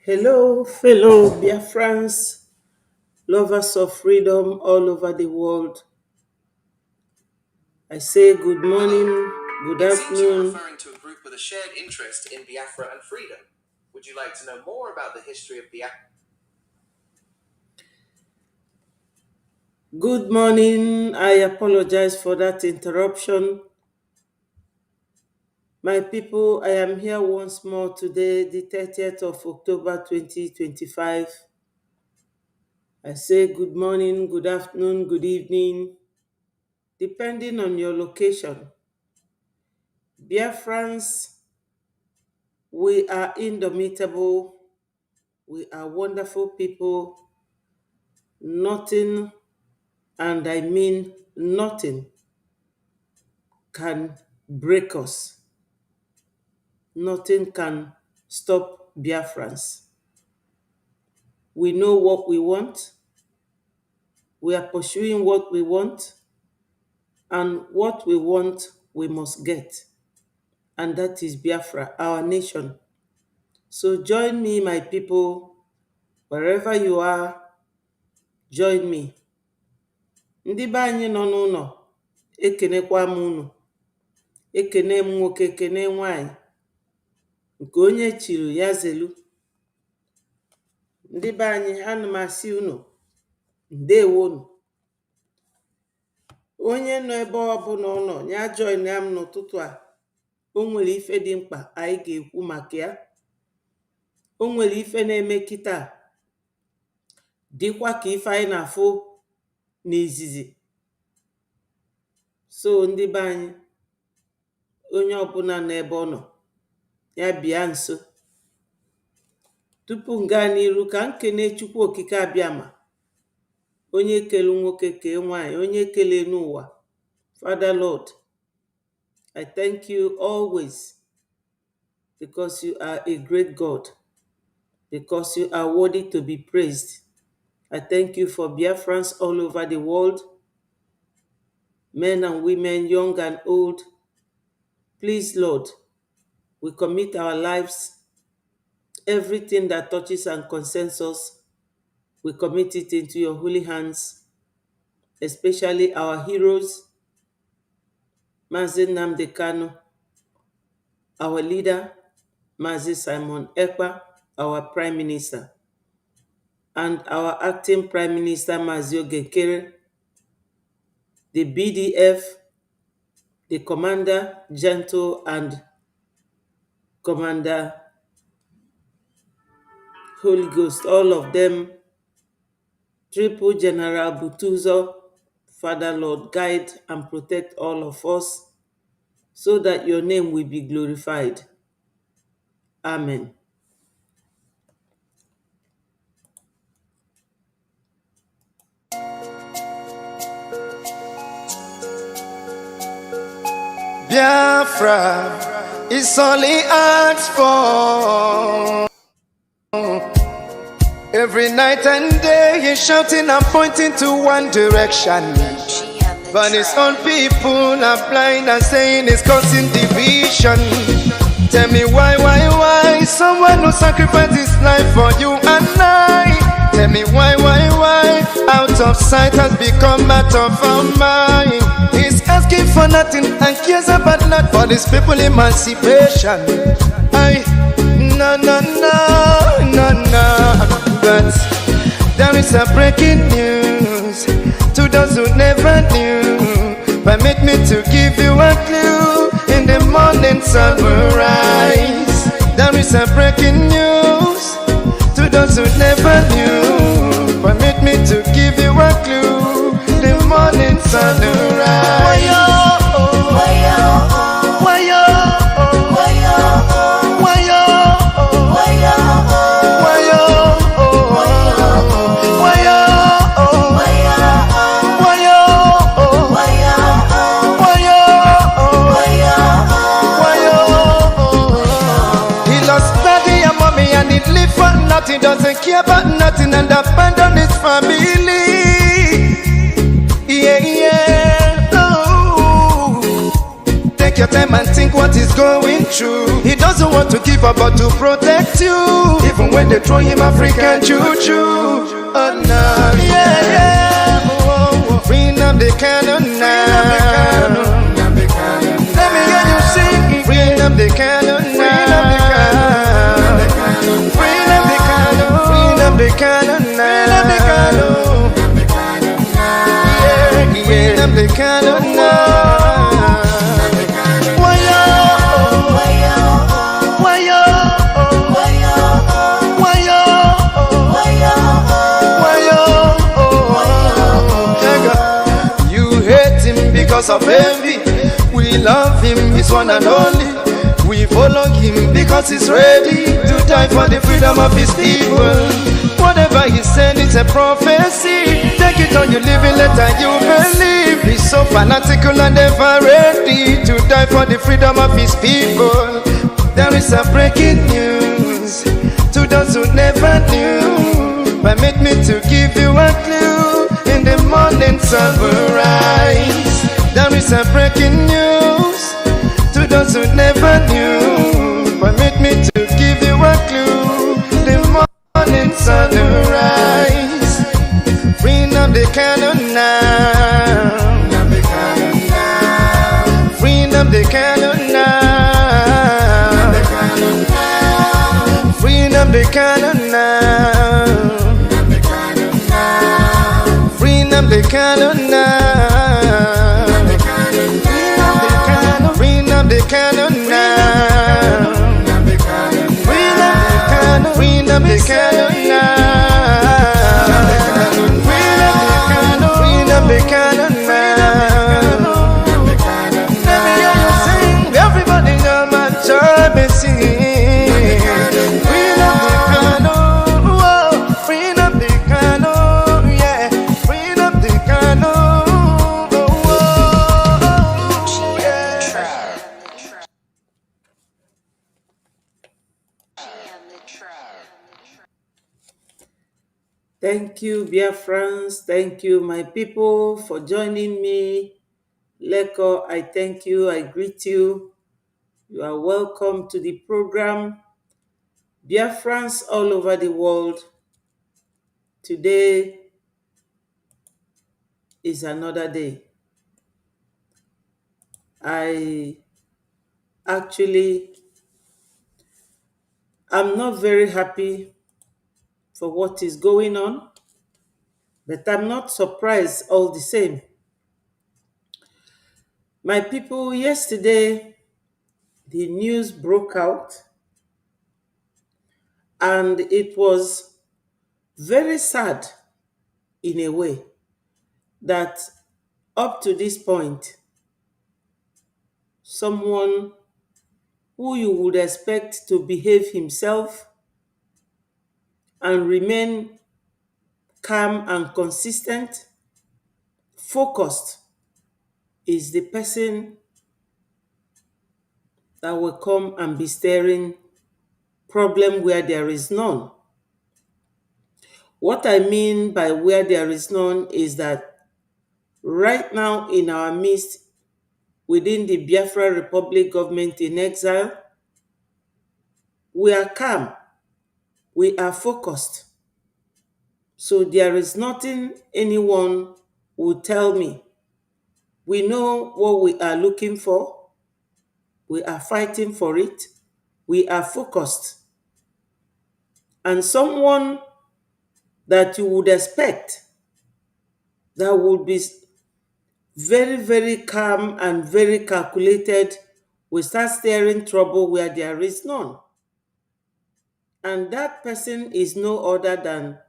Hello, fellow Biafrans, lovers of freedom all over the world. I say good morning, good It seems you're afternoon. referring to a group with a shared interest in Biafra and freedom. Would you like to know more about the history of Biafra? Good morning. I apologize for that interruption. My people, I am here once more today, the 30th of October 2025. I say good morning, good afternoon, good evening, depending on your location. Biafrans, we are indomitable. We are wonderful people. Nothing, and I mean nothing, can break us. Nothing can stop Biafrans. We know what we want. We are pursuing what we want. And what we want, we must get. And that is Biafra, our nation. So join me, my people, wherever you are, join me. Ndị be anyị nọ n'ụlọ, ekenekwa m unu. Ekene m nwoke, ekene nwanyị. Nke onye chiri ya zelu. Ndị be anyị, ana m asị unu, ndewonu. Onye nọ ebe ọbụla ọ nọ, ya join ya m n'ụtụtụ a. O nwere ife dị mkpa anyị ga-ekwu maka ya. O nwere ife na-eme kịta. Dịkwa ka ife anyị na-afụ n'izizi. So ndị be anyị, onye ọbụla n'ebe ọ nọ, ya bịa nso. Tupu m gaa n'iru, ka m kene Chukwu okike abịama, onye kele nwoke kee nwanyị, onye kele n'ụwa. Father Lord, I thank you always because you are a great God, because you are worthy to be praised. I thank you for Biafrans all over the world, men and women, young and old. Please, Lord, we commit our lives, everything that touches and concerns us, we commit it into your holy hands, especially our heroes, Mazi Nnamdi Kanu, our leader, Mazi Simon Ekpa, our Prime Minister, and our acting Prime Minister, Mazi Ogekere, the BDF, the Commander Gentle, and Commander Holy Ghost, all of them, Triple General Butuzo. Father Lord, guide and protect all of us so that your name will be glorified. Amen. Biafra is only asked for. Every night and day he's shouting and pointing to one direction. But his own people are blind and saying it's causing division. Tell me why someone who sacrificed his life for you and I. Tell me why out of sight has become out of our mind. He's asking for nothing and cares about not for these people emancipation. No. But there is a breaking news to those who never knew. Permit me to give you a clue. In the morning sun will rise. There is a breaking news to those who never knew. Permit me to give you a clue. The morning sun will rise. He doesn't care about nothing and abandon his family. Yeah. Oh. Take your time and think what he's going through. He doesn't want to give up but to protect you. Even when they throw him African juju. Oh no, yeah, yeah. Bring up the cannon now. Let me hear you sing. Bring up the cannon now. Bring up the cannon. Bring up the cannon now. Yeah, yeah. Bring up the cannon now. Why yo? Why yo? Why yo? You hate him because of envy. We love him, he's one and only. We follow him because he's ready to die for the freedom of his people. Whatever he said, it's a prophecy. Take it on, you live it, let you believe. He's so fanatical and ever ready to die for the freedom of his people. There is a breaking news to those who never knew. Permit me to give you a clue. In the morning sun will rise. There is a breaking news to those who never knew. Permit me to give you a clue. The morning sun will rise. Bring up the cannon now. Bring up the cannon now. Bring up the cannon now. Bring up the cannon now. Bring up the cannon now. Bring up the cannon now. Bring up the cannon now. Let me hear you sing. Everybody know my job is singing. Bring up the cannon. Whoa. Bring up the cannon. Yeah. Bring up the cannon. Whoa. Yeah. Thank you, Biafrans. Thank you, my people, for joining me. Leko, I thank you. I greet you. You are welcome to the program. Biafrans all over the world. Today is another day. I'm not very happy for what is going on, but I'm not surprised all the same. My people, yesterday, the news broke out, and it was very sad in a way that up to this point, someone who you would expect to behave himself and remain calm and consistent, focused, is the person that will come and be stirring problem where there is none. What I mean by where there is none is that right now in our midst, within the Biafra Republic government in exile, we are calm, we are focused. So there is nothing anyone will tell me. We know what we are looking for. We are fighting for it. We are focused. And someone that you would expect that would be very, very calm and very calculated will start stirring trouble where there is none. And that person is no other than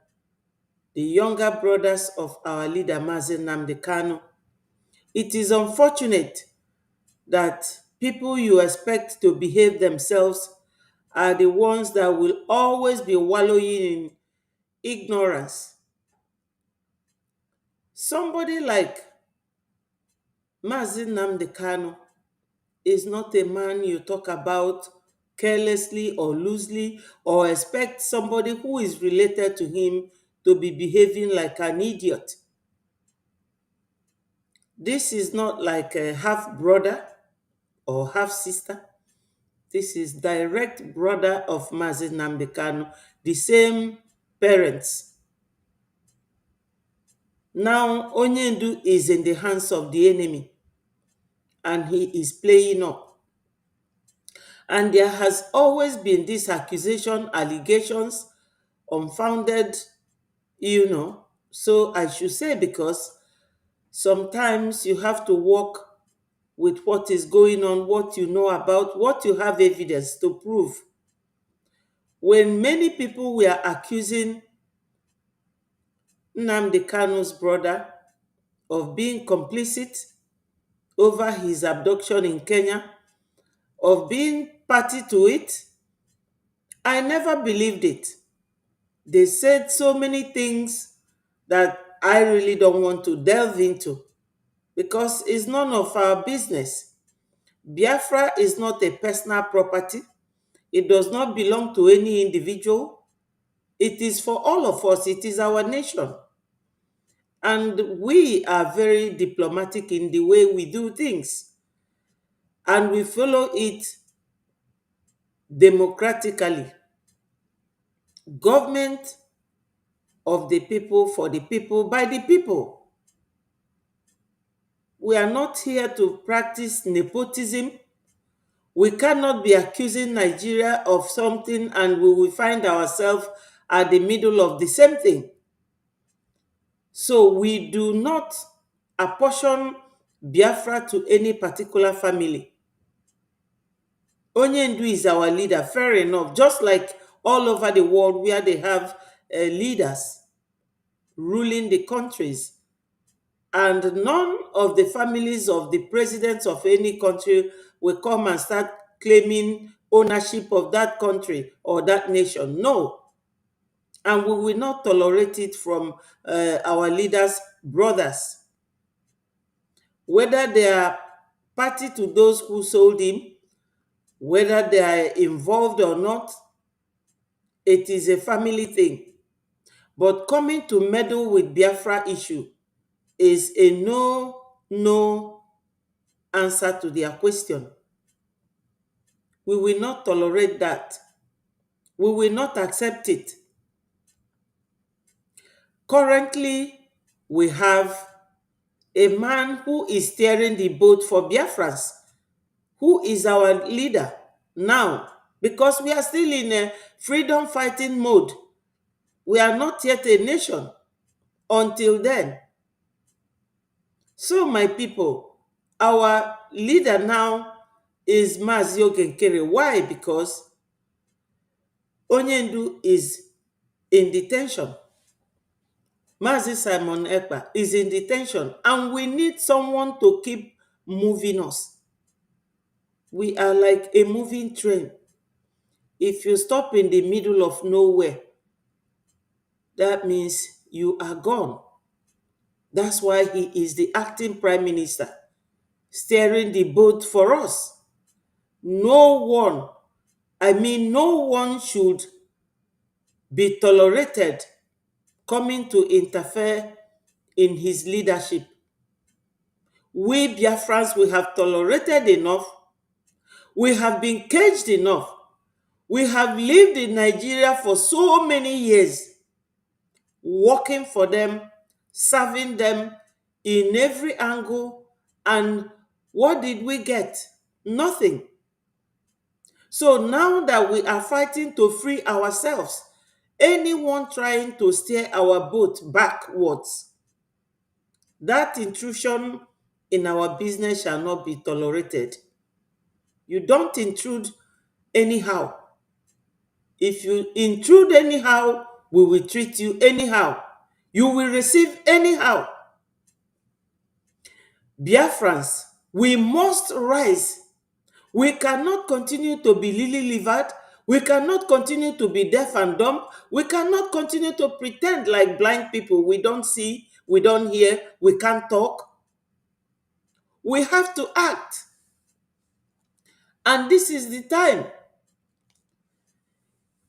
the younger brothers of our leader, Mazi Nnamdi Kanu. It is unfortunate that people you expect to behave themselves are the ones that will always be wallowing in ignorance. Somebody like Mazi Nnamdi Kanu is not a man you talk about carelessly or loosely or expect somebody who is related to him to be behaving like an idiot. This is not like a half brother. or half sister. This is direct brother of Mazi Nnamdi Kanu, the same parents. Now, Onyendu is in the hands of the enemy, and he is playing up. And there has always been this accusation, allegations, unfounded, So I should say, because sometimes you have to work with what is going on, what you know about, what you have evidence to prove. When many people were accusing Nnamdi Kanu's brother of being complicit over his abduction in Kenya, of being party to it, I never believed it. They said so many things that I really don't want to delve into, because it's none of our business. Biafra is not a personal property. It does not belong to any individual. It is for all of us. It is our nation. And we are very diplomatic in the way we do things. And we follow it democratically. Government of the people, for the people, by the people. We are not here to practice nepotism. We cannot be accusing Nigeria of something and we will find ourselves at the middle of the same thing. So we do not apportion Biafra to any particular family. Onyendu is our leader, fair enough, just like all over the world where they have leaders ruling the countries. And none of the families of the presidents of any country will come and start claiming ownership of that country or that nation. No. And we will not tolerate it from our leaders' brothers. Whether they are party to those who sold him, whether they are involved or not, it is a family thing. But coming to meddle with Biafra issue is a no answer to their question. We will not tolerate that. We will not accept it. Currently, we have a man who is steering the boat for Biafrans, who is our leader now, because we are still in a freedom fighting mode. We are not yet a nation until then. So, my people, our leader now is Mazi Ogenkere. Why? Because Onyendu is in detention. Mazi Simon Ekpa is in detention, and we need someone to keep moving us. We are like a moving train. If you stop in the middle of nowhere, that means you are gone. That's why he is the acting prime minister, steering the boat for us. No one should be tolerated coming to interfere in his leadership. We Biafrans, we have tolerated enough. We have been caged enough. We have lived in Nigeria for so many years, working for them, serving them in every angle. And what did we get? Nothing. So now that we are fighting to free ourselves, anyone trying to steer our boat backwards, that intrusion in our business shall not be tolerated. You don't intrude anyhow. If you intrude anyhow, we will treat you anyhow. You will receive anyhow. Biafrans, we must rise. We cannot continue to be lily-livered. We cannot continue to be deaf and dumb. We cannot continue to pretend like blind people. We don't see, we don't hear, we can't talk. We have to act. And this is the time.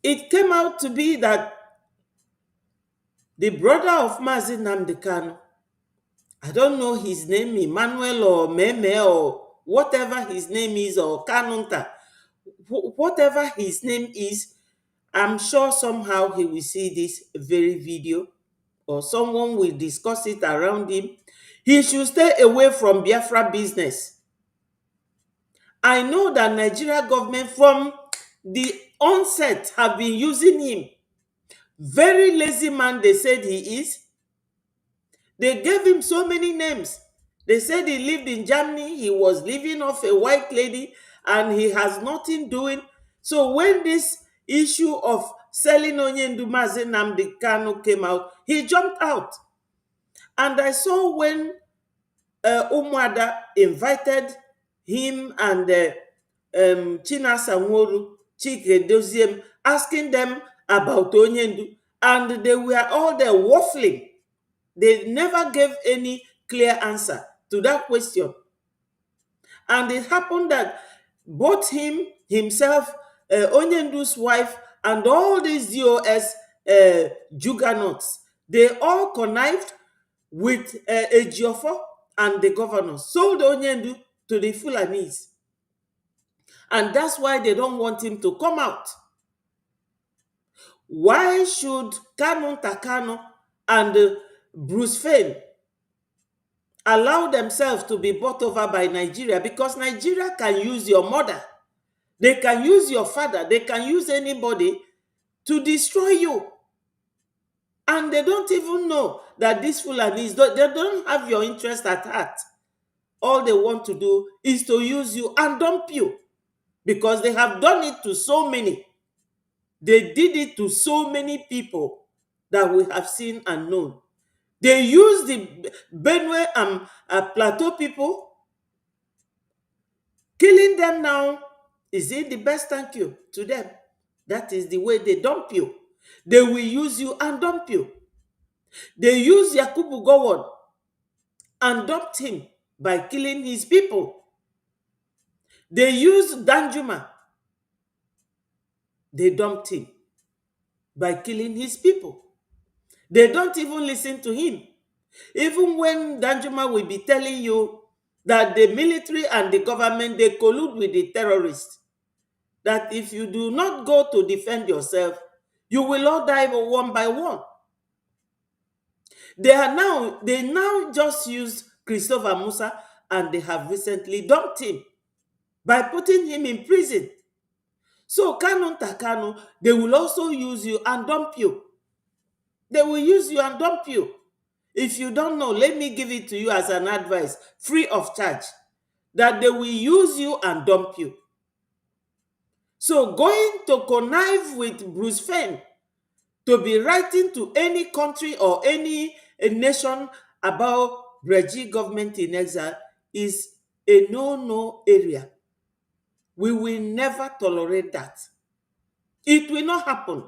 It came out to be that the brother of Mazi Nnamdi Kanu, I don't know his name, Emmanuel or Meme or whatever his name is, or Kanunta, whatever his name is, I'm sure somehow he will see this very video, or someone will discuss it around him. He should stay away from Biafra business. I know that Nigeria government from the onset have been using him. Very lazy man, they said he is. They gave him so many names. They said he lived in Germany, he was living off a white lady, and he has nothing doing. So when this issue of selling Onyendu Mazi Nnamdi Kanu came out, he jumped out. And I saw when Umuada invited him and Chinasa Nworu, Chike Doziem, asking them about Onyendu, and they were all there waffling. They never gave any clear answer to that question. And it happened that both himself, Onyendu's wife, and all these DOS juggernauts, they all connived with Ejiofor and the governor, sold Onyendu to the Fulanese. And that's why they don't want him to come out. Why should Kanunta Kanu and Bruce Fein allow themselves to be bought over by Nigeria? Because Nigeria can use your mother, they can use your father, they can use anybody to destroy you. And they don't even know that these Fulanis, they don't have your interest at heart. All they want to do is to use you and dump you, because they have done it to so many. They did it to so many people that we have seen and known. They use the Benue and Plateau people. Killing them now, is it the best thank you to them? That is the way they dump you. They will use you and dump you. They use Yakubu Gowon and dumped him by killing his people. They used Danjuma. They dumped him by killing his people. They don't even listen to him. Even when Danjuma will be telling you that the military and the government, they collude with the terrorists, that if you do not go to defend yourself, you will all die one by one. They now just use Christopher Musa, and they have recently dumped him by putting him in prison. So Kanunta Kanu, they will also use you and dump you. They will use you and dump you. If you don't know, let me give it to you as an advice, free of charge, that they will use you and dump you. So going to connive with Bruce Fein to be writing to any country or any nation about Bregi government in exile is a no-no area. We will never tolerate that. It will not happen.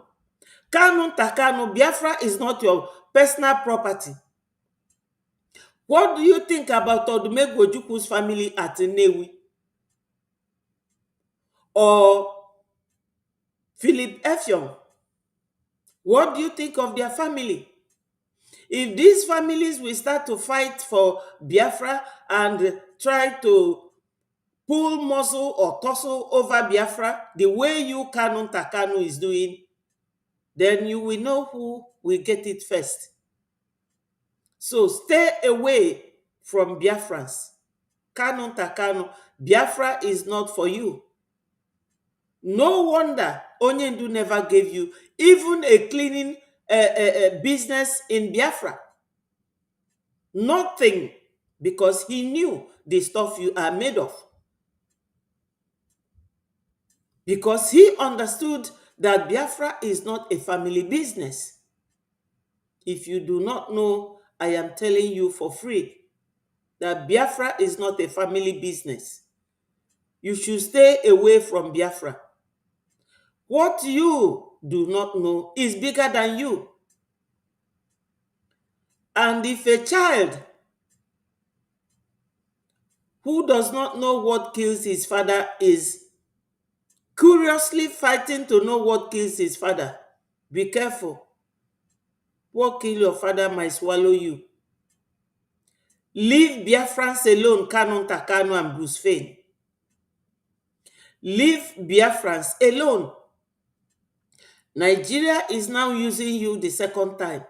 Kanunta Kanu, Biafra is not your personal property. What do you think about Odumegwu Ojukwu's family at Nnewi? Or Philip Effiong? What do you think of their family? If these families will start to fight for Biafra and try to pull muscle or tussle over Biafra the way you Kanunta Kanu is doing, then you will know who will get it first. So stay away from Biafrans. Kanunta Kanu, Biafra is not for you. No wonder Onyendu never gave you even a cleaning business in Biafra. Nothing, because he knew the stuff you are made of. Because he understood that Biafra is not a family business. If you do not know, I am telling you for free that Biafra is not a family business. You should stay away from Biafra. What you do not know is bigger than you. And if a child who does not know what kills his father is curiously fighting to know what kills his father, be careful. What kills your father might swallow you. Leave Biafrans alone, Kanunta Kanu and Bruce Fein. Leave Biafrans alone. Nigeria is now using you the second time.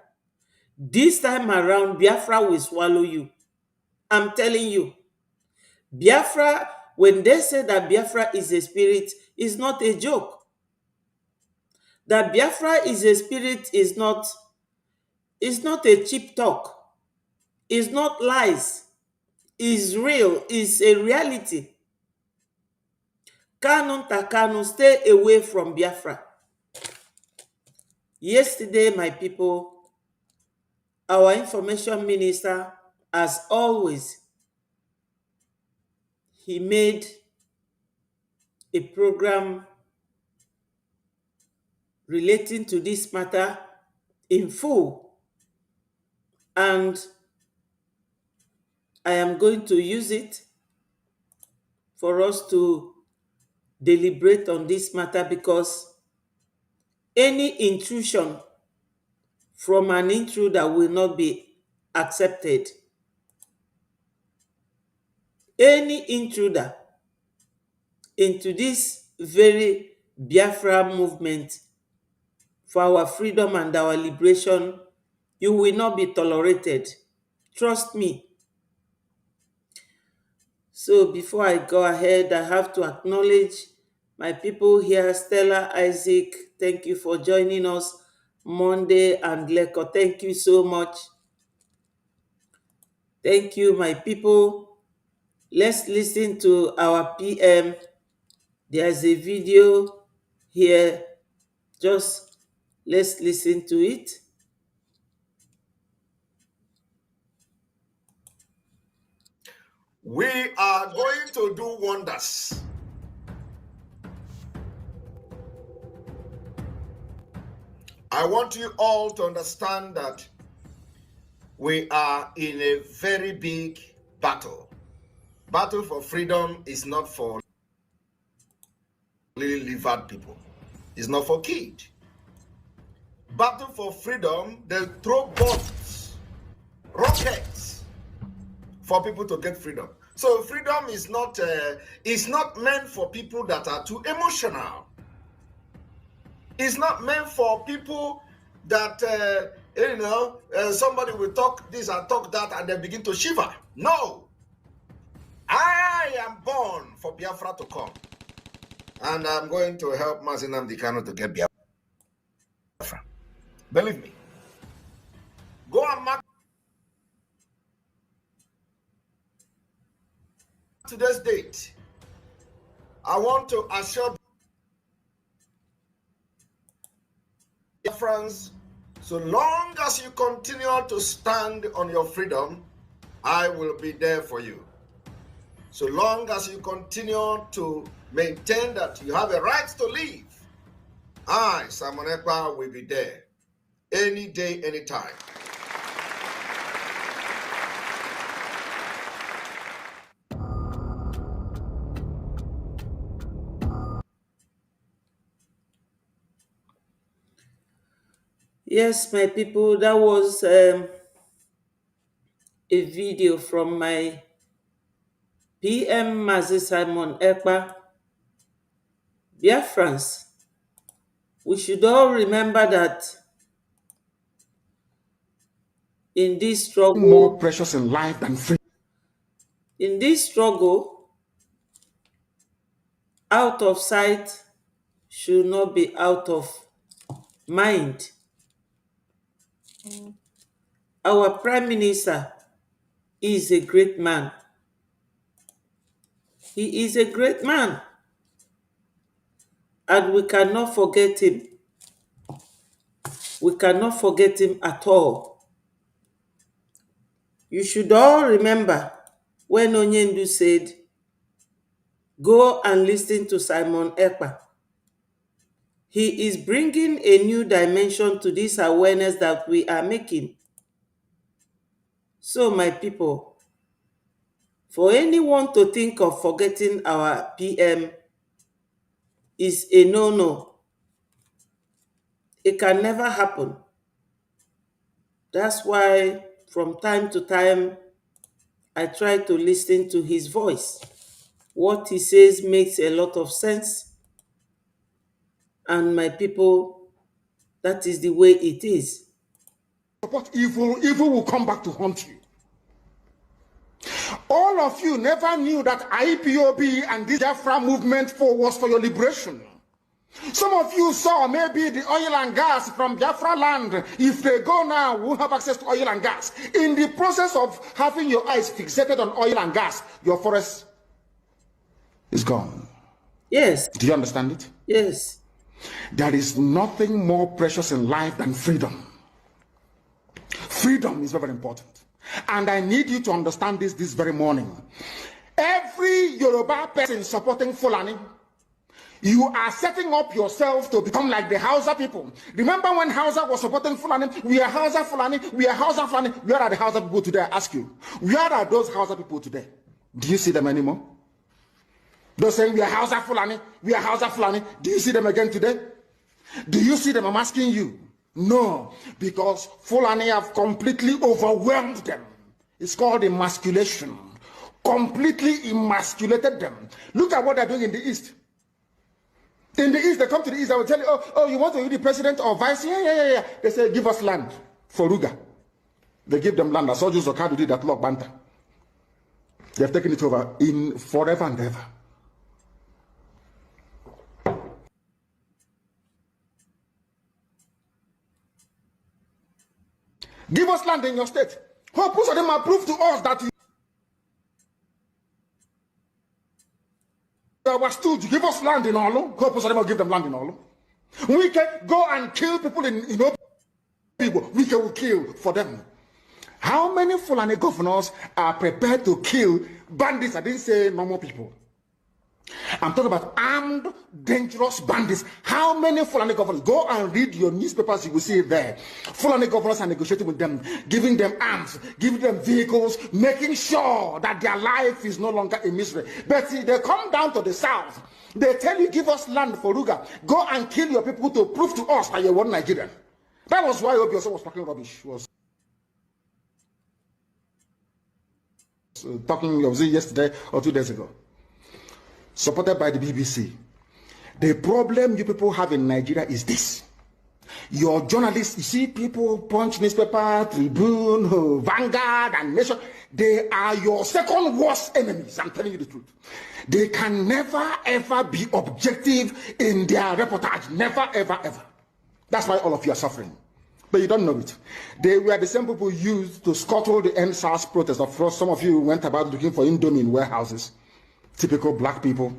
This time around, Biafra will swallow you. I'm telling you. Biafra, when they say that Biafra is a spirit, is not a joke. That Biafra is a spirit is not a cheap talk. It's not lies. It's real. It's a reality. Kanunta, stay away from Biafra. Yesterday, my people, our information minister, as always, he made a program relating to this matter in full, and I am going to use it for us to deliberate on this matter, because any intrusion from an intruder will not be accepted. Any intruder into this very Biafra movement for our freedom and our liberation, you will not be tolerated. Trust me. So before I go ahead, I have to acknowledge my people here. Stella, Isaac, thank you for joining us. Monday and Leko, thank you so much. Thank you, my people. Let's listen to our PM. There's a video here. Just let's listen to it. We are going to do wonders. I want you all to understand that we are in a very big battle. Battle for freedom is not for livered people. It's not for kids. Battle for freedom, they throw bombs, rockets for people to get freedom. So freedom is not meant for people that are too emotional. It's not meant for people that somebody will talk this and talk that and they begin to shiver. No. I am born for Biafra to come. And I'm going to help Mazi Nnamdi Kanu to get Biafra. Believe me. Go and mark today's date. I want to assure Biafrans, so long as you continue to stand on your freedom, I will be there for you. So long as you continue to maintain that you have a right to live, I, Simon Ekpa, will be there. Any day, anytime. Yes, my people, that was a video from my PM Mazi Simon Ekpa. Biafrans, we should all remember that in this struggle, more precious in life than freedom. In this struggle, out of sight should not be out of mind. Our Prime Minister is a great man. He is a great man. And we cannot forget him. We cannot forget him at all. You should all remember when Onyendu said, go and listen to Simon Ekpa. He is bringing a new dimension to this awareness that we are making. So, my people, for anyone to think of forgetting our PM is a no-no. It can never happen. That's why from time to time, I try to listen to his voice What he says makes a lot of sense. And my people, that is the way it is. Support evil, evil will come back to haunt you. All of you never knew that IPOB and this Biafra movement was for your liberation. Some of you saw maybe the oil and gas from Biafra land. If they go now, we won't have access to oil and gas. In the process of having your eyes fixated on oil and gas, your forest is gone. Yes. Do you understand it? Yes. There is nothing more precious in life than freedom. Freedom is very, very important. And I need you to understand this very morning. Every Yoruba person supporting Fulani, you are setting up yourself to become like the Hausa people. Remember when Hausa was supporting Fulani? We are Hausa Fulani, we are Hausa Fulani. Where are the Hausa people today? I ask you. Where are those Hausa people today? Do you see them anymore? They're saying we are Hausa Fulani, we are Hausa Fulani. Do you see them again today? Do you see them? I'm asking you. No, because Fulani have completely overwhelmed them. It's called emasculation. Completely emasculated them. Look at what they're doing in the East. In the East, they come to the East, I will tell you, oh, you want to be the president or vice? Yeah. They say, give us land for Ruga. They give them land. I saw Joseph Okado did that Lok Banta. They have taken it over in forever and ever. Give us land in your state. Hope most of them are proof to us that you were stood to give us land in Olo. Hope most of them will give them land in Olo. We can go and kill people in people. We can kill for them. How many Fulani governors are prepared to kill bandits? I didn't say normal people. I'm talking about armed, dangerous bandits. How many Fulani governors? Go and read your newspapers, you will see it there. Fulani governors are negotiating with them, giving them arms, giving them vehicles, making sure that their life is no longer a misery. But see, they come down to the south. They tell you, give us land for Ruga. Go and kill your people to prove to us that you're one Nigerian. That was why Obioso was talking rubbish. Was talking, was it yesterday or 2 days ago? Supported by the BBC. The problem you people have in Nigeria is this. Your journalists, you see people, Punch newspaper, Tribune, Vanguard, and Nation, they are your second worst enemies. I'm telling you the truth. They can never ever be objective in their reportage. Never, ever, ever. That's why all of you are suffering. But you don't know it. They were the same people used to scuttle the NSAS protest. Of course, some of you went about looking for Indomie in warehouses. Typical black people.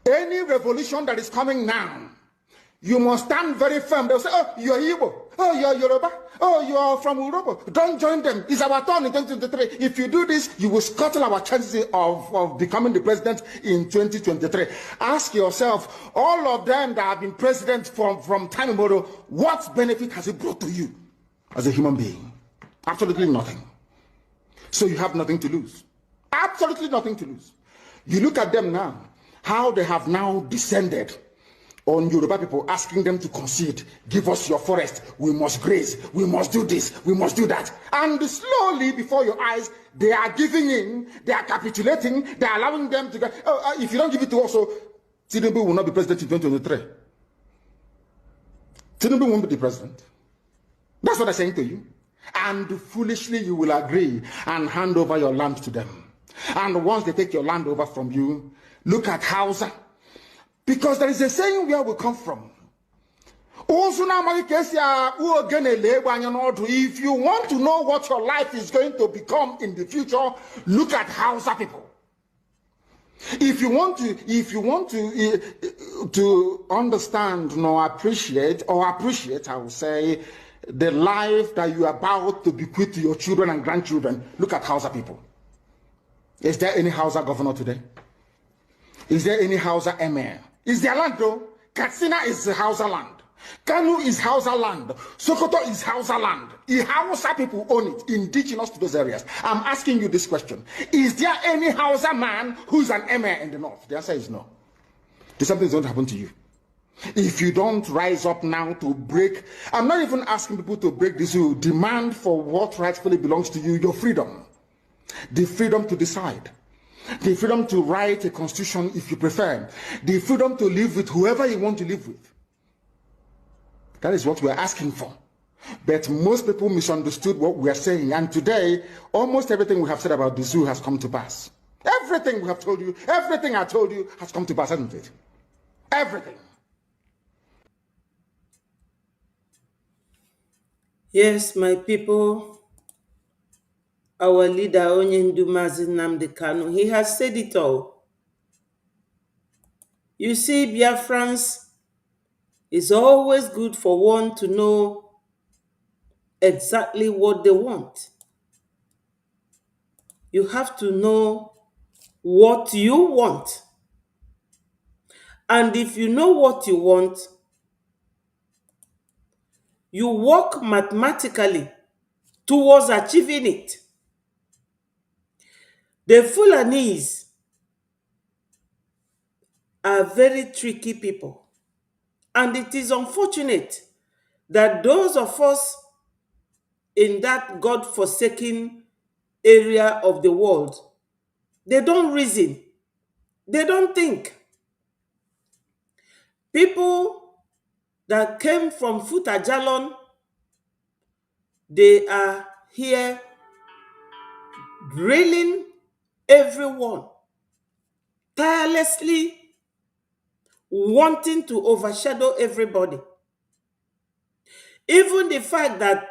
Any revolution that is coming now, you must stand very firm. They'll say, oh, you're Igbo. Oh, you're Yoruba. Oh, you are from Urobo. Don't join them. It's our turn in 2023. If you do this, you will scuttle our chances of becoming the president in 2023. Ask yourself, all of them that have been president from time immemorial, what benefit has it brought to you as a human being? Absolutely nothing. So you have nothing to lose. Absolutely nothing to lose. You look at them now, how they have now descended on Yoruba people, asking them to concede, give us your forest, we must graze, we must do this, we must do that. And slowly before your eyes, they are giving in, they are capitulating, they are allowing them to go, if you don't give it to us, so Tinubu will not be president in 2023. Tinubu won't be the president. That's what I'm saying to you. And foolishly you will agree and hand over your land to them. And once they take your land over from you, look at Hausa. Because there is a saying where we come from. If you want to know what your life is going to become in the future, look at Hausa people. If you want to understand appreciate, I will say, the life that you are about to bequeath to your children and grandchildren, look at Hausa people. Is there any Hausa governor today? Is there any Hausa emir? Is there land though? Katsina is Hausa land. Kanu is Hausa land. Sokoto is Hausa land. The Hausa people own it, indigenous to those areas. I'm asking you this question. Is there any Hausa man who's an emir in the north? The answer is no. Something is going to happen to you. If you don't rise up now to break, I'm not even asking people to break this rule. Demand for what rightfully belongs to you, your freedom. The freedom to decide. the freedom to write a constitution if you prefer, the freedom to live with whoever you want to live with. That is what we're asking for. But most people misunderstood what we are saying. And today, almost everything we have said about the zoo has come to pass. Everything we have told you, everything I told you has come to pass, hasn't it? Everything. Yes, my people, our leader, Onyendu Mazi Nnamdi Kanu, he has said it all. You see, Biafrans, it's always good for one to know exactly what they want. You have to know what you want. And if you know what you want, you work mathematically towards achieving it. The Fulanese are very tricky people. And it is unfortunate that those of us in that God-forsaken area of the world, they don't reason. They don't think. People that came from Futajalon, they are here drilling everyone, tirelessly wanting to overshadow everybody. Even the fact that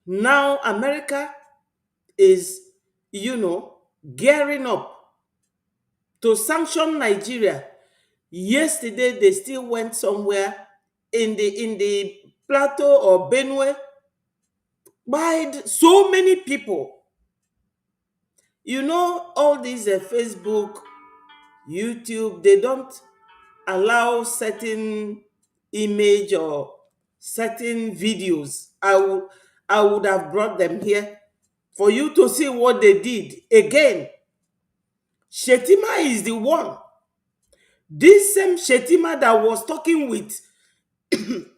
now America is, gearing up to sanction Nigeria. Yesterday, they still went somewhere in the plateau or Benue, buyed so many people. All these Facebook, YouTube, they don't allow certain image or certain videos. I would have brought them here for you to see what they did. Again, Shetima is the one. This same Shetima that was talking with,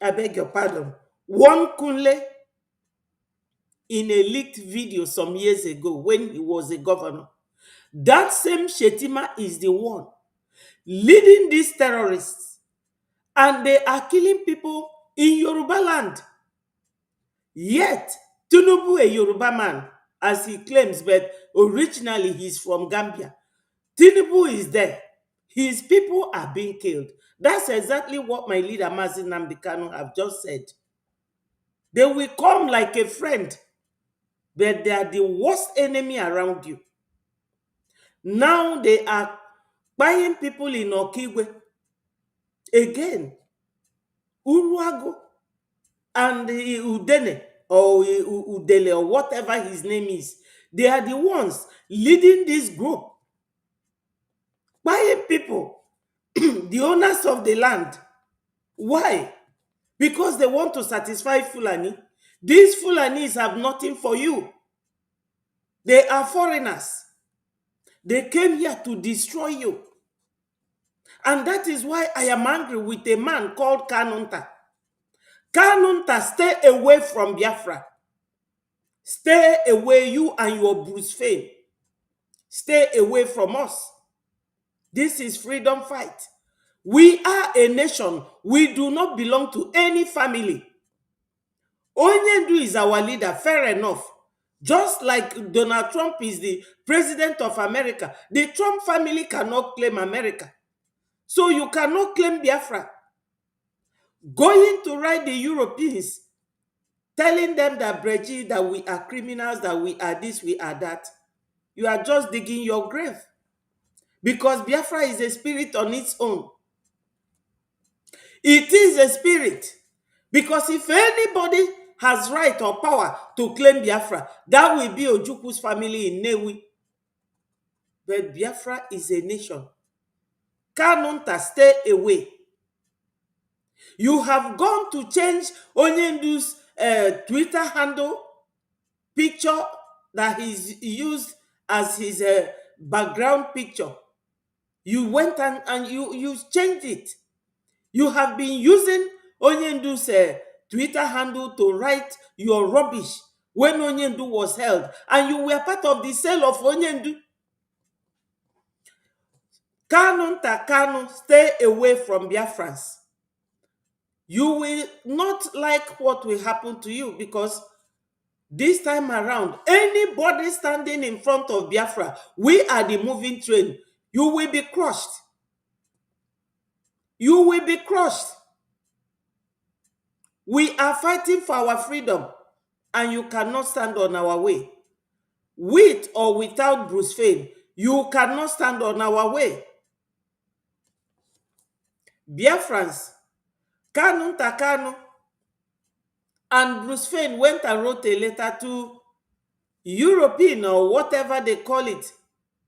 I beg your pardon, one Kunle in a leaked video some years ago when he was a governor. That same Shetima is the one leading these terrorists, and they are killing people in Yoruba land. Yet, Tinubu, a Yoruba man, as he claims, but originally he's from Gambia. Tinubu is there. His people are being killed. That's exactly what my leader, Mazi Nnamdi Kanu, have just said. They will come like a friend, but they are the worst enemy around you. Now they are buying people in Okigwe. Again, Uruago and Udene or Udele or whatever his name is. They are the ones leading this group. Buying people, the owners of the land. Why? Because they want to satisfy Fulani. These Fulanis have nothing for you. They are foreigners. They came here to destroy you. And that is why I am angry with a man called Kanunta. Kanunta, stay away from Biafra. Stay away, you and your Bruce Fane. Stay away from us. This is freedom fight. We are a nation. We do not belong to any family. Onyendu is our leader, fair enough. Just like Donald Trump is the president of America, the Trump family cannot claim America. So you cannot claim Biafra. Going to write the Europeans, telling them that Breji, that we are criminals, that we are this, we are that, you are just digging your grave. Because Biafra is a spirit on its own. It is a spirit. Because if anybody has right or power to claim Biafra, that will be Ojukwu's family in Newi. But Biafra is a nation. Kanunta, stay away. You have gone to change Onyendu's Twitter handle picture that he's used as his background picture. You went and you changed it. You have been using Onyendu's Twitter handle to write your rubbish when Onyendu was held. And you were part of the sale of Onyendu. Kanunta Kanu, stay away from Biafrans. You will not like what will happen to you, because this time around, anybody standing in front of Biafra, we are the moving train. You will be crushed. You will be crushed. We are fighting for our freedom, and you cannot stand on our way. With or without Bruce Fane, you cannot stand on our way. Biafrans, Kanunta Kanu, and Bruce Fane went and wrote a letter to European or whatever they call it,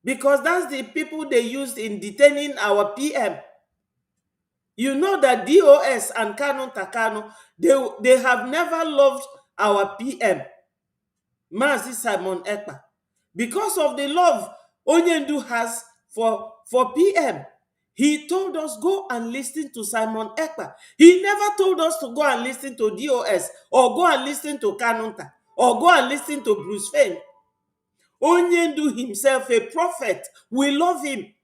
because that's the people they used in detaining our PM. You know that DOS and Kanunta Kanu, they have never loved our PM, Mazi Simon Ekpa, because of the love Onyendu has for PM. He told us, go and listen to Simon Ekpa. He never told us to go and listen to DOS or go and listen to Kanunta or go and listen to Bruce Fane. Onyendu himself, a prophet, we love him.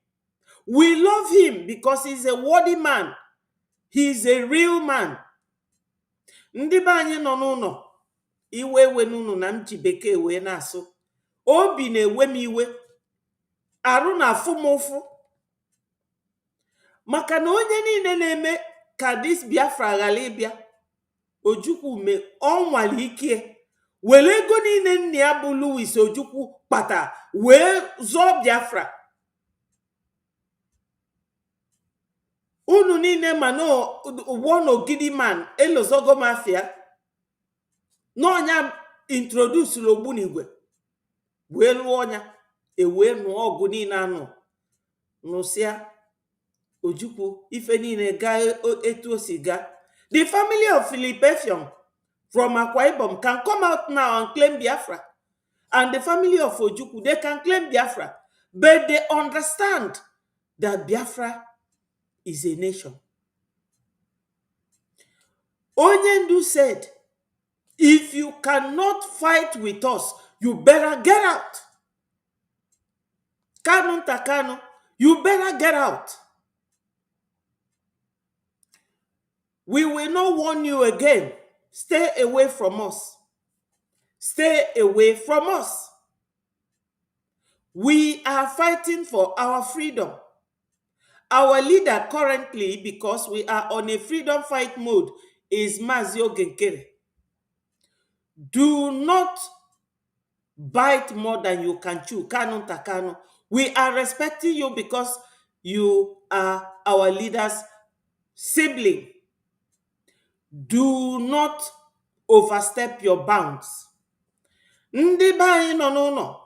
We love him because he's a worthy man. He's a real man. Ndị be anyị nọ n'ụlọ, iwe ewe n'ụlọ na m ji bekee wee na-asụ. Obi na-ewe m iwe. Arụ na-afụ m ụfụ. Maka na onye niile na-eme ka dis Biafra ghara ịbịa, Ojukwu me ọnwale ike. Were ego niile nna ya bụ Louis Ojukwu kpata wee zọọ Biafra. Unu niile ma no one ogidi man elozogo mafia. No nya introduce Ogbunigwe. Wee lụọ ọnya ewe nụọ ọgụ niile anụ. Nụsịa Ojukwu ife niile ga etu o si ga. The family of Philip Effiong from Akwa Ibom can come out now and claim Biafra. And the family of Ojukwu, they can claim Biafra. But they understand that Biafra is a nation. Onyendu said, if you cannot fight with us, you better get out. Kanunta Kanu, you better get out. We will not warn you again. Stay away from us. Stay away from us. We are fighting for our freedom. Our leader currently, because we are on a freedom fight mode, is Mazio Genkere. Do not bite more than you can chew. Kanunta Kanu. We are respecting you because you are our leader's sibling. Do not overstep your bounds. Ndị be anyị nọ n'ụlọ.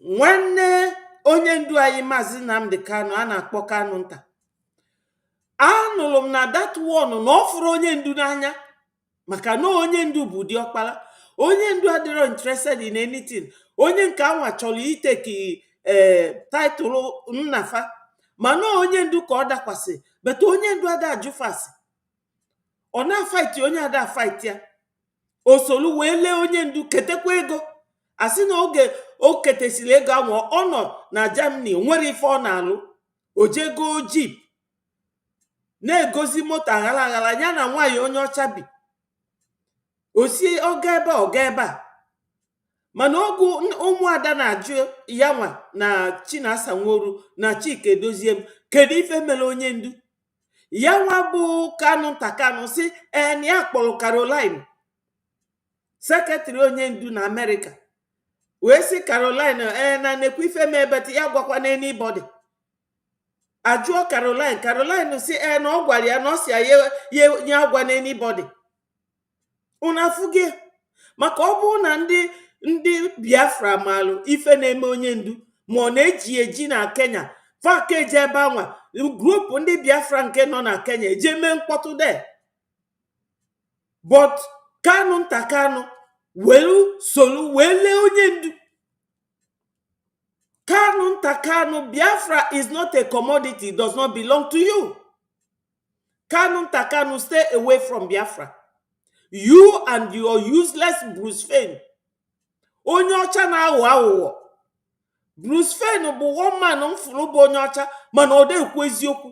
Nwanne onye ndu anyị Maazị Nnamdi Kanu a na-akpọ Kanunta. Anụrụ m na that one na ọ fụrụ onye ndu n'anya, maka na onye ndu bụ diọkpala. Onye ndu adịrọ interested in anything. Onye nke anwa chọrọ iteki title nnafa, mana onye ndu ka ọ dakwasị, but onye ndu ada ajụfasị. Ọ na-fight onye ada fight ya. Osolu wee lee onye ndu ketekwa ego. Asị na oge o ketesiri ego ahụ ọ nọ na Germany, nwere ife ọ na-alụ. O jego jeep na-egozi moto aghara aghara ya na nwaanyị onye ọcha bi. Osi oga ebe a. Mana ogu ụmụada na-ajụ ya nwa na Chinasa Nworu na Chike Edoziem, kedu ife mere onye ndu? Ya nwa bụ Kanunta Kanu si na ya kpọrọ Caroline, secretary onye ndu na America. Wee si Caroline na nekwa ife mebeti ya gwakwa na anybody. Ajụọ Caroline si na ọ gwara ya na ọ si ye agwa na anybody. Una fuge maka ọ bụ na ndị Biafra malụ ife na-eme onye ndu ma ọ na-eji eji na Kenya faka eje ebe anwa grupu ndị Biafra nke nọ na Kenya eje mee mkpọtụ de. But Kanunta Kanu welu solu wele onye ndu. Kanunta Kanu, Biafra is not a commodity, it does not belong to you. Kanunta Kanu, stay away from Biafra. You and your useless Bruce Fane. Onye ọcha na-aghọ aghụghọ. Bruce Fane bụ one man mfụrụ bụ onye ọcha mana ọ na-ekwu eziokwu.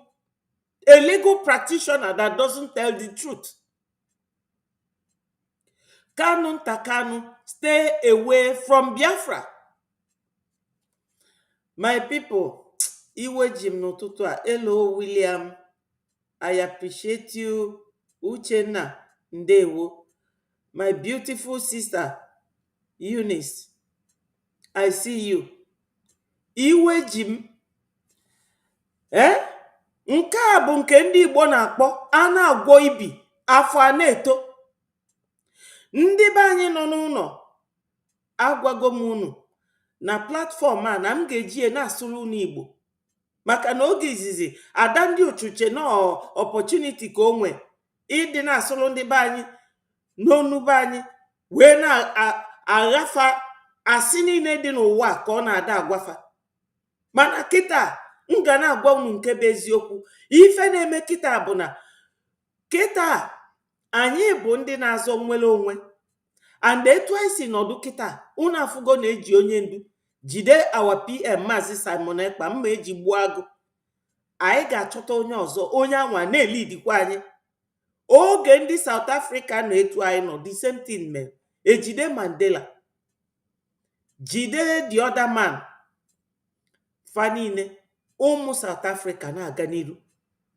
A legal practitioner that doesn't tell the truth. Kanunta Kanu, stay away from Biafra. My people, iwe jim n'ụtụtụ a. Hello William, I appreciate you. Uchenna, ndewo. My beautiful sister Eunice, I see you. Iwe jim. Nke a bụ nke ndị Igbo na-akpọ a na-agwọ ibi afọ a na-eto. Ndị be anyị nọ n'ụlọ agwago m unu na platform a na m ga-eji na-asụrụ unu Igbo maka na oge izizi ada ndị uchuche na opportunity ka o nwe ịdị na-asụrụ ndị be anyị n'onu be anyị wee na-aghafa asị niile dị n'ụwa ka ọ na-ada agwafa. Mana kịta m ga na-agwa unu nke bụ eziokwu. Ife na-eme kịta bụ na kịta anyị bụ ndị na-azọ nwere onwe, and etu anyị si nọdụ kịta unu afụgo na-eji onye ndu jide our PM Maazị Simon Ekpa mma eji gbuo agụ. Anyị ga-achọta onye ọzọ, onye anwa na-elidikwa anyị. Oge ndị South Africa na etu anyị nọ, the same thing mere. Ejide Mandela, jide the other man. Fa niile ụmụ South Africa na-aga n'iru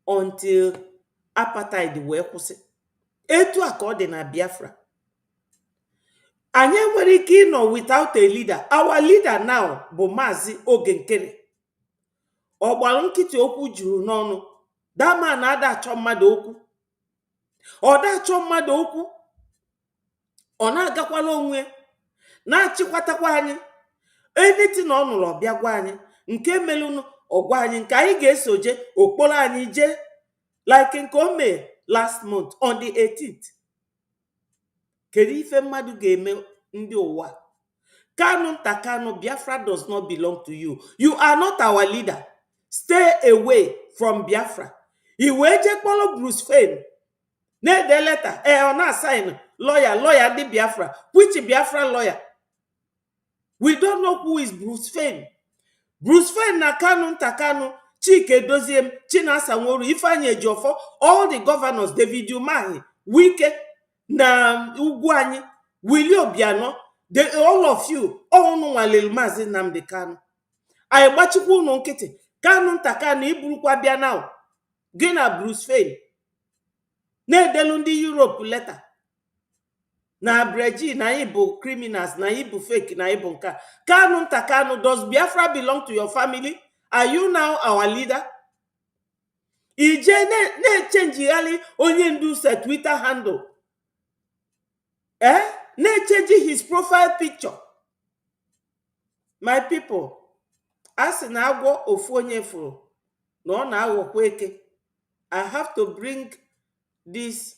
until apartheid wee kwụsị. Etu a ka ọ dị na Biafra. Anyị nwere ike ịnọ without a leader. Our leader now bụ Maazị Oge Nkere. Ọ gbara nkịtị okwu juru n'ọnụ. Dama na-ada achọ mmadụ okwu. Ọ da achọ mmadụ okwu. Ọ na-agakwala onwe na-achịkwatakwa anyị. Anything ọ nụrụ ọbịa gwa anyị. Nke melụnụ ọgwa anyị nke anyị ga-esoje okporo anyị jee like nke o mee last month on the 18th. Kedu ife mmadụ ga-eme ndị ụwa? Kanunta Kanu, Biafra does not belong to you. You are not our leader. Stay away from Biafra. Iwe je kpọrọ Bruce Fane na-ede leta ọ na-assign lawyer ndị Biafra. Which Biafra lawyer? We don't know who is Bruce Fane. Bruce Fane na Kanunta Kanu, Chike Doziem, Chinasa Nworu, Ifeanyi Ejiofor, all the governors, David Umahi, Wike, na ugwu anyị, Willie Obiano, all of you, all nwalelu Maazị Nnamdi Kanu. Anyị gbachikwa unu nkịtị. Kanunta Kanu iburukwa bịa now. Gị na Bruce Fane na-edelu ndị Europe leta na Breji na anyị bụ criminals, na anyị bụ fake, na anyị bụ nka. Kanunta Kanu, does Biafra belong to your family? Are you now our leader? Ije na-echenjigharị onye ndu se Twitter handle. Na-echenji his profile picture. My people, asị na agwọ ofu onye furu na ọ na-aghọkwa eke. I have to bring this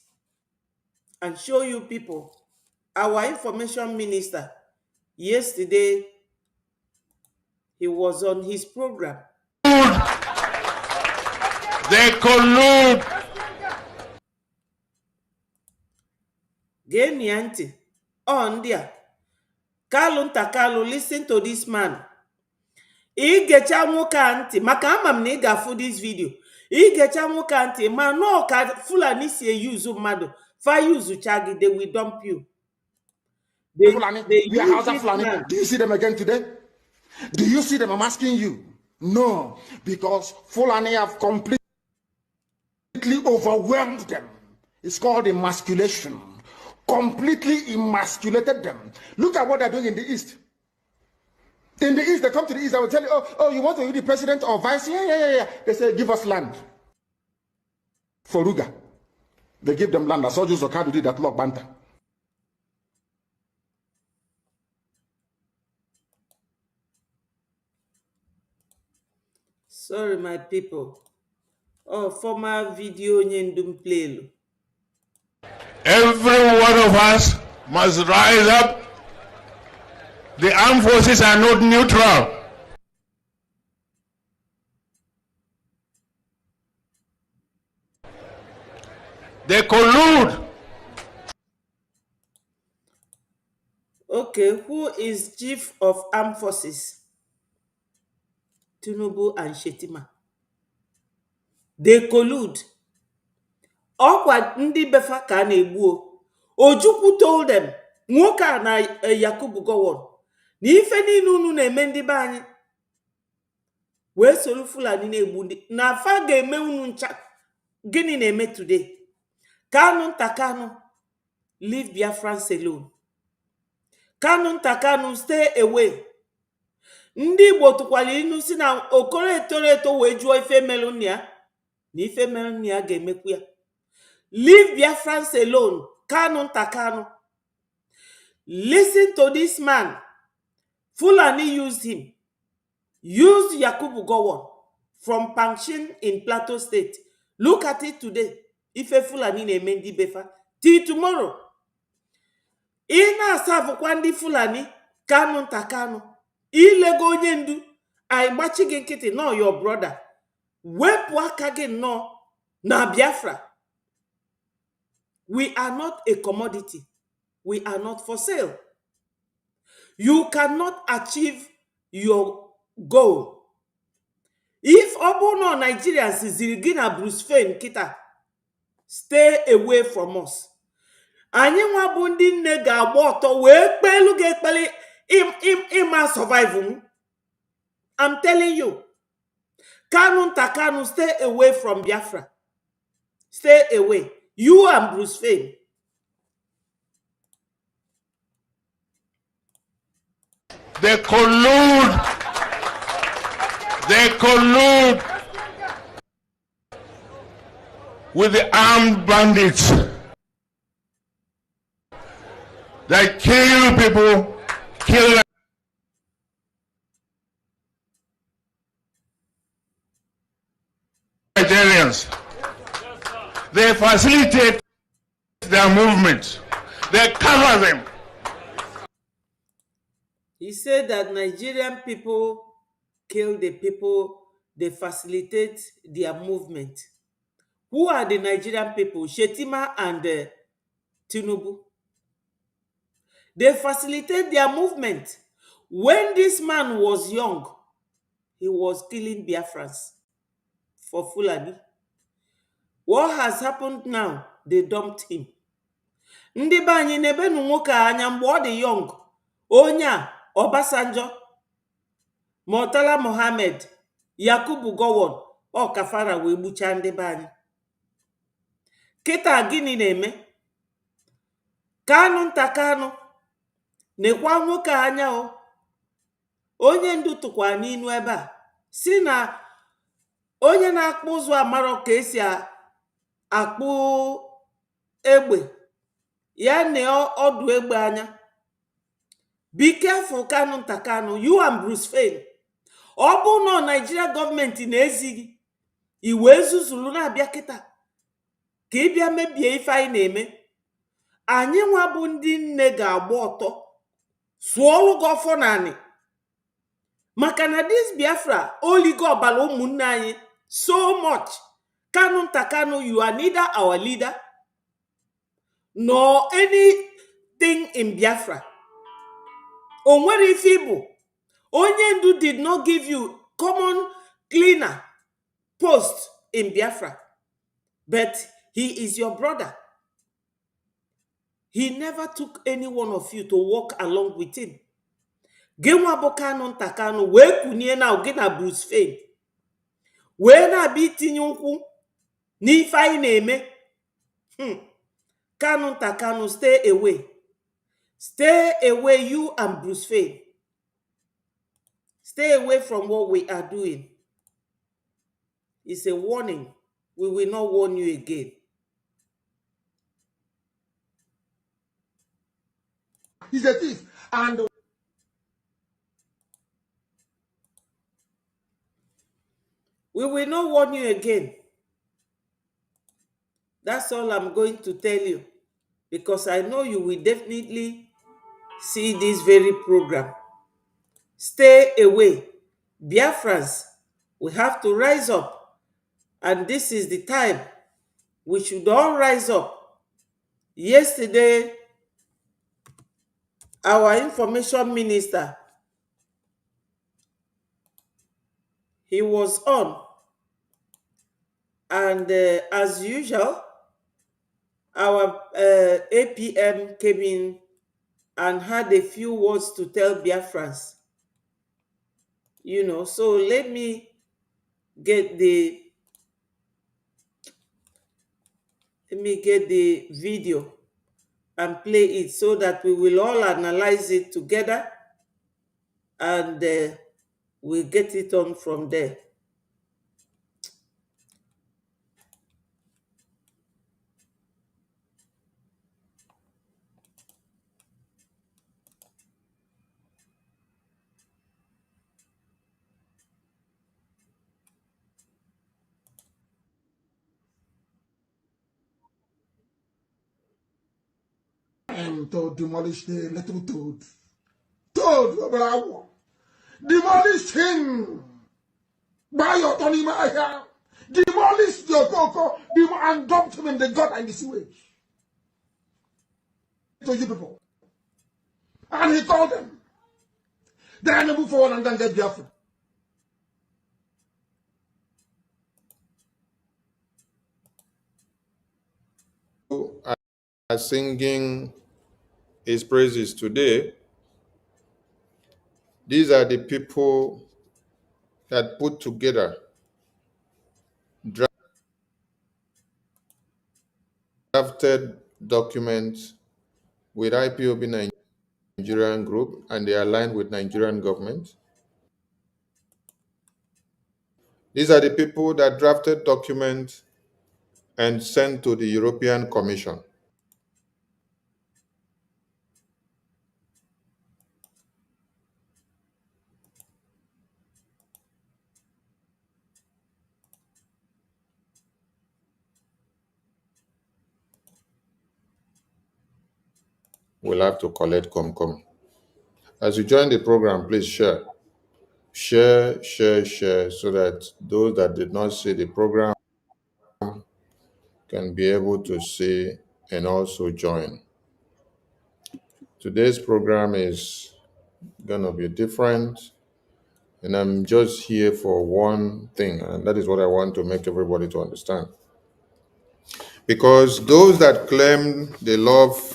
and show you people. Our information minister, yesterday, he was on his program. They collude. Gee ntị. On there. Kanunta Kanu, listen to this man. Igecha nwoke a ntị maka ama m na ị ga-afụ this video. Igecha nwoke a ntị ma no ka Fulani si use mmadụ. Fa use chagi, they will dump you. Fulani, we are Hausa Fulani. Do you see them again today? Do you see them? I'm asking you. No, because Fulani have completely overwhelmed them. It's called emasculation. Completely emasculated them. Look at what they're doing in the East. In the East, they come to the East, I will tell you, oh, you want to be the president or vice? Yeah. They say, give us land. For Ruga. They give them land. I saw Joseph Okadu did that log banter. Sorry, my people. Oh, former video nyendum play. Every one of us must rise up. The armed forces are not neutral. They collude. Okay, who is Chief of Armed Forces? Tinubu and Shetima. They collude. Ọkwa ndị befa ka na-egbu. Ojukwu told them, nwoke a na Yakubu Gowon, na ife niile unu na-eme ndị be anyị wee soro Fulani na-egbu ndị na afa ga-eme unu ncha. Gịnị na-eme today? Kanunta Kanu, leave Biafrans alone. Kanunta Kanu, stay away. Ndị Igbo tụkwara inu si na okoro etoro eto wee jụọ ife melụ nna ya na ife melụ nna ya ga-emekwu ya. Leave Biafrans alone. Kanunta Kanu. Listen to this man. Fulani used him. Used Yakubu Gowon from Pangshin in Plateau State. Look at it today. Ife Fulani na-eme ndị befa. Till tomorrow. Ị na-asavụkwa ndị Fulani. Kanunta Kanu. Ilego onye ndu. Anyị gbachi gị nkịtị nọ your brother. Wepụ aka gị nọ na Biafra. We are not a commodity. We are not for sale. You cannot achieve your goal. If Obono Nigerians is Irigina Bruce Fane kita, stay away from us. Anyị nwa bụ ndị nne ga-agba ọtọ wee kpelu ga-ekpeli ima survive. I'm telling you. Kanunta Kanu, stay away from Biafra. Stay away. You and Bruce Fane. They collude with the armed bandits that kill people, kill Nigerians. They facilitate their movement. They cover them. He said that Nigerian people kill the people, they facilitate their movement. Who are the Nigerian people? Shetima and Tinubu. They facilitate their movement. When this man was young, he was killing Biafrans for Fulani. What has happened now? They dumped him. Ndị be anyị nebenu nwoke anya mgbe ọ dị young. Onya Obasanjo, Murtala Mohammed, Yakubu Gowon, ọ kafara wee gbuchaa ndị be anyị. Kịta gịnị na-eme? Kanunta Kanu nekwa nwoke anya o. Onye ndu tụkwa n'inu ebe a si na onye na-akpụ ụzụ amarọ ka esi akpụ egbe ya na ọdụ egbe anya. Be careful, Kanunta Kanu, you and Bruce Fane. Ọ bụ na Nigeria government na-ezighị iwe zuzulu na-abịa kịta ka ị bịa mebie ife anyị na-eme. Anyị nwa bụ ndị nne ga-agba ọtọ sụọlụ gị ọfọ naanị maka na this Biafra oligo ọbala ụmụnne anyị so much. Kanunta Kanu, you are neither our leader nor anything in Biafra. Onwere ife ibu. Onye ndu did not give you common cleaner post in Biafra, but he is your brother. He never took any one of you to walk along with him. Genwa bụ Kanunta Kanu wee kunye na oge na Bruce Fane wee na-abịa itinye ụkwụ n'ife anyị na-eme. Kanunta Kanu, stay away. Stay away, you and Bruce Fane. Stay away from what we are doing. It's a warning. We will not warn you again. He's a thief. And we will not warn you again. That's all I'm going to tell you. Because I know you will definitely see this very program. Stay away. Biafrans, we have to rise up. And this is the time we should all rise up. Yesterday, our information minister he was on, and as usual, our APM came in and had a few words to tell Biafrans. So let me get the video and play it so that we will all analyze it together, and we'll get it on from there. And to demolish the little toad. Toad, bravo. Demolish him. By your Tony Maya. Demolish your Coco and dumped him in the gut and the sewage. To you people. And he told them. Then I move forward and then get Biafra. Are singing his praises today. These are the people that put together drafted documents with IPOB Nigerian group, and they aligned with Nigerian government. These are the people that drafted documents and sent to the European Commission. We'll have to collect Comcom. As you join the program, please share. Share, so that those that did not see the program can be able to see and also join. Today's program is going to be different, and I'm just here for one thing, and that is what I want to make everybody to understand. Because those that claim they love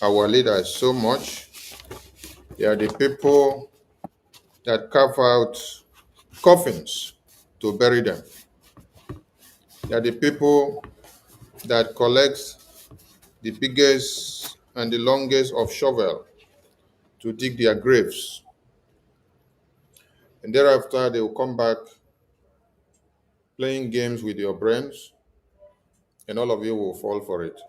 our leaders so much, they are the people that carve out coffins to bury them. They are the people that collect the biggest and the longest of shovel to dig their graves. And thereafter, they will come back playing games with your brains, and all of you will fall for it.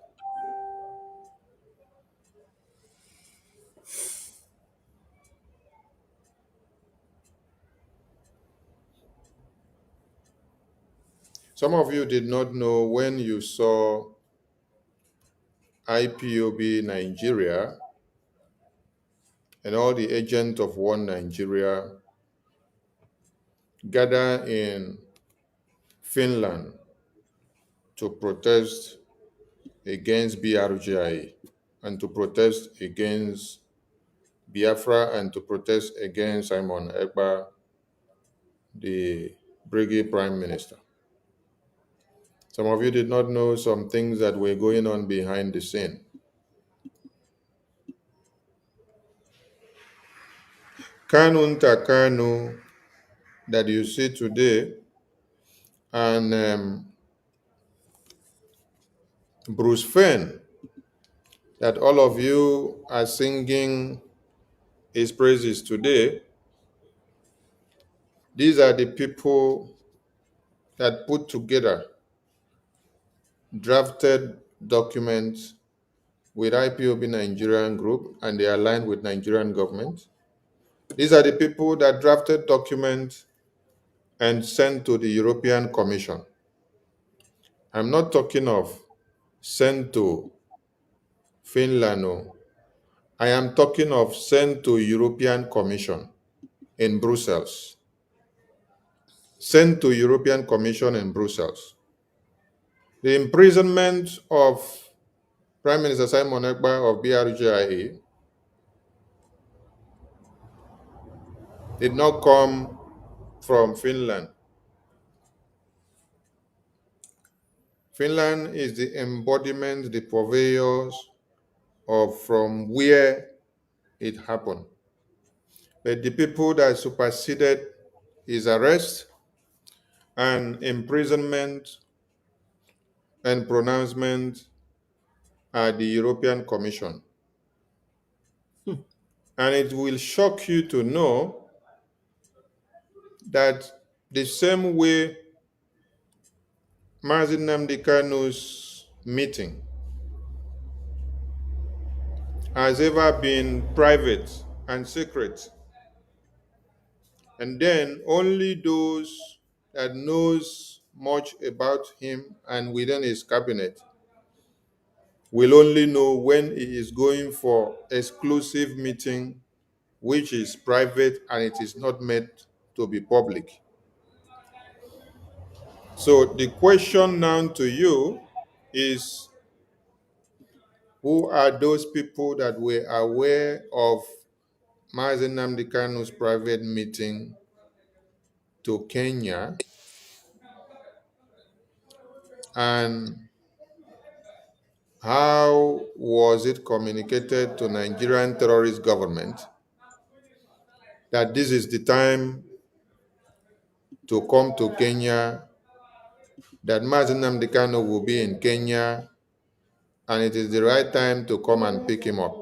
Some of you did not know when you saw IPOB Nigeria and all the agents of One Nigeria gather in Finland to protest against BRGI and to protest against Biafra and to protest against Simon Ekpa, the Brigade Prime Minister. Some of you did not know some things that were going on behind the scene. Kanunta Kanu that you see today and Bruce Fenn that all of you are singing his praises today, these are the people that put together drafted documents with IPOB Nigerian group, and they aligned with Nigerian government. These are the people that drafted documents and sent to the European Commission. I'm not talking of sent to Finland. No. I am talking of sent to European Commission in Brussels. Sent to European Commission in Brussels. The imprisonment of Prime Minister Simon Ekpa of BRGIA did not come from Finland. Finland is the embodiment, the purveyors of from where it happened. But the people that superseded his arrest and imprisonment and pronouncement are the European Commission. And it will shock you to know that the same way Mazi Nnamdi Kanu's meeting has ever been private and secret, and then only those that knows much about him and within his cabinet will only know when he is going for exclusive meeting, which is private and it is not meant to be public. So the question now to you is, who are those people that were aware of Mazi Nnamdi Kanu's private meeting to Kenya, and how was it communicated to Nigerian terrorist government that this is the time to come to Kenya, that Mazi Nnamdi Kanu will be in Kenya, and it is the right time to come and pick him up?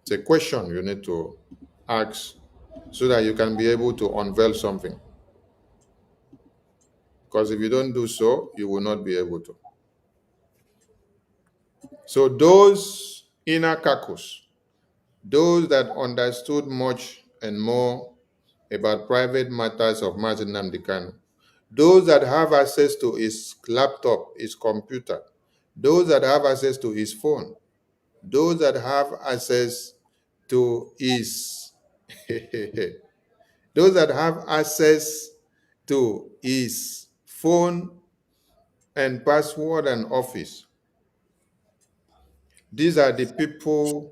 It's a question you need to ask so that you can be able to unveil something. Because if you don't do so, you will not be able to. So those inner caucus, those that understood much and more about private matters of Mazi Nnamdi Kanu, those that have access to his laptop, his computer, those that have access to his phone, those that have access to his those that have access to his phone and password and office, these are the people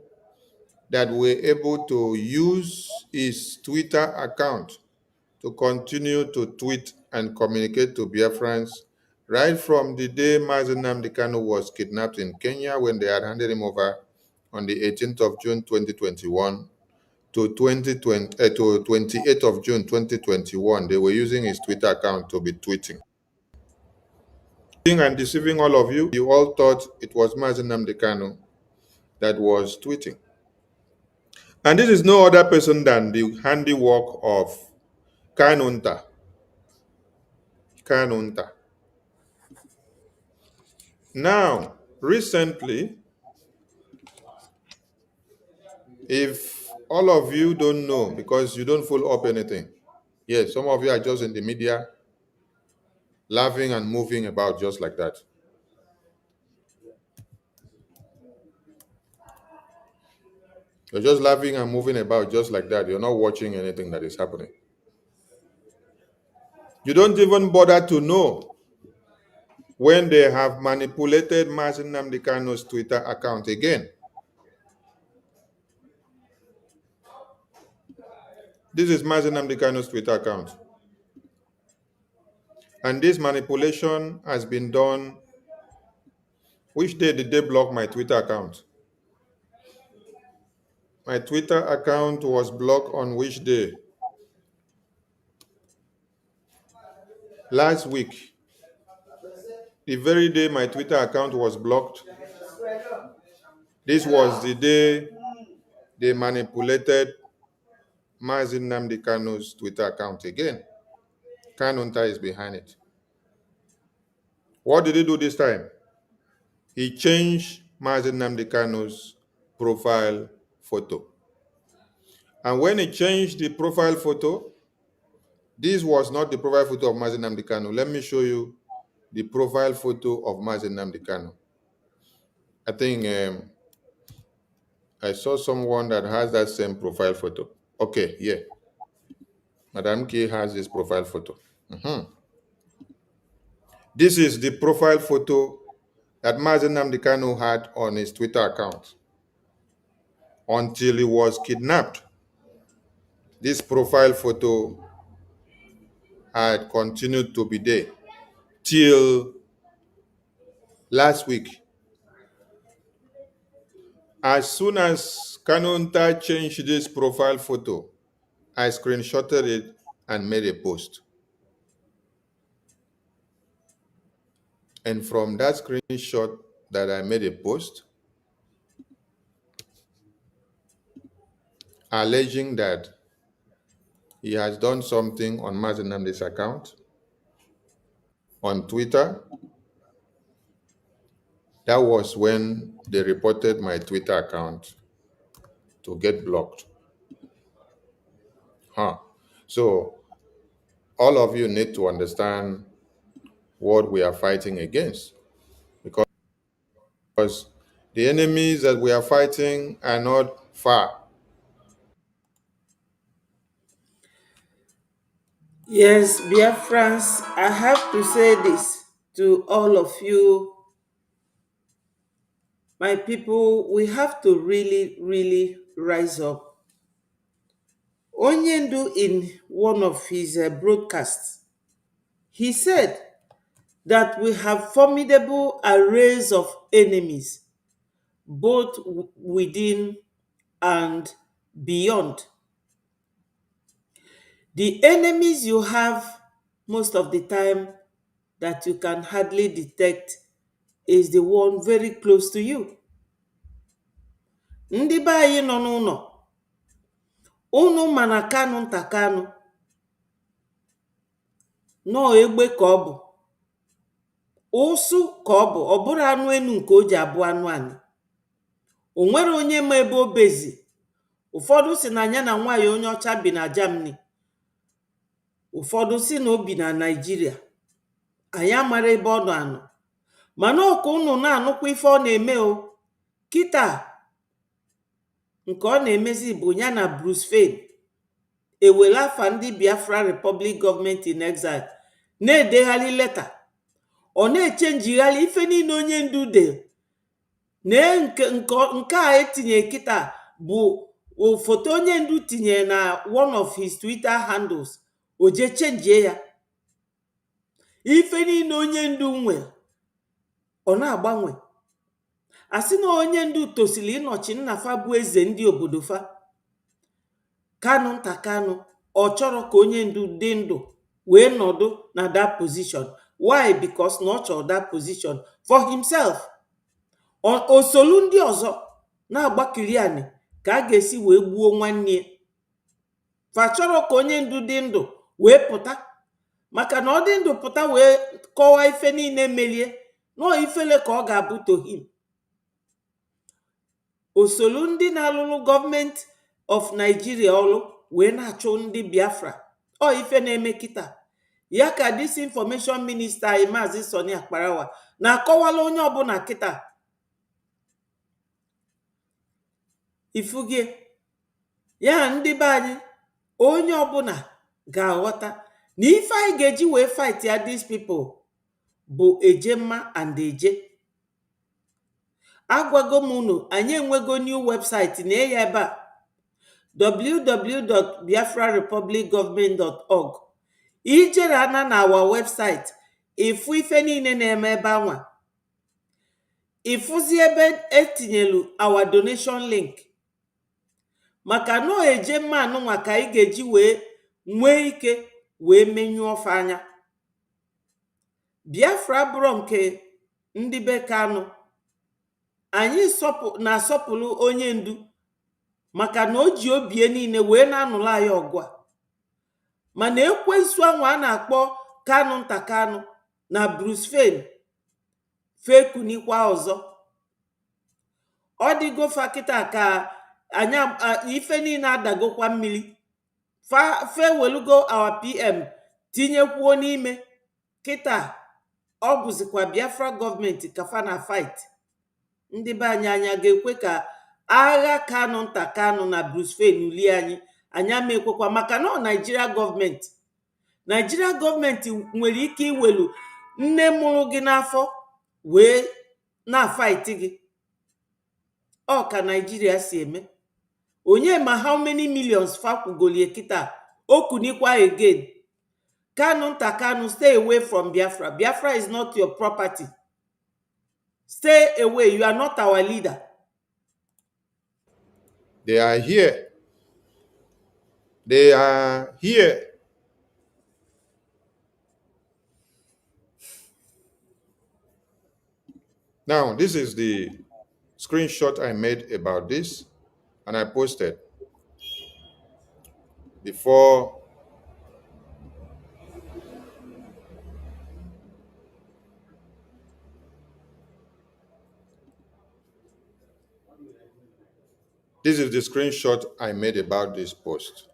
that were able to use his Twitter account to continue to tweet and communicate to Biafrans right from the day Mazi Nnamdi Kanu was kidnapped in Kenya, when they had handed him over on the 18th of June 2021 to 28th of June 2021. They were using his Twitter account to be tweeting and deceiving all of you. You all thought it was Mazi Nnamdi Kanu that was tweeting. And this is no other person than the handiwork of Kanunta. Kanunta. Now, recently, if all of you don't know, because you don't follow up anything, yes, some of you are just in the media, laughing and moving about just like that. You're just laughing and moving about just like that. You're not watching anything that is happening. You don't even bother to know when they have manipulated Mazi Nnamdi Kanu's Twitter account again. This is Mazi Nnamdi Kanu's Twitter account. And this manipulation has been done. Which day did they block my Twitter account? My Twitter account was blocked on which day? Last week. The very day my Twitter account was blocked, this was the day they manipulated Mazi Nnamdi Kanu's Twitter account again. Kanunta is behind it. What did he do this time? He changed Mazi Nnamdi Kanu's profile photo. And when he changed the profile photo, this was not the profile photo of Mazi Nnamdi Kanu. Let me show you the profile photo of Mazi Nnamdi Kanu. I think I saw someone that has that same profile photo. Okay, yeah. Madam K has this profile photo. This is the profile photo that Mazi Nnamdi Kanu had on his Twitter account until he was kidnapped. This profile photo had continued to be there till last week. As soon as Kanunta changed this profile photo, I screenshotted it and made a post. And from that screenshot that I made a post, alleging that he has done something on Mazenamde's account on Twitter, that was when they reported my Twitter account to get blocked. So all of you need to understand what we are fighting against, because the enemies that we are fighting are not far. Yes, Biafrans, I have to say this to all of you, my people. We have to really, really rise up. Onyendu, in one of his broadcasts, he said that we have formidable arrays of enemies, both within and beyond. The enemies you have most of the time that you can hardly detect is the one very close to you. Ndị be anyị nọ n'ụlọ, unu ma na Kanunta Kanu nọọ egbe ka ọ bụ, ụsụ ka ọ bụ, ọ bụrụ anụ enu nke o ji abụ anụ anị. O nwere onye ma ebe o bezi. Ụfọdụ si na ya na nwaanyị onye ọcha bi na Germany, ụfọdụ si na o bi na Nigeria. Anyị amara ebe ọ nọ anọ, mana ọka unu na-anụkwa ife ọ na-eme o. Kịta nke ọ na-emezi bụ ya na Bruce Fein ewere afa ndị Biafra Republic Government in Exile na-edegharị leta. Ọ na-echenjigharị ife niile onye ndu de. Nke a etinye kịta bụ foto onye ndu tinye na one of his Twitter handles. O je chenjie ya. Ife niile onye ndu nwe, ọ na-agbanwe. Asị na onye ndu tosili ịnọchi nna fa bụ eze ndị obodo fa, Kanunta Kanu, ọ chọrọ ka onye ndu dị ndụ wee nọdụ na that position. Why? Because na ọ chọrọ that position for himself. Osolu ndị ọzọ na-agbakiri anị ka a ga-esi wee gbuo nwanne ya. Fa chọrọ ka onye ndu dị ndụ wee pụta, maka na ọ dị ndụ pụta wee kọwaa ife niile melie, nọọ ifele ka ọ ga-abụ to him. Osolu ndị na-alụlụ gọọmenti of Nigeria ọlụ wee na-achụ ndị Biafra. Ọ ife na-eme kịta. Ya ka disinformation minista anyị Maazị Soni Akparawa na-akọwala onye ọbụla kịta. Ifugie ya ndị be anyị, onye ọbụla ga-aghọta na ife anyị ga-eji wee fight ya these people bụ ejemma and eje. Agwago m unu, anyị enwego new website na ya ebe a, www.biafrarepublicgovernment.org. ijere ana na our website, ifu ife niile na-eme ebe anwa. Ifuzi ebe etinyelu our donation link. Maka na ejemma anụnwa ka anyị ga-eji wee nwee ike wee menyụọ ọfa anya. Biafra bụrụ nke ndị be Kanu. Anyị na-asọpụrụ onye ndu maka na o ji obie niile wee na-anụrụ anyị ọgụ a. Mana ekwensu anwa a na-akpọ Kanunta Kanu na Bruce Fein fekunikwa ọzọ. Ọ dịgo fa kịta ka anya ife niile adagokwa mmiri. Fe welugo our PM tinyekwuo n'ime. Kịta ọ bụzikwa Biafra gọọmenti ka fa na fight. Ndị be anyị anya ga-ekwe ka agha Kanunta Kanu na Bruce Fein ulie anyị? Anya ma ekwekwa, maka na Nigeria gọọmenti. Nigeria gọọmenti nwere ike iwelu nne mụrụ gị n'afọ wee na-fight gị. Ọ ka Nigeria si eme. onye ma how many millions fakwugolie kita okunikwa again. Kanunta Kanu, stay away from Biafra. Biafra is not your property. Stay away. You are not our leader. They are here. They are here. Now, this is the screenshot I made about this, and I posted before. This is the screenshot I made about this post.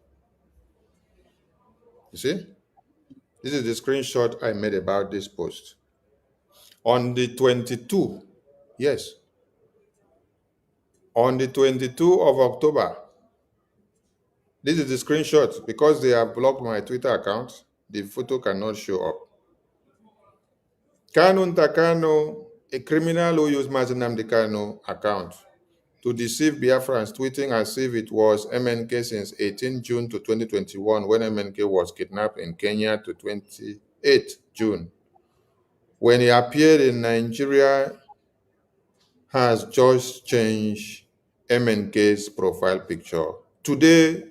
You see? This is the screenshot I made about this post. On the 22, yes, on the 22 of October, this is the screenshot. Because they have blocked my Twitter account, the photo cannot show up. Kanunta Kanu, a criminal who used Mazi Nnamdi Kanu account to deceive Biafrans, tweeting as if it was MNK since 18 June to 2021, when MNK was kidnapped in Kenya, to 28 June. When he appeared in Nigeria, has just changed MNK's profile picture. Today,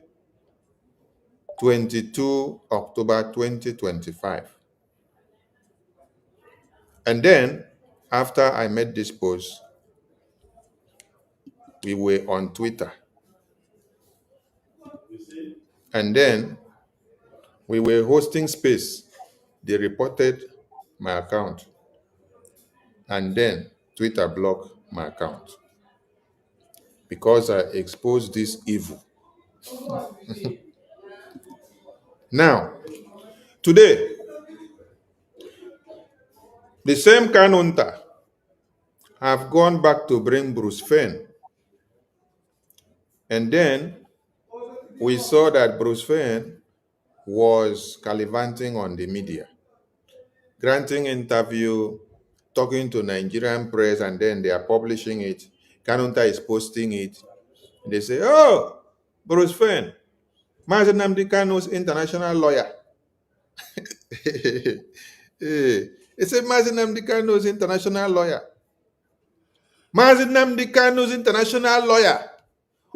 22 October 2025. And then, after I made this post, we were on Twitter. And then, we were hosting space. They reported my account. And then, Twitter blocked my account because I exposed this evil. Now, today, the same Kanunta have gone back to bring Bruce Fane. And then we saw that Bruce Fane was gallivanting on the media, granting interview, talking to Nigerian press, and then they are publishing it. Kanunta is posting it. They say, oh, Bruce Fane, Mazi Nnamdi Kanu's international lawyer. It's a Mazi Nnamdi Kanu's international lawyer. Mazi Nnamdi Kanu's international lawyer.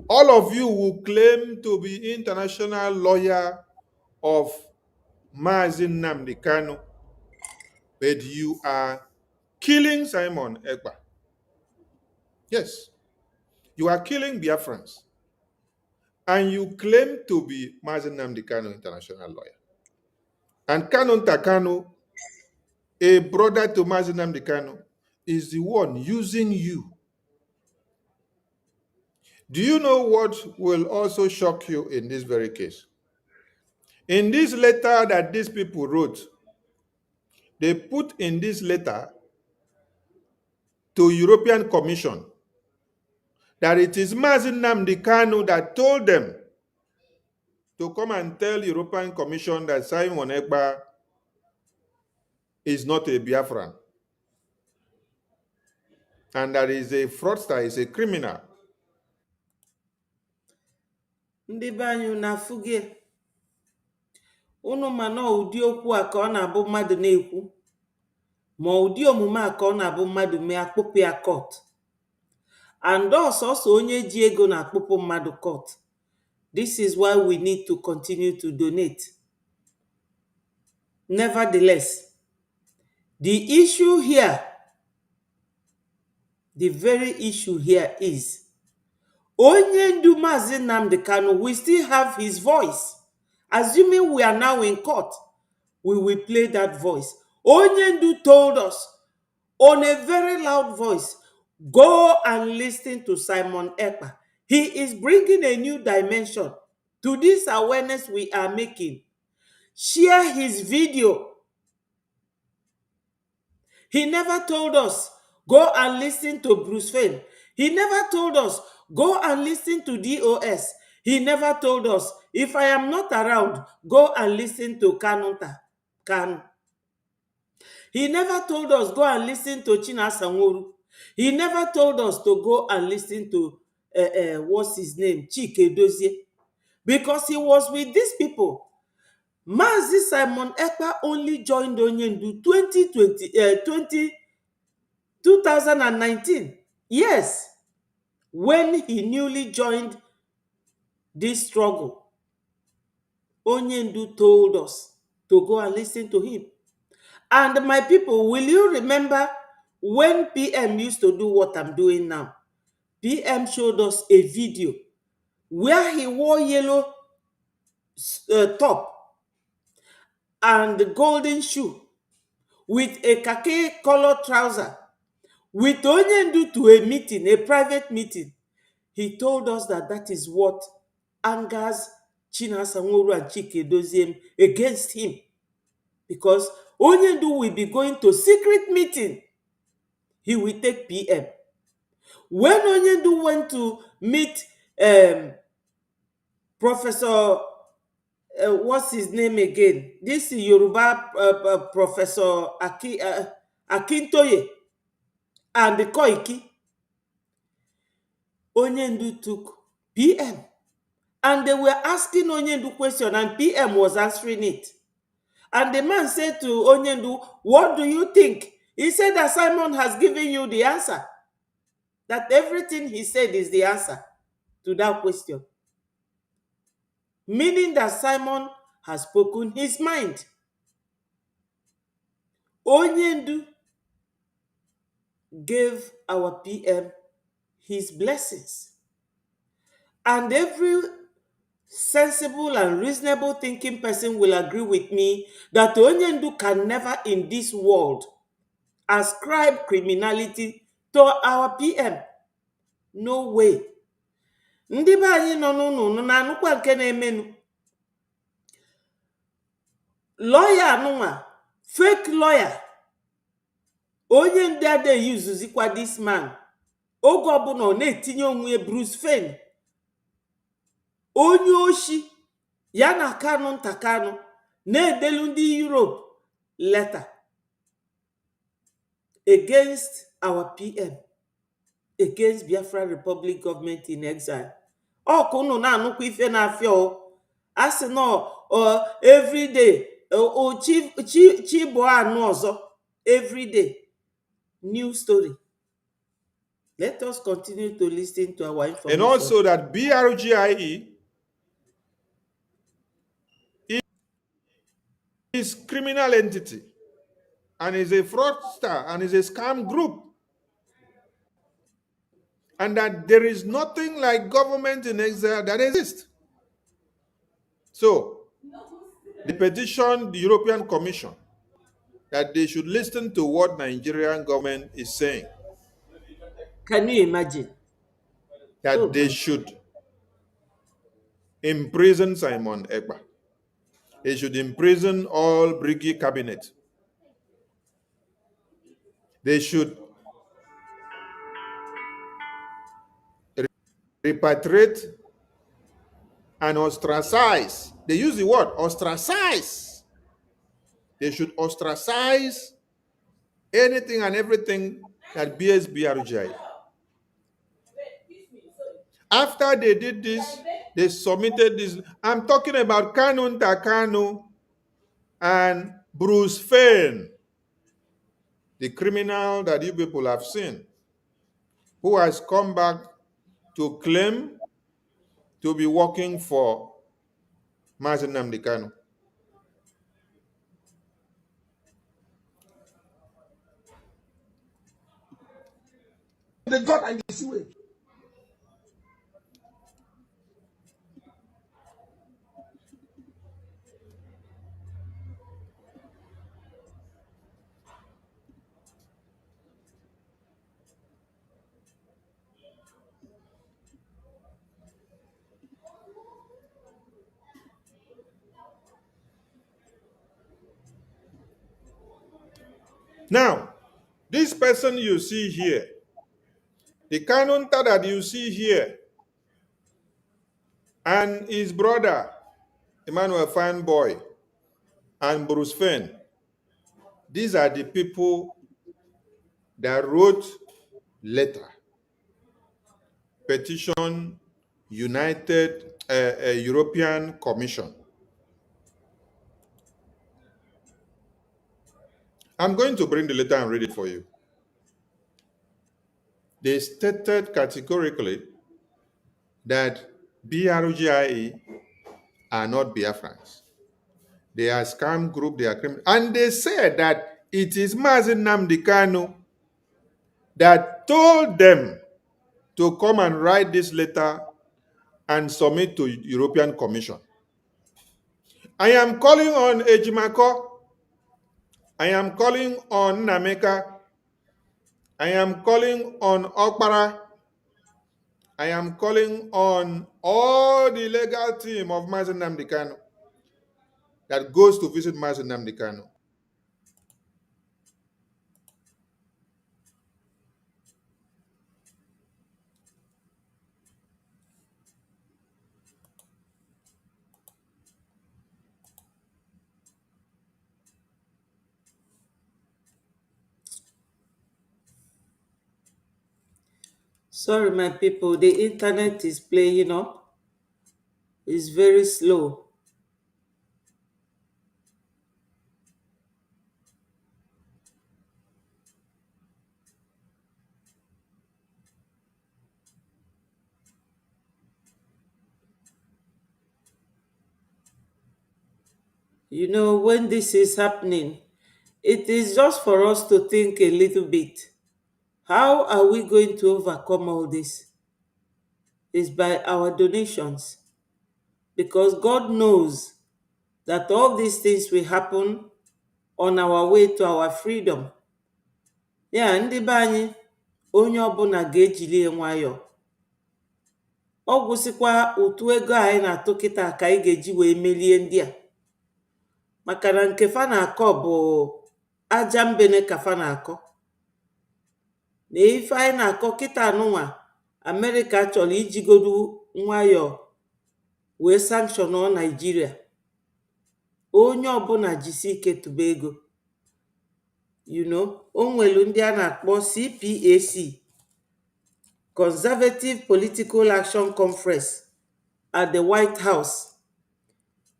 All of you will claim to be international lawyer of Mazi Nnamdi Kanu, but you are killing Simon Ekpa. Yes, you are killing Biafrans, and you claim to be Mazi Nnamdi Kanu international lawyer. And Kanunta Kanu, a brother to Mazi Nnamdi Kanu, is the one using you. Do you know what will also shock you in this very case? In this letter that these people wrote, they put in this letter to European Commission that it is Mazi Nnamdi Kanu that told them to come and tell European Commission that Simon Ekpa is not a Biafran and that is a fraudster, is a criminal. Ndị be anyị na-afụgie unu ma na ụdị okwu a ka ọ na-abụ mmadụ na-ekwu, ma ụdị omume a ka ọ na-abụ mmadụ mee akpụpụ ya court. And ọsọsọ onye ji ego na-akpụpụ mmadụ court. This is why we need to continue to donate. Nevertheless, the issue here, the very issue here is Onye ndu Mazi Nnamdi Kanu, we still have his voice. Assuming we are now in court, we will play that voice. Onye ndu told us on a very loud voice, go and listen to Simon Ekpa. He is bringing a new dimension to this awareness we are making. Share his video. He never told us, go and listen to Bruce Fane. He never told us, go and listen to DOS. He never told us, if I am not around, go and listen to Kanunta Kanu. He never told us, go and listen to Chinasa Nworu. He never told us to go and listen to what's his name, Chike Dozie, because he was with these people. Mazi Simon Ekpa only joined Onyendu 2019. Yes, when he newly joined this struggle, Onyendu told us to go and listen to him. And my people, will you remember when PM used to do what I'm doing now? PM showed us a video where he wore yellow top and golden shoe with a khaki color trouser with Onyendu to a meeting, a private meeting. He told us that that is what angers Chinasa Nworu and Chike Doziem against him, because Onyendu will be going to secret meeting. He will take PM. When Onyendu went to meet Professor, what's his name again? This Yoruba Professor Akintoye and the Koiki, Onyendu took PM. And they were asking Onyendu question and PM was answering it. And the man said to Onyendu, what do you think? He said that Simon has given you the answer. That everything he said is the answer to that question. Meaning that Simon has spoken his mind. Onyendu gave our PM his blessings. And every sensible and reasonable thinking person will agree with me that Onyendu can never in this world ascribe criminality to our PM. No way. Ndị be anyị nọ n'ụnụ na-anụkwa nke na-emenu. Lawyer anụnwa, fake lawyer, Onyendu adịghị yuzuzikwa this man. Oge ọbụla ọ na-etinye onwe Bruce Fein, onye oshi ya na Kanunta Kanu na-edelu ndị Europe letter against our PM, against Biafra Republic government in exile. Ọkụ unu na-anụkwa ife na-afịa o. Asị no every day chi bụ anụ ọzọ, every day new story. Let us continue to listen to our information. And also that BRGIE is criminal entity and is a fraudster and is a scam group. And that there is nothing like government in exile that exists. So, they petitioned the European Commission that they should listen to what Nigerian government is saying. Can you imagine? That they should imprison Simon Ekpa. They should imprison all Briggy cabinet. They should repatriate and ostracize. They use the word ostracize. They should ostracize anything and everything that bears BRGI. After they did this, they submitted this. I'm talking about Kanunta Kanu and Bruce Fein, the criminal that you people have seen, who has come back to claim to be working for Mazi Nnamdi Kanu. The God and the sewage. Now, this person you see here, the Kanunta that you see here, and his brother, Emmanuel Fineboy, and Bruce Fein, these are the people that wrote letter petition United European Commission. I'm going to bring the letter and read it for you. They stated categorically that BRGIE are not Biafrans. They are scam group, they are criminal. And they said that it is Mazen Nnamdi Kanu that told them to come and write this letter and submit to European Commission. I am calling on Ejimako. I am calling on Nameka. I am calling on Okpara. I am calling on all the legal team of Mazen Nnamdi Kanu that goes to visit Mazen Nnamdi Kanu. Sorry, my people, the internet is playing up. It's very slow. You know, when this is happening, it is just for us to think a little bit. How are we going to overcome all this? It's by our donations. Because God knows that all these things will happen on our way to our freedom. Ya ndị be anyị, onye ọbụla ga-ejili nwayọọ. Ọ gwụsịkwa ụtụ ego anyị na-atụ kịta ka anyị ga-eji wee melie ndị a. Maka na nke fa na-akọ bụ aja mbene ka fa na-akọ. Na ife anyị na-akọ kịta anụnwa, Amerịka chọrọ ijigodu nwayọọ wee sankshọn Naijiria. Onye ọbụla jisi ike tụba ego. You know, o nwelu ndị a na-akpọ CPAC, Conservative Political Action Conference, at the White House.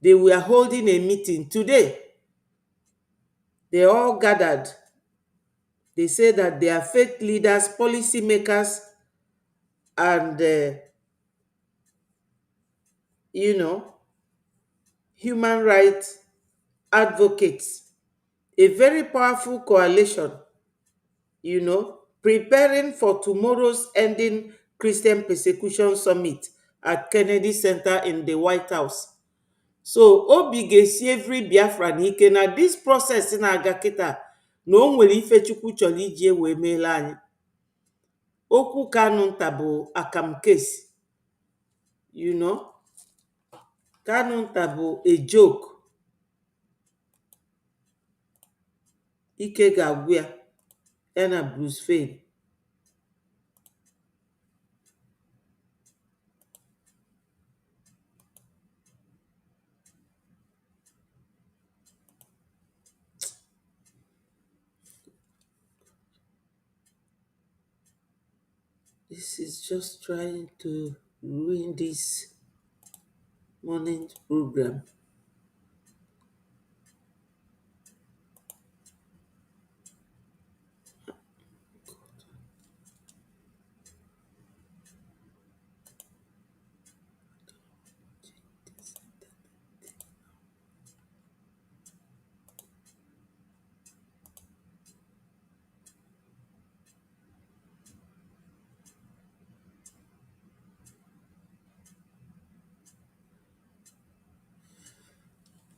They were holding a meeting today. They all gathered. They say that they are faith leaders, policymakers, and human rights advocates. A very powerful coalition, preparing for tomorrow's ending Christian Persecution Summit at Kennedy Center in the White House. So, obi ga-esi every Biafra n'ike na this process na-aga kịta na o nwere ife Chukwu chọrọ iji wee meela anyị. Okwu Kanunta bụ akam case. Kanunta bụ a joke. Ike ga-agwụ ya, ya na Bruce Fein. This is just trying to ruin this morning program.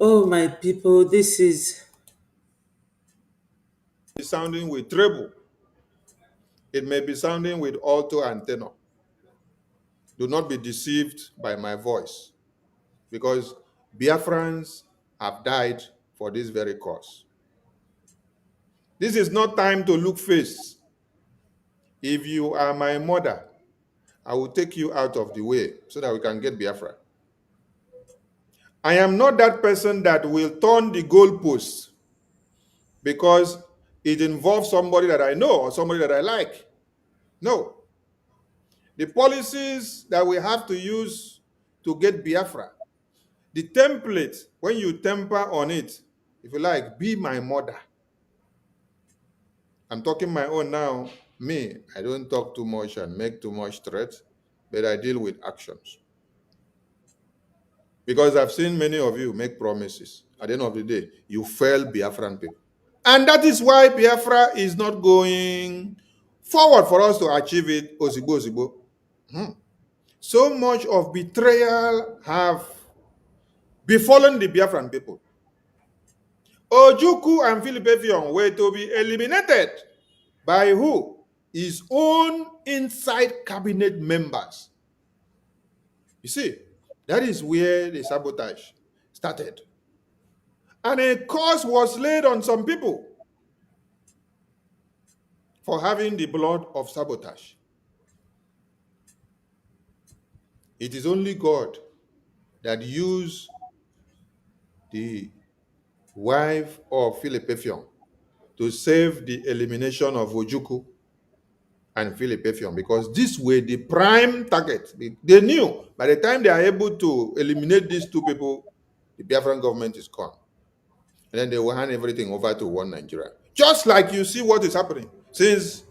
Oh, my people, this is Sounding with treble. It may be sounding with alto and tenor. Do not be deceived by my voice, because Biafrans have died for this very cause. This is not time to look face. If you are my mother, I will take you out of the way so that we can get Biafra. I am not that person that will turn the goalposts because it involves somebody that I know or somebody that I like. No. the policies that we have to use to get Biafra, the template, when you temper on it, if you like, be my mother. I'm talking my own now. Me, I don't talk too much and make too much threats, but I deal with actions. Because I've seen many of you make promises. At the end of the day, you fail Biafran people. And that is why Biafra is not going forward for us to achieve it. Ozigbo, ozigbo. So much of betrayal have befallen the Biafran people. Ojukwu and Philip Effiong were to be eliminated by who? His own inside cabinet members. You see, that is where the sabotage started. And a curse was laid on some people for having the blood of sabotage. It is only God that used the wife of Philip Effiong to save the elimination of Ojukwu and Philip Effiong, because this way the prime target. They knew by the time they are able to eliminate these two people, the Biafran government is gone. And then they will hand everything over to one Nigeria. Just like you see what is happening. Since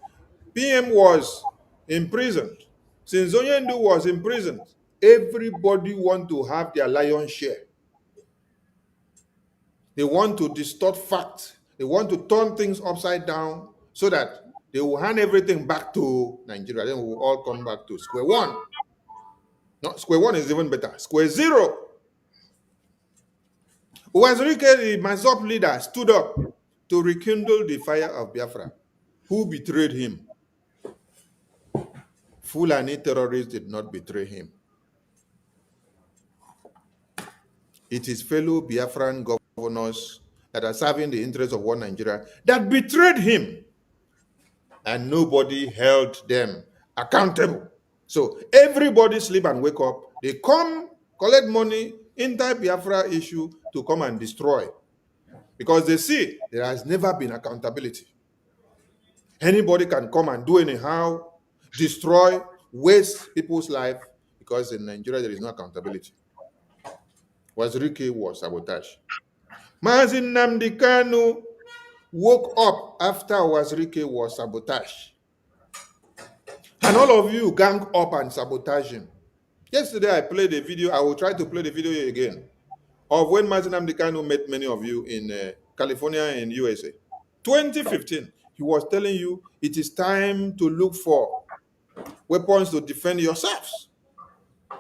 PM was imprisoned, since Onyendu was imprisoned, everybody want to have their lion's share. They want to distort facts. They want to turn things upside down so that they will hand everything back to Nigeria. Then we will all come back to square one. No, square one is even better. Square zero. Uwazirike, the Mazop leader, stood up to rekindle the fire of Biafra. Who betrayed him? Fulani terrorists did not betray him. It is fellow Biafran governors that are serving the interests of one Nigeria that betrayed him, and nobody held them accountable. So everybody sleep and wake up. They come, collect money, enter Biafra issue to come and destroy, because they see there has never been accountability. Anybody can come and do anyhow, destroy, waste people's life, because in Nigeria there is no accountability. Wazirike was sabotage. Mazi Nnamdi Kanu woke up after Wazirike was sabotaged. And all of you gang up and sabotage him. Yesterday I played a video. I will try to play the video here again of when Mazi Nnamdi Kanu met many of you in California and USA. 2015, he was telling you it is time to look for weapons to defend yourselves,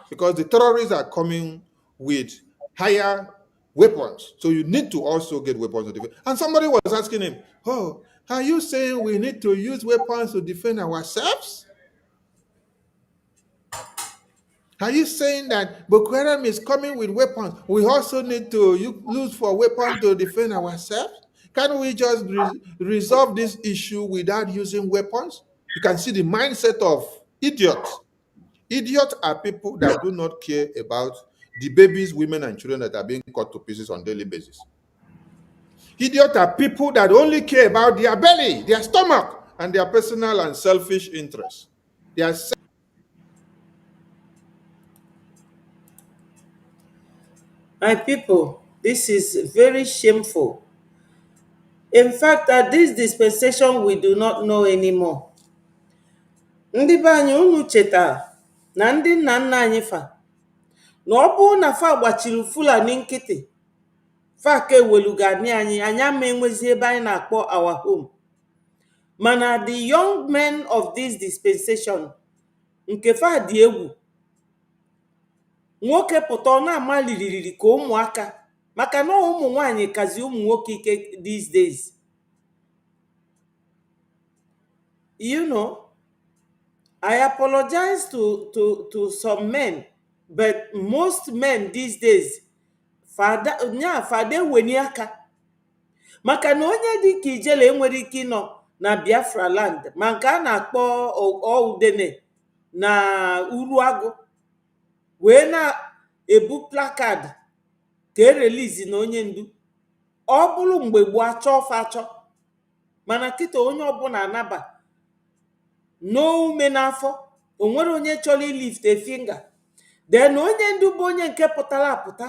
because the terrorists are coming with higher weapons. So you need to also get weapons to defend. And somebody was asking him, oh, are you saying we need to use weapons to defend ourselves? Are you saying that Boko Haram is coming with weapons? We also need to use for weapons to defend ourselves? Can't we just resolve this issue without using weapons? You can see the mindset of idiots. Idiots are people that do not care about the babies, women, and children that are being cut to pieces on a daily basis. Idiots are people that only care about their belly, their stomach, and their personal and selfish interests. They are My people, this is very shameful. In fact, at this dispensation, we do not know anymore. Ndị be anyị, unu cheta na ndị nna nna anyị fa na ọ bụrụ na fa gbachiri Fulani nkịtị, fa ka ewelugani anyị ama enwezi ebe anyị na-akpọ our home. Mana the young men of this dispensation, nke fa dị egwu. Nwoke pụta ọ na-ama liririri ka ụmụaka, maka na ụmụ nwaanyị kazi ụmụ nwoke ike these days. You know, I apologize to some men, but most men these days, fada weni aka. Maka na onye dị ka Ijele enwere ike ịnọ na Biafra land, ma nke a na-akpọ Udene na Uruagụ, wee na-ebu placard ka release na onye ndu. Ọ bụrụ mgbe gboo achọ fa achọ, mana kịta onye ọbụla anaba n'ume n'afọ, o nwere onye chọrọ ilift a finger. Then onye ndu bụ onye nke pụtara apụta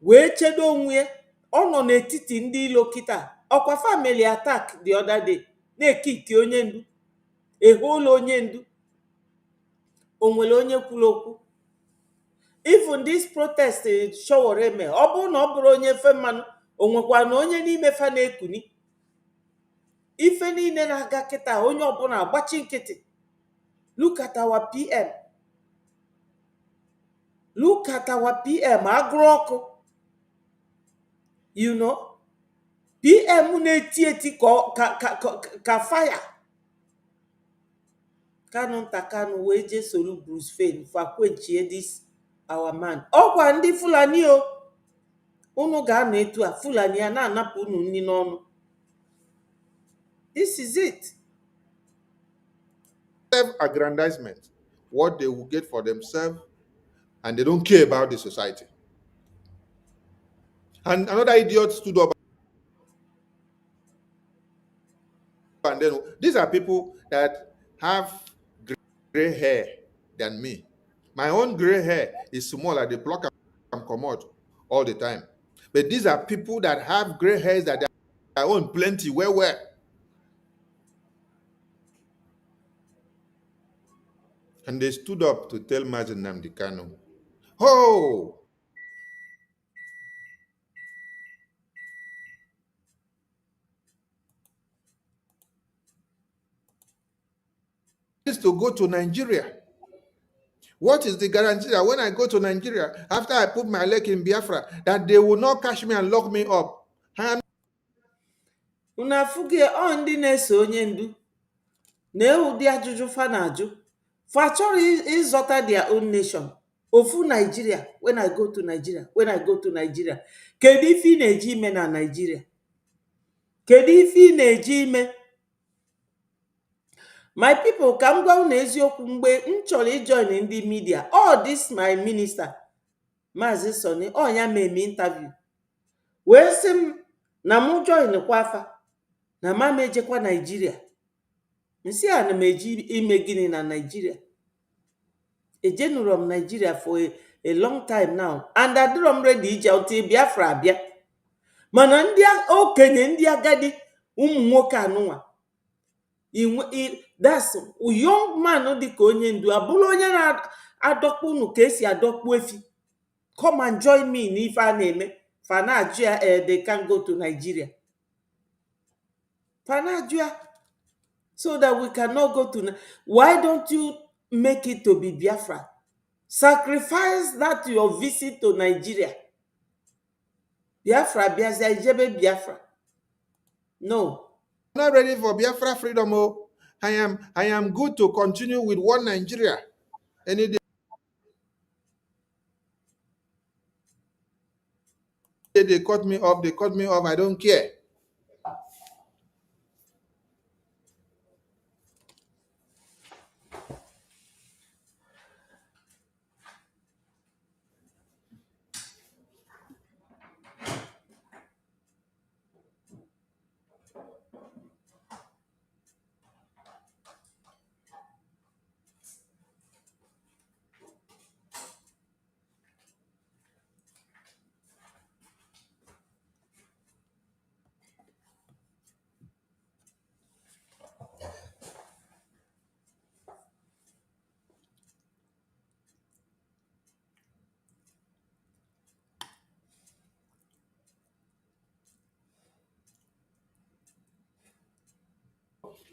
wee chedo onwe ya. Ọ nọ n'etiti ndị ilo kịta. Ọkwa family attack the other day na-ekiki onye ndu, ehuola onye ndu. O nwere onye kwuru okwu. Even this protest showore eme, ọ bụrụ na ọ bụrụ onye fe mmanụ, o nwekwa na onye n'ime fa na-ekuni. Ife niile na-aga kịta, onye ọbụla agbachi nkịtị. Look at our PM. Look at our PM, agụrụ ọkụ. You know, PM na-eti eti ka fire. Kanunta Kanu wee je soro Bruce Fein fa kwechie this our man. Ọkwa ndị Fulani o. Unu ga-anọ etu a, Fulani a na-anapụ unu nri n'ọnụ. This is it. Self-aggrandizement, what they will get for themselves, and they don't care about the society. And another idiot stood up, and then these are people that have gray hair than me. My own gray hair is smaller. They pluck and come out all the time. But these are people that have gray hairs that they own plenty. Where? And they stood up to tell Mazen Nnamdi Kanu, oh, is to go to Nigeria. What is the guarantee that when I go to Nigeria, after I put my leg in Biafra, that they will not catch me and lock me up? Una fuge ọ ndị na-eso onye ndu na ụdị ajụjụ fa na-ajụ. Fa chọrọ ịzọta their own nation. Ofu Nigeria, when I go to Nigeria, when I go to Nigeria. Kedu ife ị na-eji ime na Nigeria? Kedu ife ị na-eji ime? My people, ka m gwa unu eziokwu, mgbe m chọrọ ijoin ndị media, all this my minister, Maazị Soni, ọ ya mee m interview. Wee sị m na m join kwa afa, na ma ejekwa Nigeria. Nsi a na m eji ime gịnị na Nigeria? Ejenụrụ m Nigeria for a long time now, and adịrọ m ready ije until Biafra abịa. Mana ndị okenye, ndị agadi, ụmụ nwoke anụnwa, that's young man dịka onye ndu, abụrụ onye na-adọkpụ unu ka esi adọkpụ efi. Come and join me n'ife a na-eme. Fanajụ ya, they can go to Nigeria. Fanajụ ya, so that we cannot go to. Why don't you make it to be Biafra? Sacrifice that your visit to Nigeria. Biafra, Biafra, ijebe Biafra. No. I'm not ready for Biafra freedom. Oh, I am good to continue with one Nigeria. Any day they cut me off, I don't care.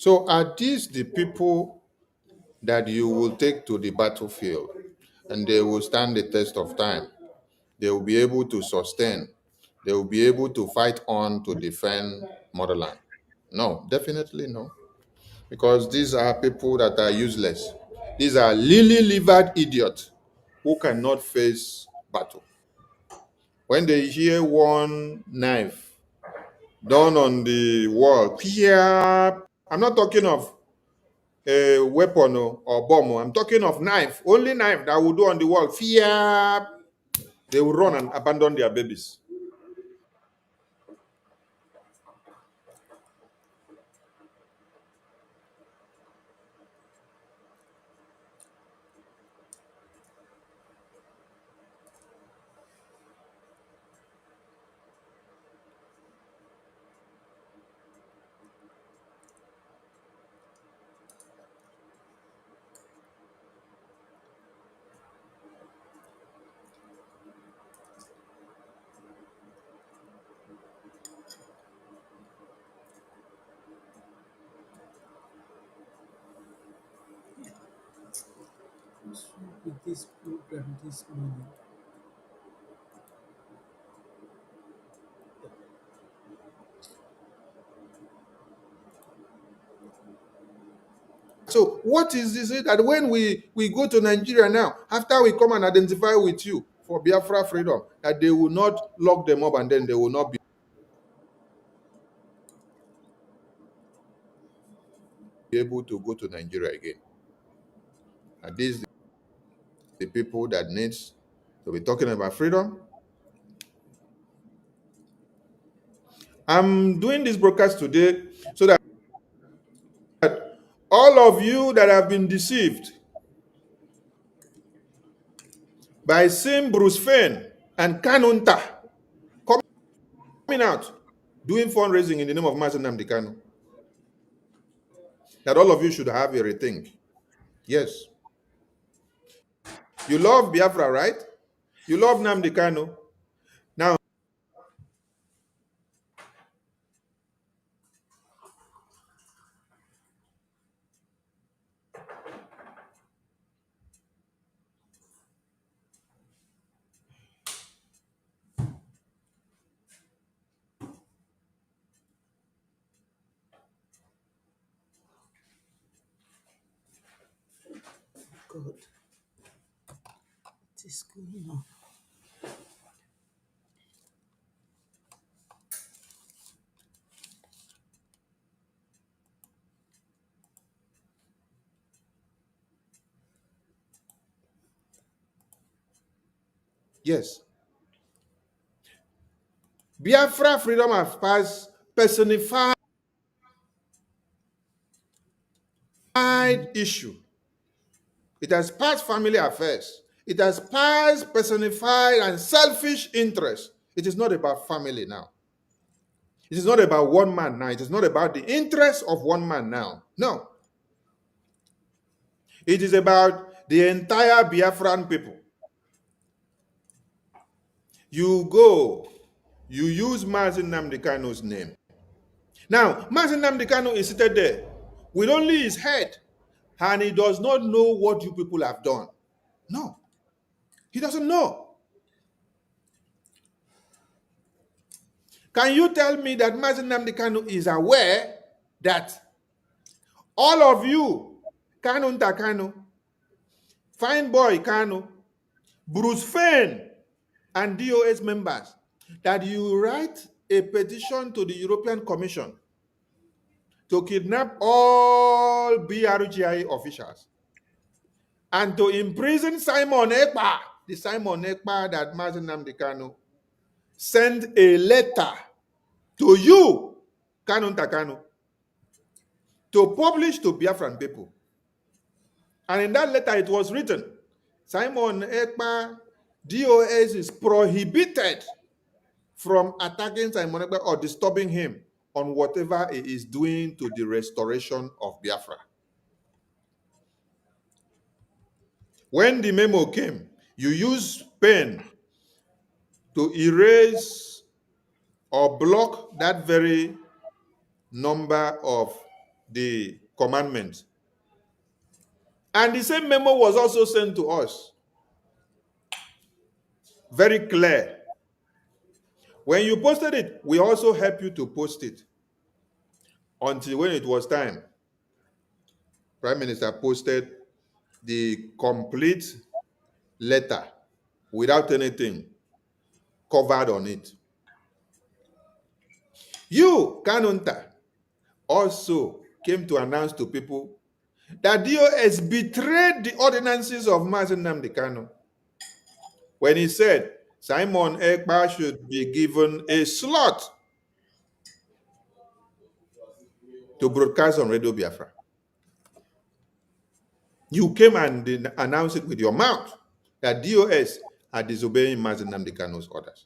So are these the people that you will take to the battlefield, and they will stand the test of time? They will be able to sustain. They will be able to fight on to defend motherland? No, definitely no. Because these are people that are useless. These are lily-livered idiots who cannot face battle. When they hear one knife done on the wall, I'm not talking of a weapon or bomb. I'm talking of knife, only knife that will do on the wall. They will run and abandon their babies. . with this program this morning. So what is this? That when we go to Nigeria now, after we come and identify with you for Biafra freedom, that they will not lock them up and then they will not be able to go to Nigeria again. And these the people that needs to be talking about freedom. I'm doing this broadcast today so that all of you that have been deceived by seeing Bruce Fein and Kanunta coming out doing fundraising in the name of Mazen Nnamdi Kanu, that all of you should have a rethink. Yes. You love Biafra, right? You love Nnamdi Kanu. Now, God, what is going on? yes, Biafra freedom has passed personified issue. It has passed family affairs. It has passed personified and selfish interest. It is not about family now. It is not about one man now. It is not about the interest of one man now. No. It is about the entire Biafran people. You go, you use Mazen Nnamdi Kanu's name. Now, Mazen Nnamdi Kanu is seated there with only his head, and he does not know what you people have done. No, he doesn't know. Can you tell me that Mazen Nnamdi Kanu is aware that all of you, Kanunta Kanu, Fine Boy Kanu, Bruce Fein, and DOS members, that you write a petition to the European Commission to kidnap all BRGI officials and to imprison Simon Ekpa, the Simon Ekpa that Mazen Nnamdi Kanu sent a letter to you, Kanunta Kanu, to publish to Biafran people. And in that letter, it was written, Simon Ekpa, DOS is prohibited from attacking Simon Ekpa or disturbing him on whatever he is doing to the restoration of Biafra. When the memo came, you used pen to erase or block that very number of the commandments. And the same memo was also sent to us. Very clear. When you posted it, we also helped you to post it. Until when it was time, Prime Minister posted the complete letter without anything covered on it. You, Kanunta, also came to announce to people that DOS betrayed the ordinances of Mazen Nnamdi Kanu when he said Simon Ekpa should be given a slot to broadcast on Radio Biafra. You came and announced it with your mouth that DOS are disobeying Mazen Nnamdi Kanu's orders.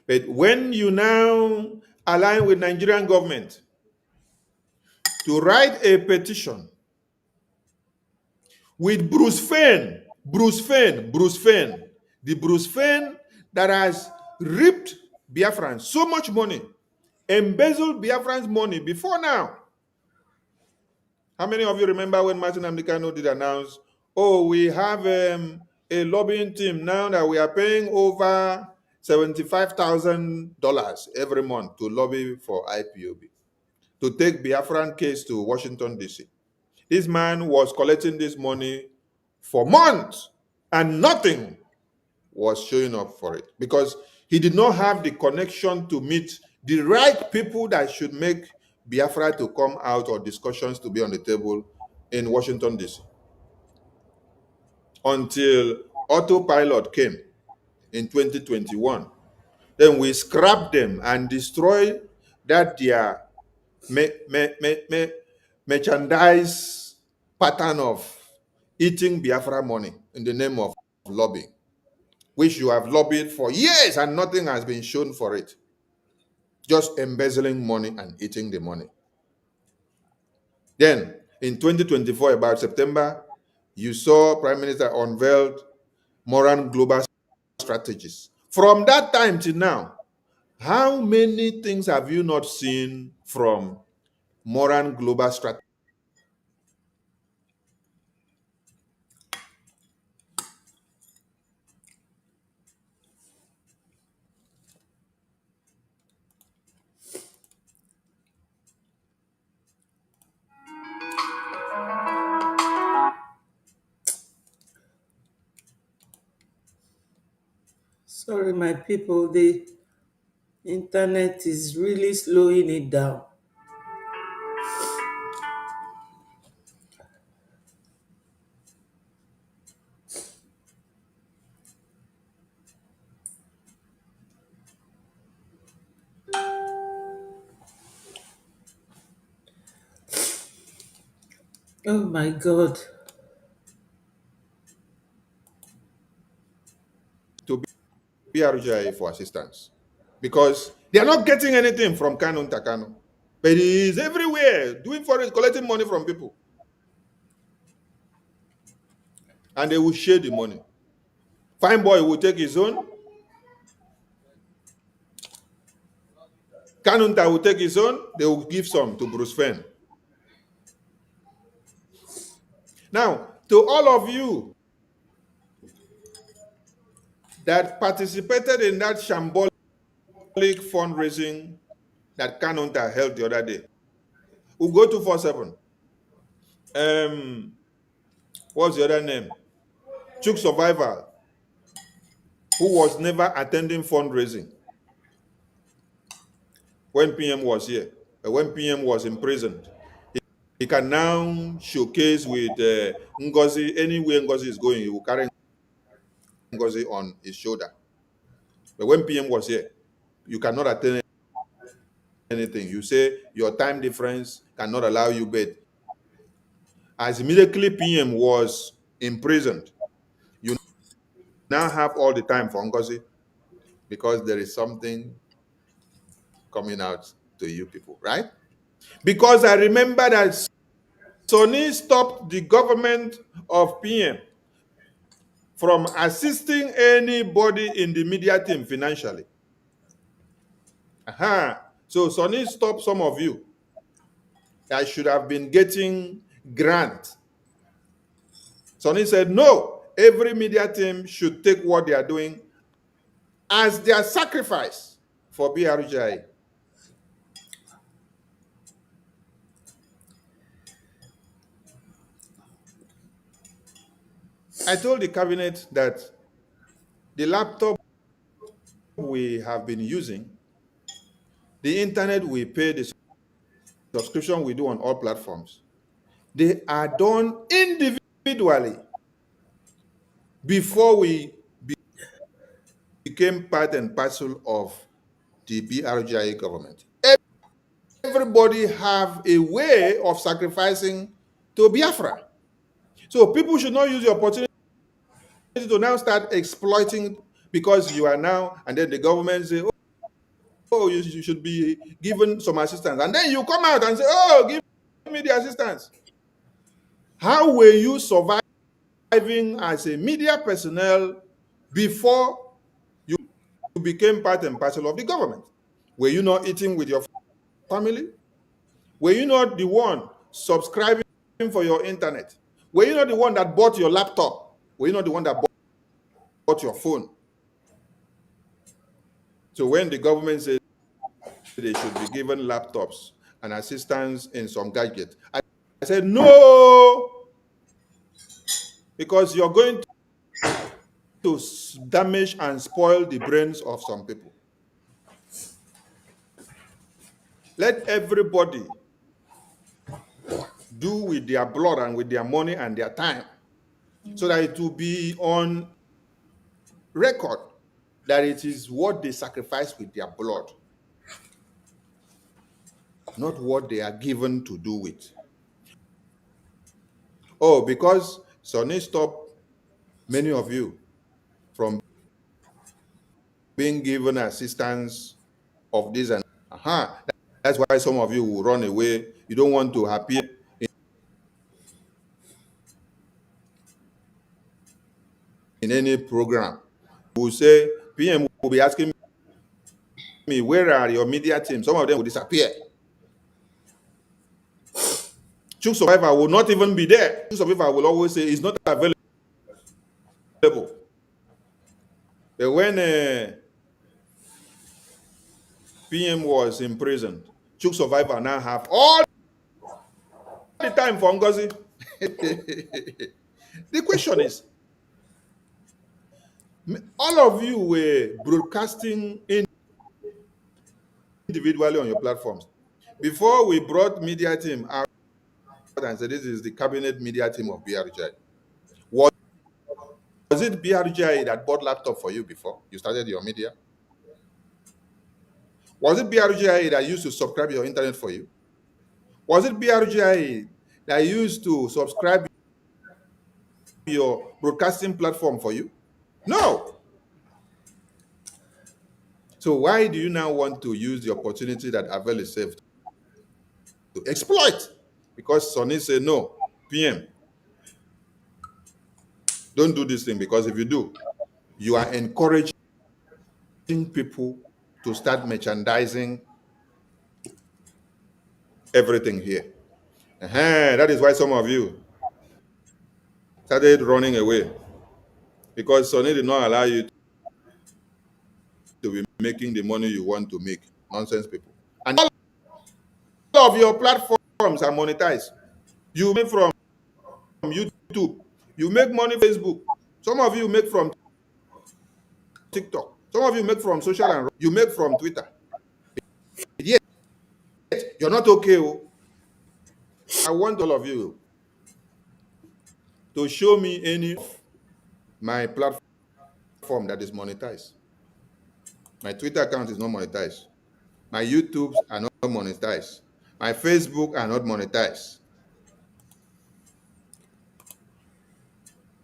But when you now align with Nigerian government to write a petition with Bruce Fein, the Bruce Fein that has ripped Biafrans so much money, embezzled Biafrans' money before now. How many of you remember when Mazen Nnamdi Kanu did announce oh, we have a lobbying team now that we are paying over $75,000 every month to lobby for IPOB, to take Biafran case to Washington, D.C. This man was collecting this money for months and nothing was showing up for it because he did not have the connection to meet the right people that should make Biafra to come out or discussions to be on the table in Washington, D.C. Until autopilot came in 2021. Then we scrapped them and destroyed that their merchandise pattern of eating Biafra money in the name of lobbying, which you have lobbied for years and nothing has been shown for it. Just embezzling money and eating the money. Then in 2024, about September, you saw Prime Minister unveiled Moran Global Strategies. From that time till now, how many things have you not seen from Moran Global Strategies? Sorry, my people, the internet is really slowing it down. Oh my God. To BRGI for assistance because they are not getting anything from Kanunta. But he is everywhere doing for it, collecting money from people. And they will share the money. Fine boy will take his own. Kanunta will take his own. They will give some to Bruce Fenn. Now, to all of you that participated in that shambolic fundraising that Kanunta held the other day, we'll go to 247. What's the other name? Chuk Survivor, who was never attending fundraising when PM was here, when PM was imprisoned. He can now showcase with Ngozi. Anywhere Ngozi is going, he will carry Ngozi on his shoulder. But when PM was here, you cannot attend anything. You say your time difference cannot allow you bed. As immediately PM was imprisoned, you now have all the time for Ngozi because there is something coming out to you people, right? Because I remember that Sonny stopped the government of PM from assisting anybody in the media team financially. So Sonny stopped some of you. I should have been getting grant. Sonny said, no, every media team should take what they are doing as their sacrifice for BRGI. I told the cabinet that the laptop we have been using, the internet we pay, the subscription we do on all platforms, they are done individually before we became part and parcel of the BRGI government. Everybody have a way of sacrificing to Biafra. So people should not use the opportunity to now start exploiting because you are now, and then the government say, oh, you should be given some assistance. And then you come out and say, oh, give me the assistance. How were you surviving as a media personnel before you became part and parcel of the government? Were you not eating with your family? Were you not the one subscribing for your internet? Were you not the one that bought your laptop? Were you not the one that bought your phone? So when the government says they should be given laptops and assistance in some gadget, I said, no, because you're going to damage and spoil the brains of some people. Let everybody do with their blood and with their money and their time, so that it will be on record that it is what they sacrifice with their blood, not what they are given to do with. Oh, because Sonny stopped many of you from being given assistance of this and that's why some of you will run away. You don't want to appear in any program. You will say, PM will be asking me, where are your media team? Some of them will disappear. Choose Survivor will not even be there. Choose Survivor will always say it's not available. But when PM was imprisoned, Choose Survivor now have all the time for Ngozi. The question is, all of you were broadcasting individually on your platforms. Before we brought media team out and said, this is the cabinet media team of BRJ. Was it BRJ that bought laptop for you before you started your media? Was it BRJ that used to subscribe your internet for you? Was it BRJ that used to subscribe your broadcasting platform for you? No. So why do you now want to use the opportunity that Avel is saved to exploit? Because Sonny said, no, PM, don't do this thing, because if you do, you are encouraging people to start merchandising everything here. That is why some of you started running away, because Sonny did not allow you to be making the money you want to make. Nonsense people. And all of your platforms are monetized. You make from YouTube. You make money Facebook. Some of you make from TikTok. Some of you make from social, and you make from Twitter. Yet, you're not okay. I want all of you to show me any of my platform that is monetized. My Twitter account is not monetized. My YouTubes are not monetized. My Facebook are not monetized.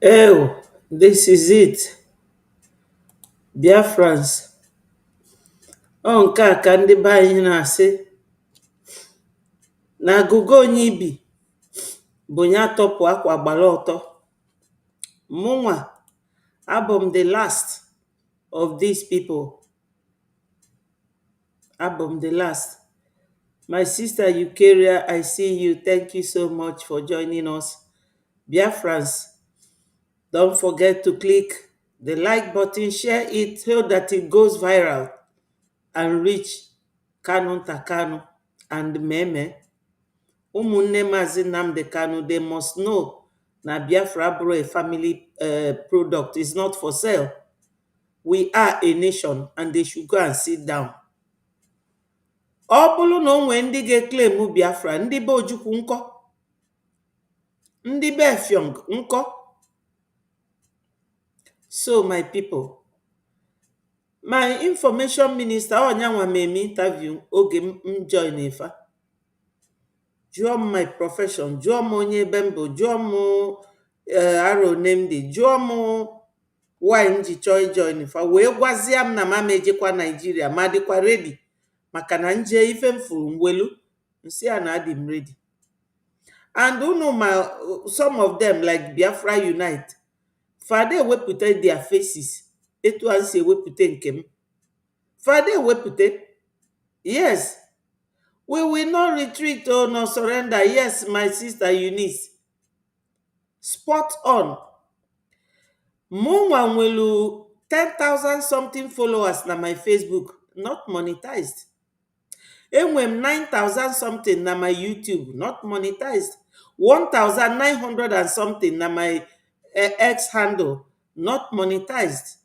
Oh, this is it. Biafrans. Ọ nke a ka ndị be anyị na-asị na agụgo onye ibi bụ ya tọpụ akwa gbara ọtọ. Mụnwa abụ m the last of these people. Abụ m the last. My sister Eukaria, I see you. Thank you so much for joining us. Biafrans, don't forget to click the like button, share it so that it goes viral and reach Kanunta Kanu and Meme. Ụmụnne Maazị Nnamdi Kanu, they must know na Biafra bụrụ a family product. Is not for sale. We are a nation and they should go and sit down. Ọ bụrụ na o nwee ndị ga-eklem Biafra, ndị be Ojukwu nkọ, ndị be Efiong nkọ. So my people, my information minister onyanwa meme interview oge m join Ifa. Jụọ m my profession, jụọ m onye ebe m bụ, jụọ m aro name dị, jụọ m why m ji chọọ join Ifa, wee gwazie m na ma ejekwa Nigeria ma dịkwa ready maka na nje ife m furu mwelu nsi a na adị m ready. And unu ma some of them like Biafra Unite, Fada ewepụta their faces etu a si ewepụta nke m. Fada ewepụta, yes, we will not retreat or not surrender. Yes, my sister Eunice, spot on. Mụnwa nwelu 10,000 something followers na my Facebook, not monetized. Enwe 9,000 something na my YouTube, not monetized. 1,900 and something na my X handle, not monetized.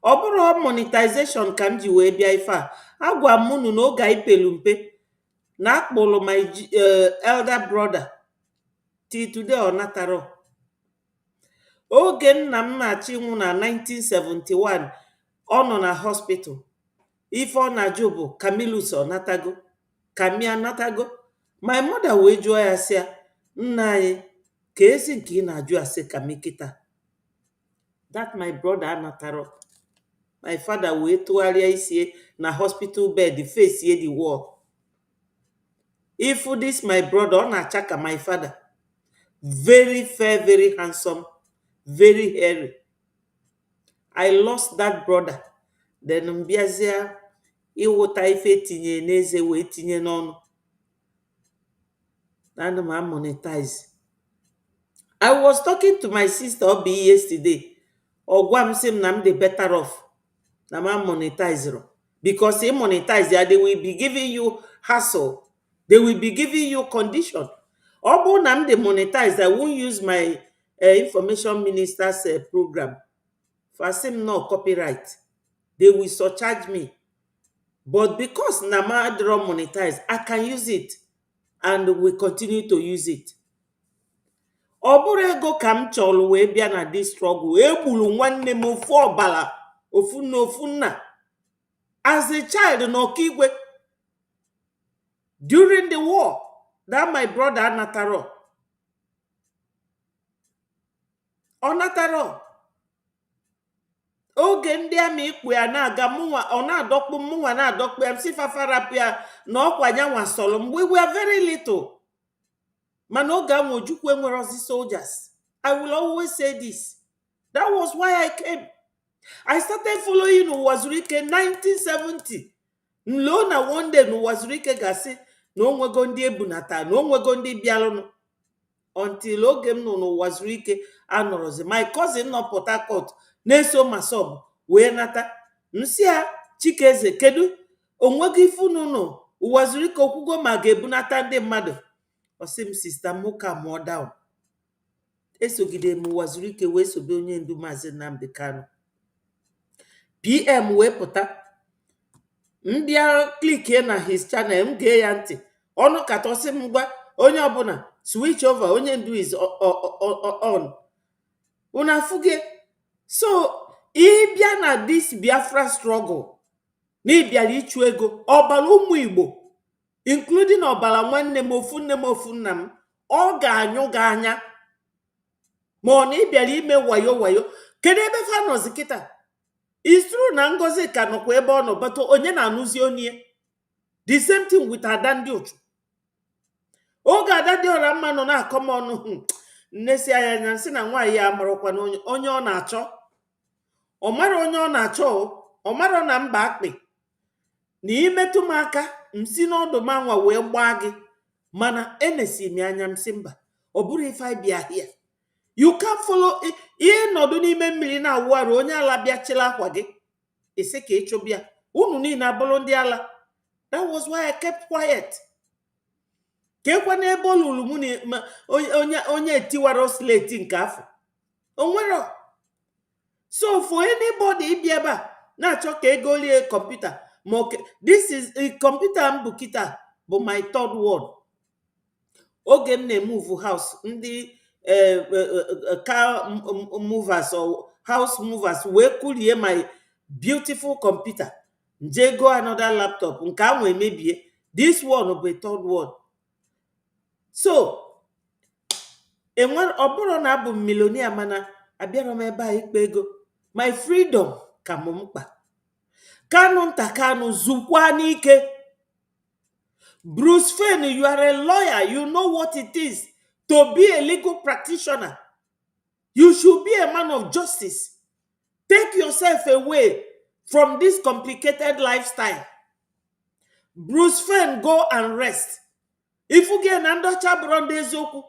Ọ bụrụ monetization ka m ji wee bịa ife a. Agwa m unu n'oge anyị pelu mpe na akpọrọ my elder brother till today ọ nataro. Oge nna m na-achị nwụ na 1971, ọ nọ na hospital. Ife ọ na-ajụ bụ Camillus ọ natago, Kami anatago. My mother wee jụọ ya sị ya, nna anyị ka ezi nke ị na-ajụ asị Kami kịta. That my brother anataro. My father wee tụgharịa isi na hospital bed, face ye the wall. If this my brother, ọ na-acha ka my father. Very fair, very handsome, very hairy. I lost that brother. Then mbiazia iwota ife tinye n'eze wee tinye n'ọnụ. And I monetize. I was talking to my sister Obi yesterday. Ogwam sim na I'm the better off. Na ma monetize. Because he monetize, they will be giving you hassle. They will be giving you condition. Obo na I'm the monetize. I won't use my information minister's program. For sim no copyright. They will surcharge me. But because Nama draw monetize, I can use it. And we continue to use it. Oburu ego ka m chọrọ wee bịa na this struggle. Egburu nwanne m ofu ọbala, ofu na ofu nna. As a child n'Okigwe, during the war, that my brother Nataro. Onataro. Oge ndị amị ikwu ya na-aga mụnwa, ọ na-adọkpụ mụnwa na-adọkpụ ya, msi fafarapịa na ọkwa nyanwa sọrọ m. We were very little. Mana oge ahụ Ojukwu enwere ozi soldiers. I will always say this. That was why I came. I started following Nwazurike 1970. Nlo na one day Nwazurike gasị na onwego ndị ebunata, na onwego ndị bịalụnụ. Until oge m nọ n'Ụwazurike anọrọzi. My cousin nọ Port Harcourt na-eso masob wee nata. Nsi ya Chikeze, kedu onwego ifunu nọ Ụwazurike okwugo ma ga-ebunata ndị mmadụ. Osim sister m ka mụọ down. Esogide m Ụwazurike wee sobe onye ndu Maazị Nnamdi Kanu. PM wee pụta. Ndị a klike na his channel, m gee ya ntị. Ọnụ katọsị m gwa onye ọbụla switch over, onye ndu is on. Una fuge. So, ịbịa na this Biafra struggle, na ịbịara ichu ego, ọbara ụmụ Igbo, including ọbara nwanne m ofu nne m ofu nna m, ọ ga-anyụ gị anya. Ma ọ na ịbịara ime wayo wayo, kedu ebe fa nọzi kịta? It's true na Ngozi ka nọkwa ebe ọ nọ, but onye na-anụzi onye. The same thing with Ada ndị Ochu. Oge Ada dị ọra mma nọ na-akọ m ọnụ, nnesi anya nsị na nwaanyị ya amarọkwa na onye ọ na-achọ. Ọ mara onye ọ na-achọ, ọ mara na mba akpị. Na imetụ m aka, m si n'ọdụ m anwa wee gbaa gị. Mana enesi m anya m si mba, ọ bụrụ ife anyị bịa here. You can't follow ihe nọdụ n'ime mmiri na-awụ arụ, onye ala bịa chịla akwa gị. Ese ka ịchọbịa. Unu niile abụrụ ndị ala. That was why I kept quiet. Kekwa n'ebe olulu mụ na onye etiwara slate nke afọ. Onwero. So for anybody ịbịa ebe a na-achọ ka ego lie kọmputa. This is a computer m bụ kịta bụ my third one. Oge m na-emove house, ndị car movers or house movers wee kulie my beautiful computer. Nje go another laptop. Nke ahụ emebie. This one bụ a third one. So, ọ bụrụ na abụ millionaire mana abịara m ebe a ikpe ego. My freedom ka m mkpa. Kanunta Kanu zukwa n'ike. Bruce Fane, you are a lawyer. You know what it is to be a legal practitioner. You should be a man of justice. Take yourself away from this complicated lifestyle. Bruce Fane, go and rest. If you get an andocha bronde ezoku,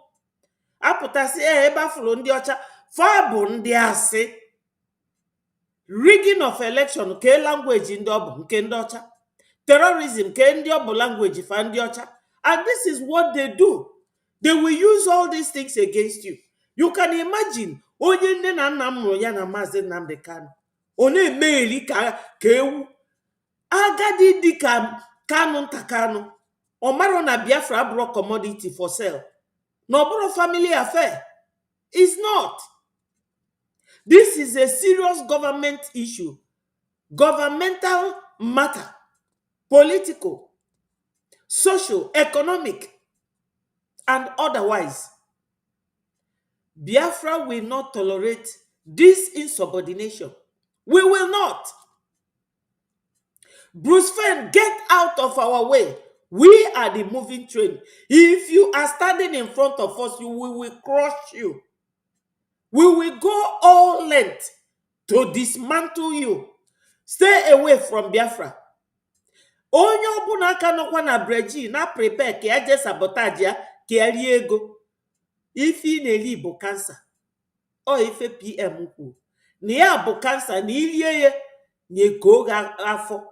apụtasị ebe afụrụ ndị ọcha fa bụ ndị asị. Rigging of election ke language ndị ọ bụ nke ndị ọcha. Terrorism ke ndị ọ bụ language fa ndị ọcha. And this is what they do. They will use all these things against you. You can imagine onye nne na nna m mụrụ ya na Maazị Nnamdi Kanu ọ na-emegheri ka ewu agadi dị ka Kanunta Kanu. Ọ mara na Biafra abụrụ commodity for sale. No bụrụ family affair. It's not. This is a serious government issue, governmental matter, political, social, economic, and otherwise. Biafra will not tolerate this insubordination. We will not. Bruce Fenn, get out of our way. We are the moving train. If you are standing in front of us, we will crush you. We will go all length to dismantle you. Stay away from Biafra. Onye ọbụla aka nọkwa na breji na prepare ka eje sabotage ya ka eri ego. Ife na-eli bụ kansa. O ife PM kwu. Na ya bụ kansa na irie ye nye ko ga afọ.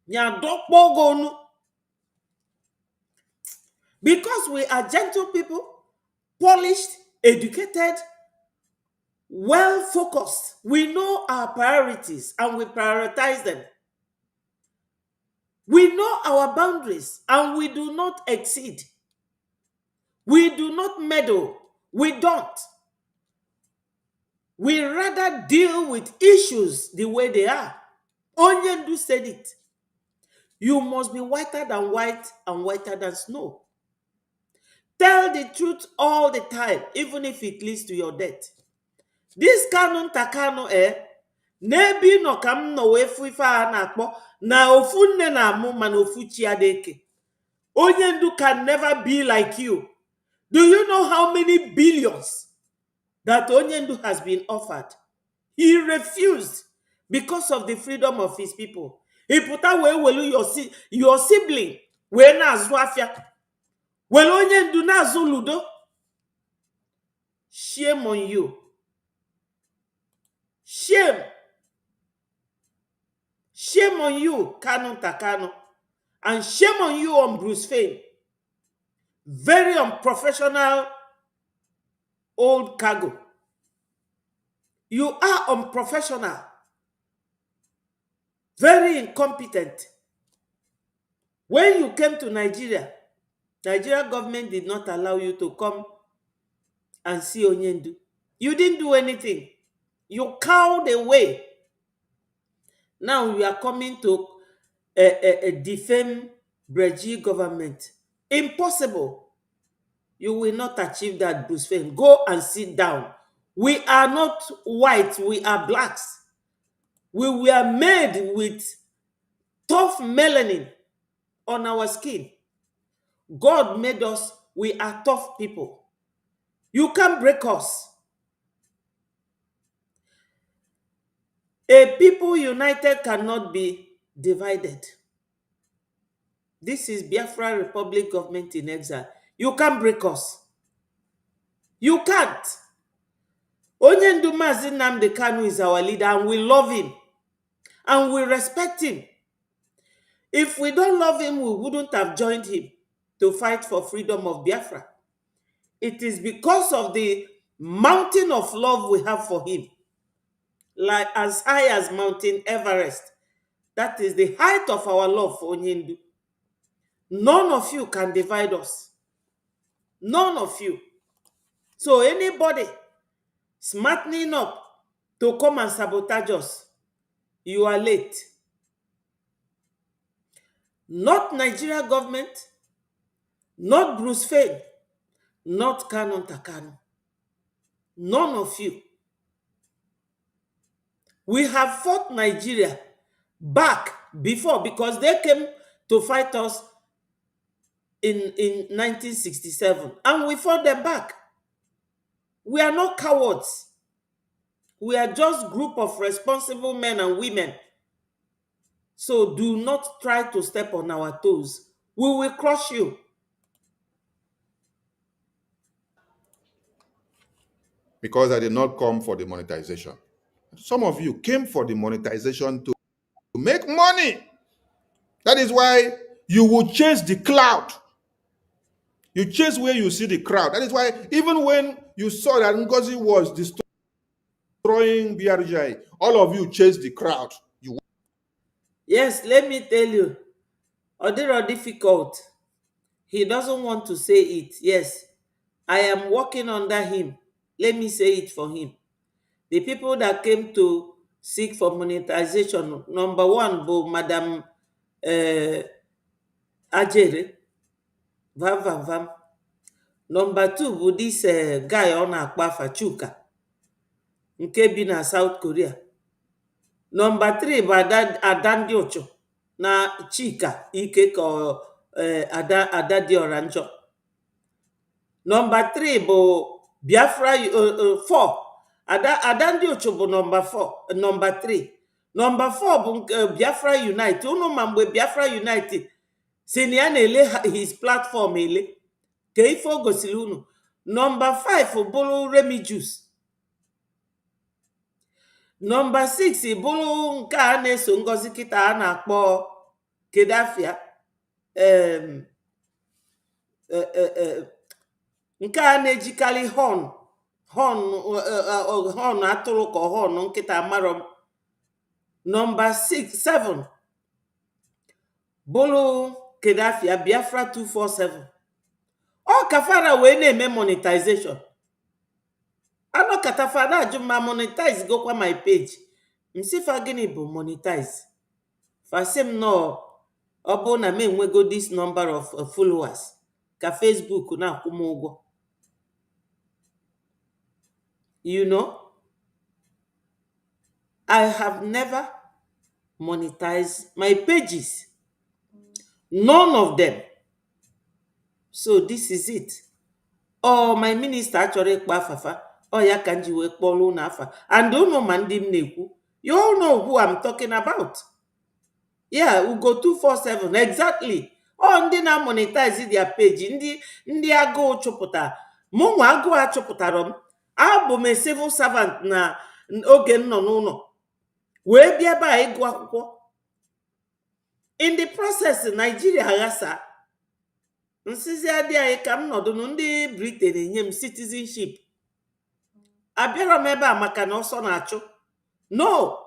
Nya dokpo gonu. Because we are gentle people, polished, educated, well focused. We know our priorities and we prioritize them. We know our boundaries and we do not exceed. We do not meddle. We don't. We rather deal with issues the way they are. Onyendu said it. You must be whiter than white and whiter than snow. Tell the truth all the time, even if it leads to your death. This Kanunta Kanu nebi no kam no wefu ife a na-akpọ na ofu nne na amụ mana ofu chi adeke. Onyendu can never be like you. Do you know how many billions that Onyendu has been offered? He refused because of the freedom of his people. He put away your sibling we na azụ afia. Well, Onyendu na azụ ludo. Shame on you. Shame. Shame on you, Kanunta Kanu. And shame on you on Bruce Fenn. Very unprofessional old cargo. You are unprofessional. Very incompetent. When you came to Nigeria, Nigeria government did not allow you to come and see Onyendu. You didn't do anything. You cowed away. Now you are coming to defame Breji government. Impossible. You will not achieve that, Bruce Fenn. Go and sit down. We are not white. We are blacks. We were made with tough melanin on our skin. God made us. We are tough people. You can't break us. A people united cannot be divided. This is Biafra Republic government in exile. You can't break us. You can't. Onyendu Maazị Nnamdi Kanu is our leader and we love him. And we respect him. If we don't love him, we wouldn't have joined him to fight for freedom of Biafra. It is because of the mountain of love we have for him. Like as high as Mountain Everest. That is the height of our love for Onyendu. None of you can divide us. None of you. So anybody smartening up to come and sabotage us, you are late. Not Nigeria government, not Bruce Fenn, not Kanunta Kanu. None of you. We have fought Nigeria back before because they came to fight us in 1967 and we fought them back. We are not cowards. We are just a group of responsible men and women. So do not try to step on our toes. We will crush you. because I did not come for the monetization. Some of you came for the monetization to make money. That is why you will chase the cloud. You chase where you see the crowd. That is why even when you saw that Ngozi was destroying BRGI, all of you chased the crowd. Yes, let me tell you, Odero difficult. He doesn't want to say it. Yes, I am working under him. Let me say it for him. The people that came to seek for monetization, number one, Madam Ajere, Vam Vam Vam. Number two, this guy on Akpafa Chuka, nke bi na South Korea. Number three, Adandi Ocho, na Chika, Ike ko Ada di Oranjo. Number three, Biafra, four. Adandi Ocho bụ number four, number three. Number four bụ Biafra Unite. Unu ma mgbe Biafra Unite si na ya na-ele his platform ele. Ka ife o gosiri unu. Number five bụrụ Remigius. Number six bụrụ nke a na-eso Ngozi kịta a na-akpọ Kedafia. Nke a na-ejikarị horn atụrụ ka horn nkịta amarọ. Number 7 bụrụ Kedafia Biafra 247. Ọ kafara wee na-eme monetization. Anọ katafara ajụ ma monetize gokwa my page. Msifa gịnị bụ monetize? Fasim no ọ bụ na m enwego this number of followers ka Facebook na-akwụ m ụgwọ. You know, I have never monetized my pages. None of them. So this is it. Oh, my minister actually kpa afafa. Oh, ya kanji we kpolu na afa. And don't know man dim nekwu. You all know who I'm talking about. Yeah, Ugo 247. Exactly. Oh, ndị na monetize their page. Ndị agụụ chụpụta. Mụnwa agụụ achụpụtara m. Abụ m civil servant na oge nọ n'ụlọ. Wee bịa ebe a ịgụ akwụkwọ. In the process, Nigeria aghasa. Nsizi adị anyị ka m nọdụ ndị Britain enye m citizenship. Abịara m ebe a maka na ọsọ na-achụ. No.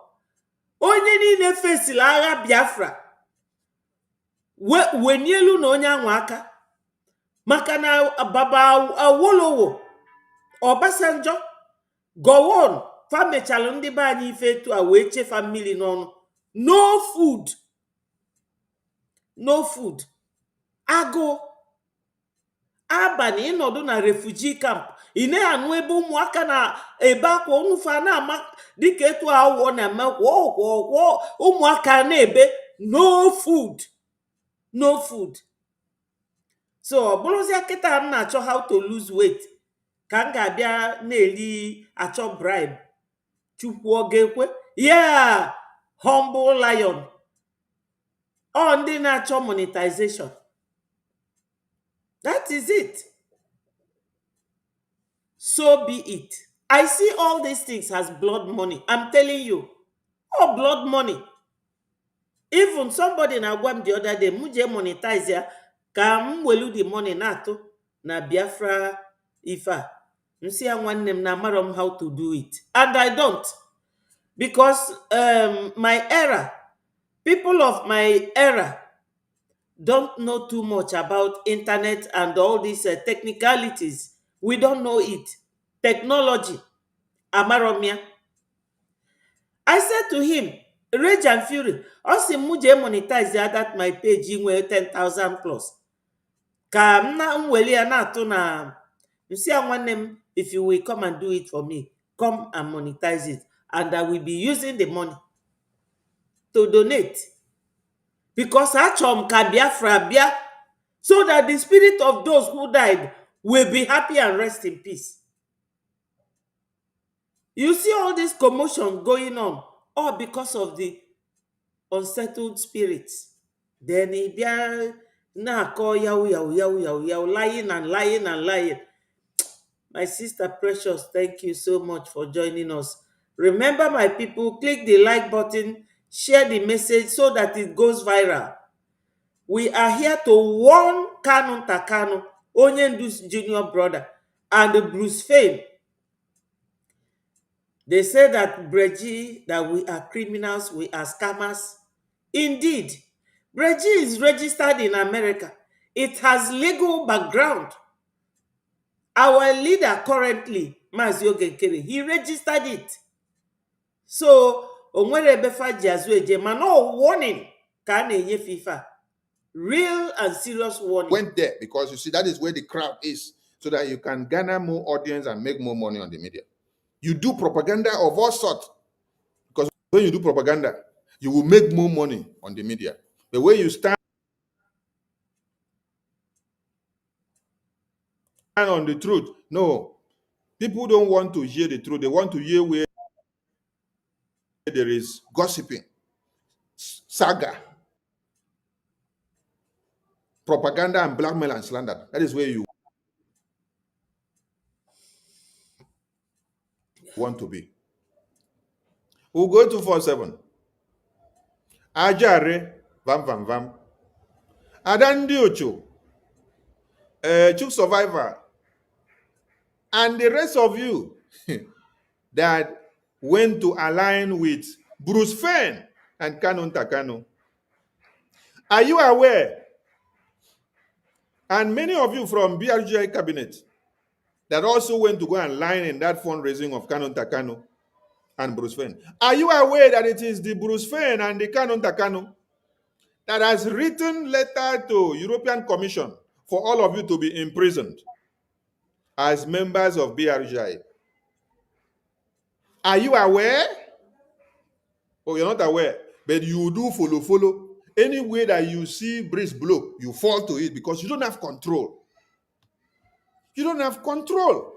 Onye niile fesili agha Biafra wenielu na onye anwa aka. Maka na Baba Awolowo, Obasanjo, Gowon, famechalụ ndị be anyị ife etu a wee chefa mmiri n'ọnụ. No food. No food. Agụ. Abalị ịnọdụ na refugee camp. Ị na-anụ ebe ụmụaka na ebe akwa ụnụfa na-ama dịka etu awụọ na-eme kwọ ụmụaka na-ebe. No food. No food. So ọ bụrụzia kịta m na-achọ how to lose weight ka m ga-abịa na-eri achọ bribe. Chukwu ọ ga-ekwe? Yeah, humble lion. Ọ ndị na-achọ monetization. That is it. So be it. I see all these things as blood money. I'm telling you. Oh, blood money. Even somebody na agwa m the other day, muje monetize ya, ka m welu the money na-atụ na Biafra ifa. Nsi ya nwanne m na amara m how to do it. And I don't. Because my era, people of my era don't know too much about internet and all these technicalities. We don't know it. Technology. Amaromia. I said to him, Rage and Fury, also muje monetize that my page in 10,000 plus. Ka mna mweli ya na to na msi ya nwannem, if you will come and do it for me, come and monetize it. And I will be using the money to donate. Because achom ka Biafra bia, so that the spirit of those who died will be happy and rest in peace. You see all this commotion going on, all because of the unsettled spirits. Then he na call yaw, lying and lying and lying. My sister Precious, thank you so much for joining us. Remember, my people, click the like button, share the message so that it goes viral. We are here to warn Kanunta Onyendu's junior brother, and Bruce Fame. They say that Breji, that we are criminals, we are scammers. Indeed, Breji is registered in America. It has legal background. Our leader currently, Mazi Ogenkere, he registered it. So, onwere ebefa ji azụ eje, mana warning ka a na-enye FIFA. Real and serious warning. Went there because you see that is where the crowd is, so that you can garner more audience and make more money on the media. You do propaganda of all sorts, because when you do propaganda, you will make more money on the media. The way you stand on the truth, no, people don't want to hear the truth. They want to hear where there is gossiping, saga, propaganda, and blackmail and slander. That is where you want to be. We'll go to 247. Ajare, vam vam vam. Adandi Ocho, Chuk Survivor, and the rest of you that went to align with Bruce Fane and Kanunta. Are you aware? And many of you from BRGI cabinet that also went to go and line in that fundraising of Kanunta and Bruce Fane. Are you aware that it is the Bruce Fane and the Kanunta that has written letter to European Commission for all of you to be imprisoned as members of BRGI? Are you aware? Oh, you're not aware, but you do follow. Any way that you see breeze blow, you fall to it because you don't have control. You don't have control.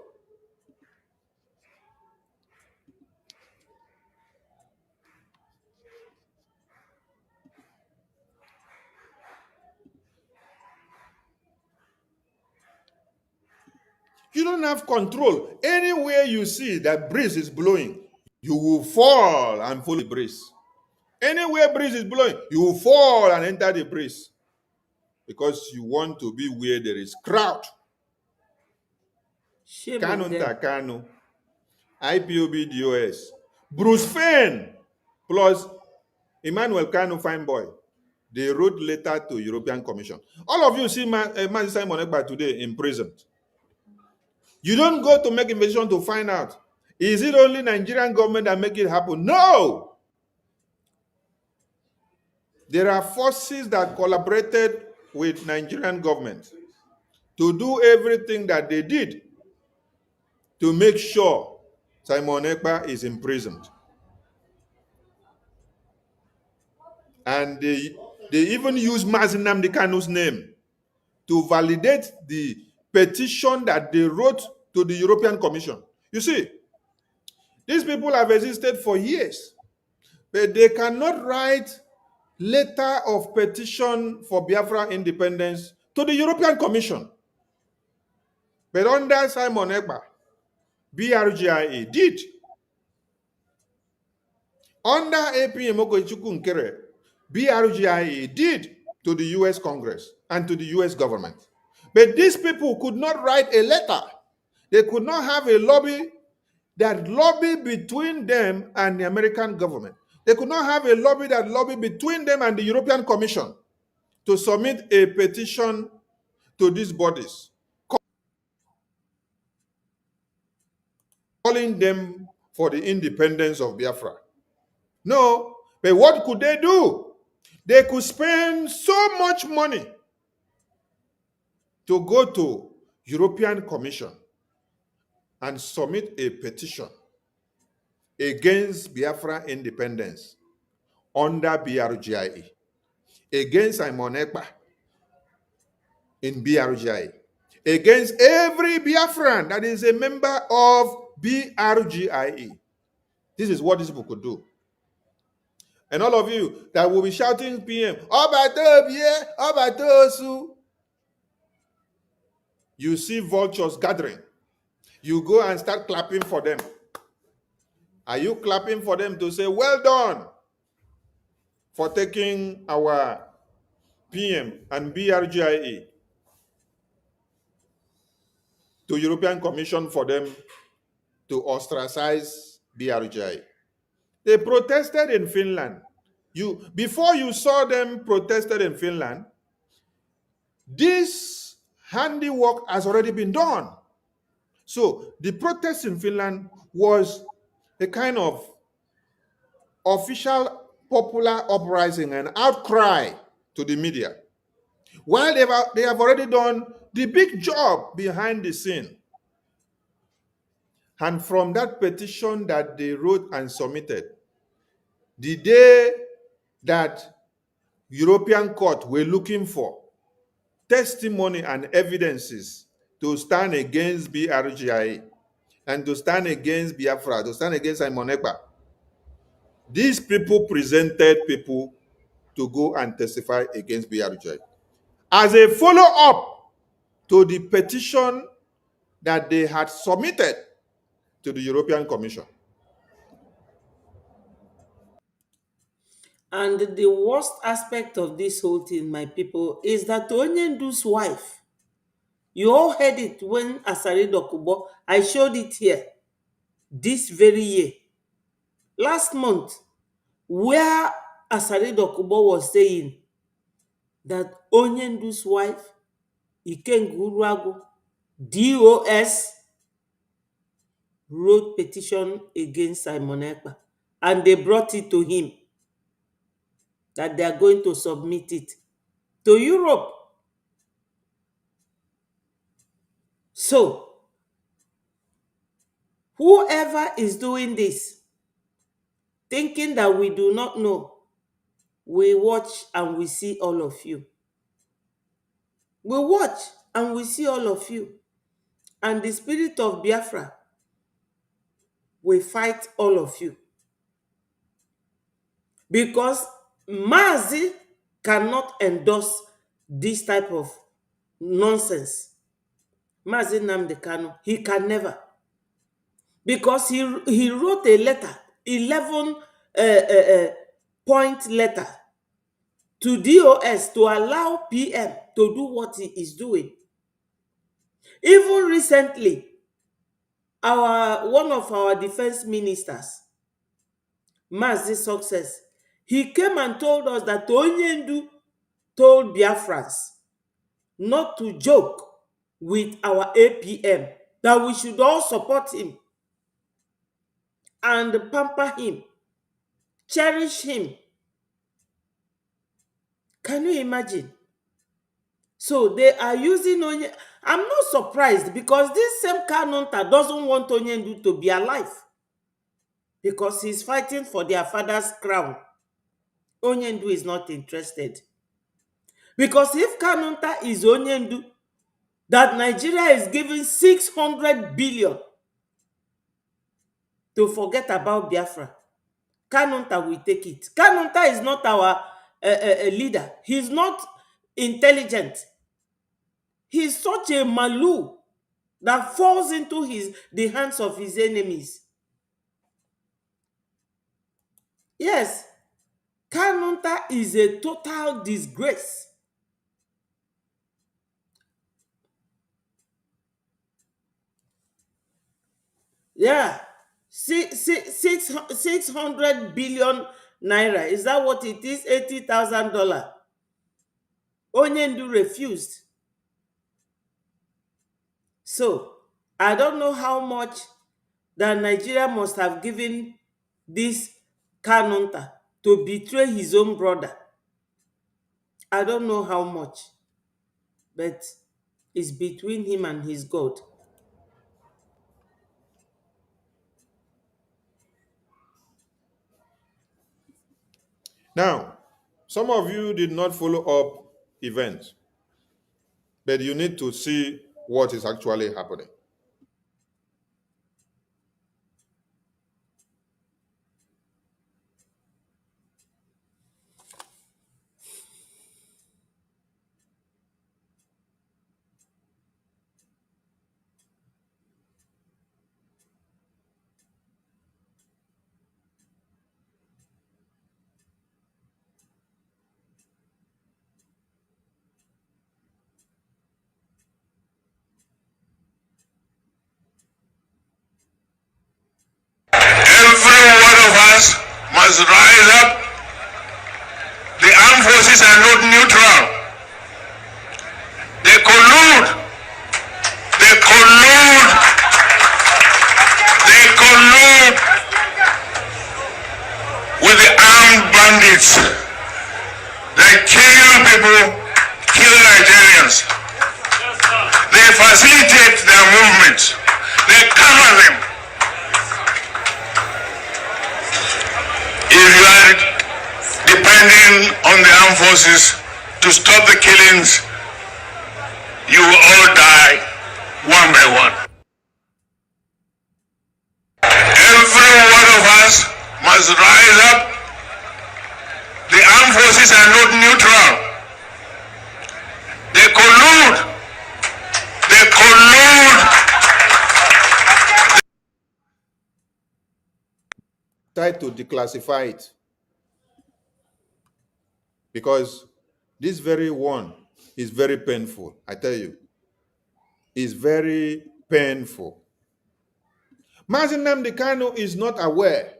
You don't have control. Anywhere you see that breeze is blowing, you will fall and follow the breeze. Anywhere breeze is blowing, you will fall and enter the breeze because you want to be where there is crowd. Kanunta Kanu, IPOB DOS, Bruce Fane, plus Emmanuel Kanu fine boy. They wrote letter to European Commission. All of you see Mazi Simon Ekpa today in prison. You don't go to make investigation to find out, is it only Nigerian government that make it happen? No! There are forces that collaborated with Nigerian government to do everything that they did to make sure Simon Ekpa is imprisoned. And they even use Mazi Nnamdi Kanu's name to validate the petition that they wrote to the European Commission. You see, these people have existed for years, but they cannot write letter of petition for Biafra independence to the European Commission. But under Simon Ekpa, BRGIA did. Under APM Okoichukwu Nkere, BRGIA did to the US Congress and to the US government. But these people could not write a letter. They could not have a lobby that lobby between them and the American government. They could not have a lobby that lobby between them and the European Commission to submit a petition to these bodies, calling them for the independence of Biafra. No, but what could they do? They could spend so much money to go to European Commission and submit a petition against Biafra independence under BRGIA, against Simon Ekpa in BRGIA, against every Biafran that is a member of BRGIA. This is what these people could do. And all of you that will be shouting PM, you see vultures gathering. You go and start clapping for them. Are you clapping for them to say, well done for taking our PM and BRGIE to European Commission for them to ostracize BRGIE? They protested in Finland. Before you saw them protested in Finland, this handiwork has already been done. So the protest in Finland was a kind of official popular uprising and outcry to the media. While they have already done the big job behind the scene. And from that petition that they wrote and submitted, the day that European court were looking for testimony and evidences to stand against BRGIA and to stand against Biafra, to stand against Simon Ekpa, these people presented people to go and testify against BRGIA as a follow-up to the petition that they had submitted to the European Commission. And the worst aspect of this whole thing, my people, is that Onyendu's wife, you all heard it when Asari Dokubo, I showed it here, this very year, last month, where Asari Dokubo was saying that Onyendu's wife, Ikenguruagu, DOS, wrote petition against Simon Ekpa, and they brought it to him that they are going to submit it to Europe. So, whoever is doing this, thinking that we do not know, we watch and we see all of you. We watch and we see all of you. And the spirit of Biafra will fight all of you. Because Mazi cannot endorse this type of nonsense. Mazi Nnamdi Kanu, he can never. Because he wrote a letter, 11 point letter to DOS to allow PM to do what he is doing. Even recently, one of our defense ministers, Mazi Success, he came and told us that Onyendu told Biafrans not to joke with our APM, that we should all support him and pamper him, cherish him. Can you imagine? So they are using Onyendu. I'm not surprised, because this same Kanunta doesn't want Onyendu to be alive, because he's fighting for their father's crown. Onyendu is not interested. Because if Kanunta is Onyendu, that Nigeria is giving 600 billion to forget about Biafra, Kanunta will take it. Kanunta is not our leader. He's not intelligent. He's such a malu that falls into the hands of his enemies. Yes, Kanunta is a total disgrace. Yeah, 600 billion naira. Is that what it is? $80,000. Onyendu refused. So, I don't know how much that Nigeria must have given this Kanunta to betray his own brother. I don't know how much, but it's between him and his God. Now, some of you did not follow up events, but you need to see what is actually happening. must rise up. The armed forces are not neutral. They collude. They collude. They collude with the armed bandits. They kill people, kill Nigerians. They facilitate their movements. They cover them. If you are depending on the armed forces to stop the killings, you will all die one by one. Every one of us must rise up. The armed forces are not neutral. They collude. They collude. Try to declassify it. Because this very one is very painful, I tell you. It's very painful. Mazi Nnamdi Kanu is not aware.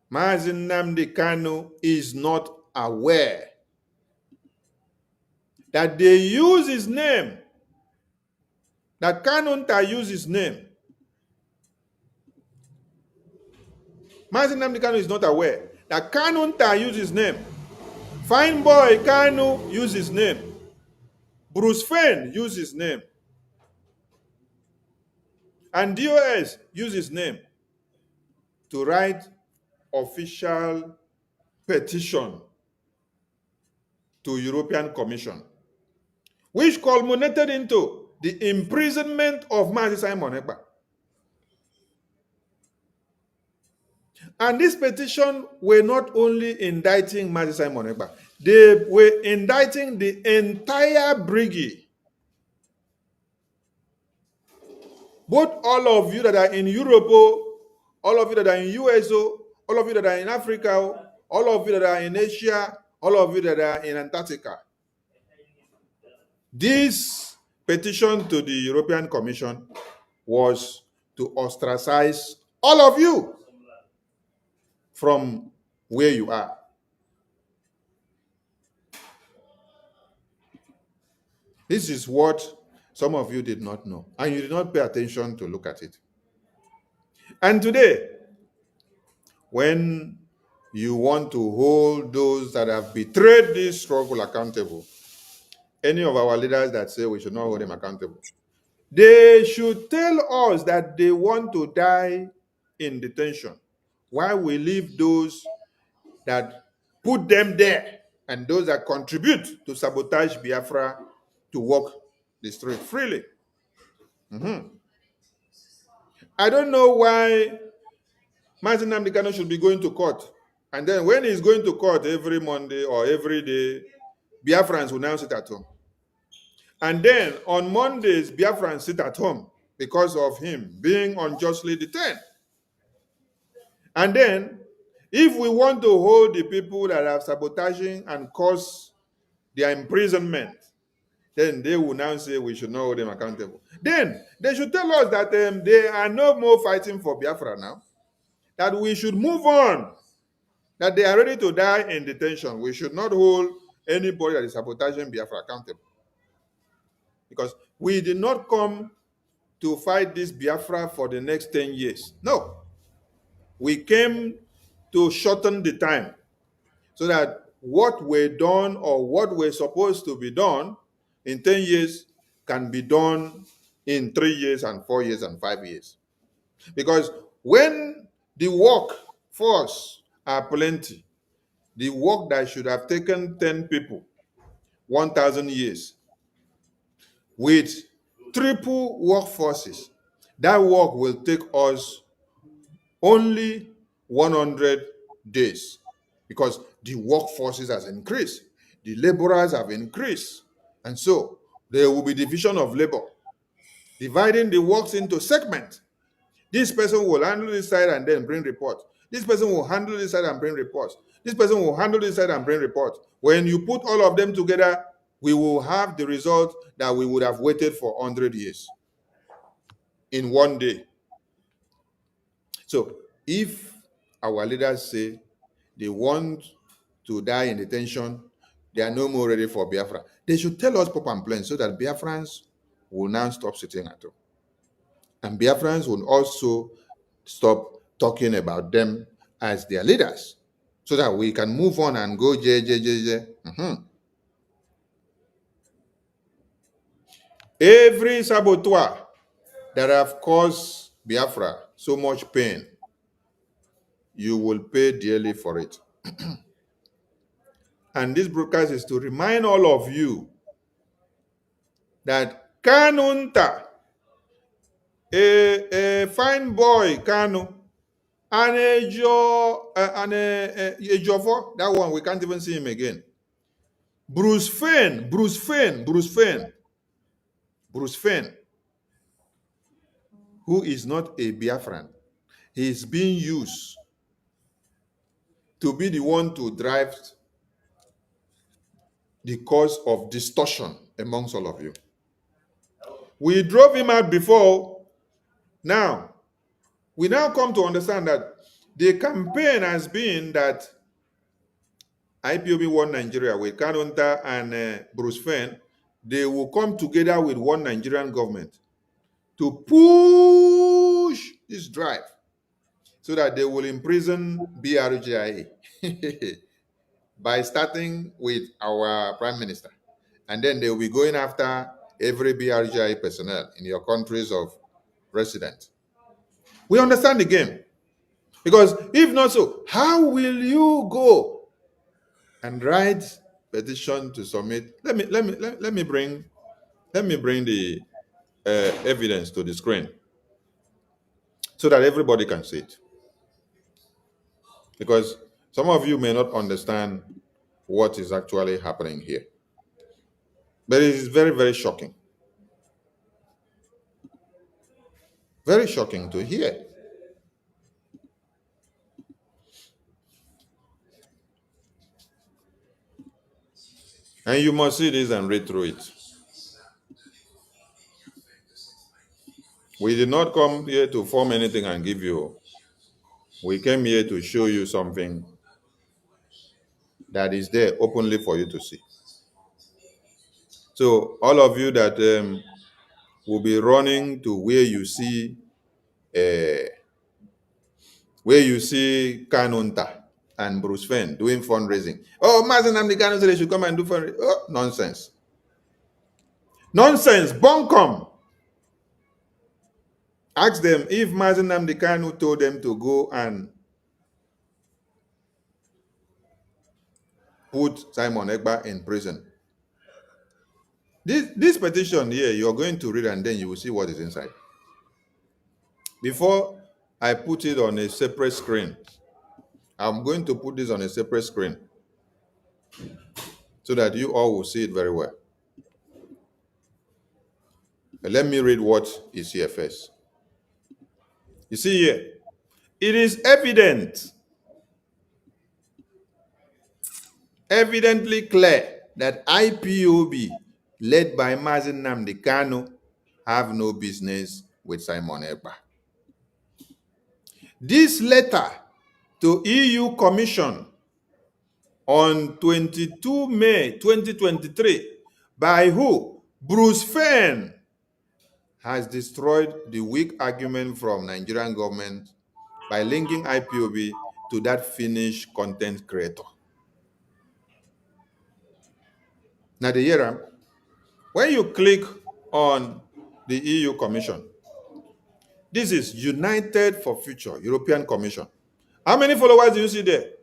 Mazi Nnamdi Kanu is not aware that they use his name, that Kanunta use his name. Mazi Nnamdi Kanu is not aware that Kanunta use his name. Fine Boy Kanu use his name. Bruce Fain use his name. And DOS use his name to write official petition to European Commission, which culminated into the imprisonment of Mazi Simon Ekpa. And this petition were not only indicting Mazi Simon Ekpa, they were indicting the entire brigade. Both all of you that are in Europe, all of you that are in US, all of you that are in Africa, all of you that are in Asia, all of you that are in Antarctica. This petition to the European Commission was to ostracize all of you from where you are. This is what some of you did not know, and you did not pay attention to look at it. And today, when you want to hold those that have betrayed this struggle accountable, any of our leaders that say we should not hold them accountable, they should tell us that they want to die in detention while we leave those that put them there and those that contribute to sabotage Biafra to walk the street freely. I don't know why Mazi Nnamdi Kanu should be going to court. And then when he's going to court every Monday or every day, Biafrans will now sit at home. And then on Mondays, Biafrans sit at home because of him being unjustly detained. And then, if we want to hold the people that are sabotaging and cause their imprisonment, then they will now say we should not hold them accountable. Then they should tell us that they are no more fighting for Biafra now, that we should move on, that they are ready to die in detention. We should not hold anybody that is sabotaging Biafra accountable. Because we did not come to fight this Biafra for the next 10 years. No. We came to shorten the time so that what were done or what were supposed to be done in 10 years can be done in 3 years and 4 years and 5 years. Because when the workforce are plenty, the work that should have taken 10 people 1,000 years, with triple workforces, that work will take us only 100 days because the workforces has increased, the laborers have increased, and so there will be division of labor, dividing the works into segments. This person will handle this side and then bring reports. This person will handle this side and bring reports. This person will handle this side and bring reports. When you put all of them together, we will have the result that we would have waited for 100 years in one day. So if our leaders say they want to die in detention, they are no more ready for Biafra. They should tell us proper and plain so that Biafrans will now stop sitting at home. And Biafrans will also stop talking about them as their leaders so that we can move on and go J. Every saboteur that have caused Biafra so much pain, you will pay dearly for it. And this broadcast is to remind all of you that Kanunta, a fine boy, Kanu, and a Jofo, that one, we can't even see him again. Bruce Fane, who is not a Biafran, he is being used to be the one to drive the cause of distortion amongst all of you. We drove him out before. Now, we now come to understand that the campaign has been that IPOB One Nigeria with Kanunta and Bruce Fane, they will come together with one Nigerian government to push this drive so that they will imprison BRGIA by starting with our Prime Minister. And then they will be going after every BRGIA personnel in your countries of residence. We understand the game. Because if not so, how will you go and write petition to submit? Let me bring the evidence to the screen so that everybody can see it. Because some of you may not understand what is actually happening here. But it is very, very shocking. Very shocking to hear. And you must see this and read through it. We did not come here to form anything and give you. We came here to show you something that is there openly for you to see. So all of you that will be running to where you see Kanunta and Bruce Fane doing fundraising. Oh, Mazen Amdekano said they should come and do fundraising. Oh, nonsense. Nonsense, bunkum. Ask them if Mazen Amdekano told them to go and put Simon Egba in prison. This petition here, you're going to read and then you will see what is inside. Before I put it on a separate screen, I'm going to put this on a separate screen so that you all will see it very well. Let me read what is here first. You see here, it is evidently clear that IPOB, led by Mazen Namdekano, have no business with Simon Ekpa. This letter to EU Commission on 22 May 2023 by who? Bruce Fane has destroyed the weak argument from Nigerian government by linking IPOB to that Finnish content creator. Now the year, when you click on the EU Commission, this is United for Future, European Commission. How many followers do you see there?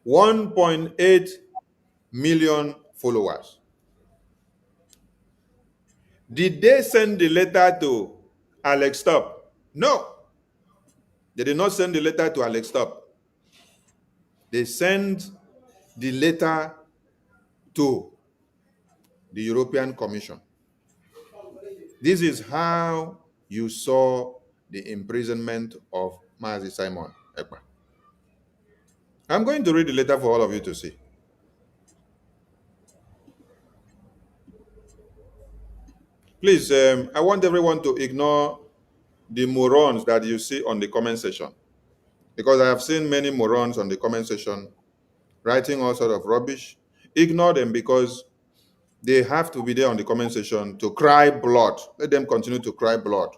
1.8 million followers. Did they send the letter to Alex Top? No. They did not send the letter to Alex Top. They sent the letter to the European Commission. This is how you saw the imprisonment of Mazi Simon Ekpa. I'm going to read the letter for all of you to see. Please, I want everyone to ignore the morons that you see on the comment section. because I have seen many morons on the comment section writing all sort of rubbish. Ignore them because they have to be there on the comment section to cry blood. Let them continue to cry blood.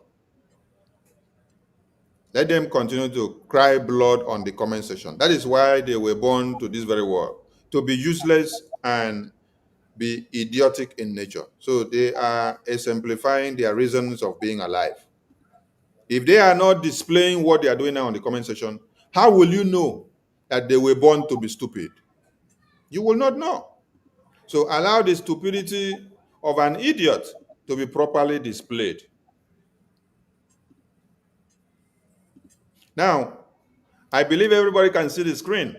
Let them continue to cry blood on the comment section. That is why they were born to this very world, to be useless and be idiotic in nature. So they are exemplifying their reasons of being alive. If they are not displaying what they are doing now on the comment section, how will you know that they were born to be stupid? You will not know. So allow the stupidity of an idiot to be properly displayed. Now, I believe everybody can see the screen.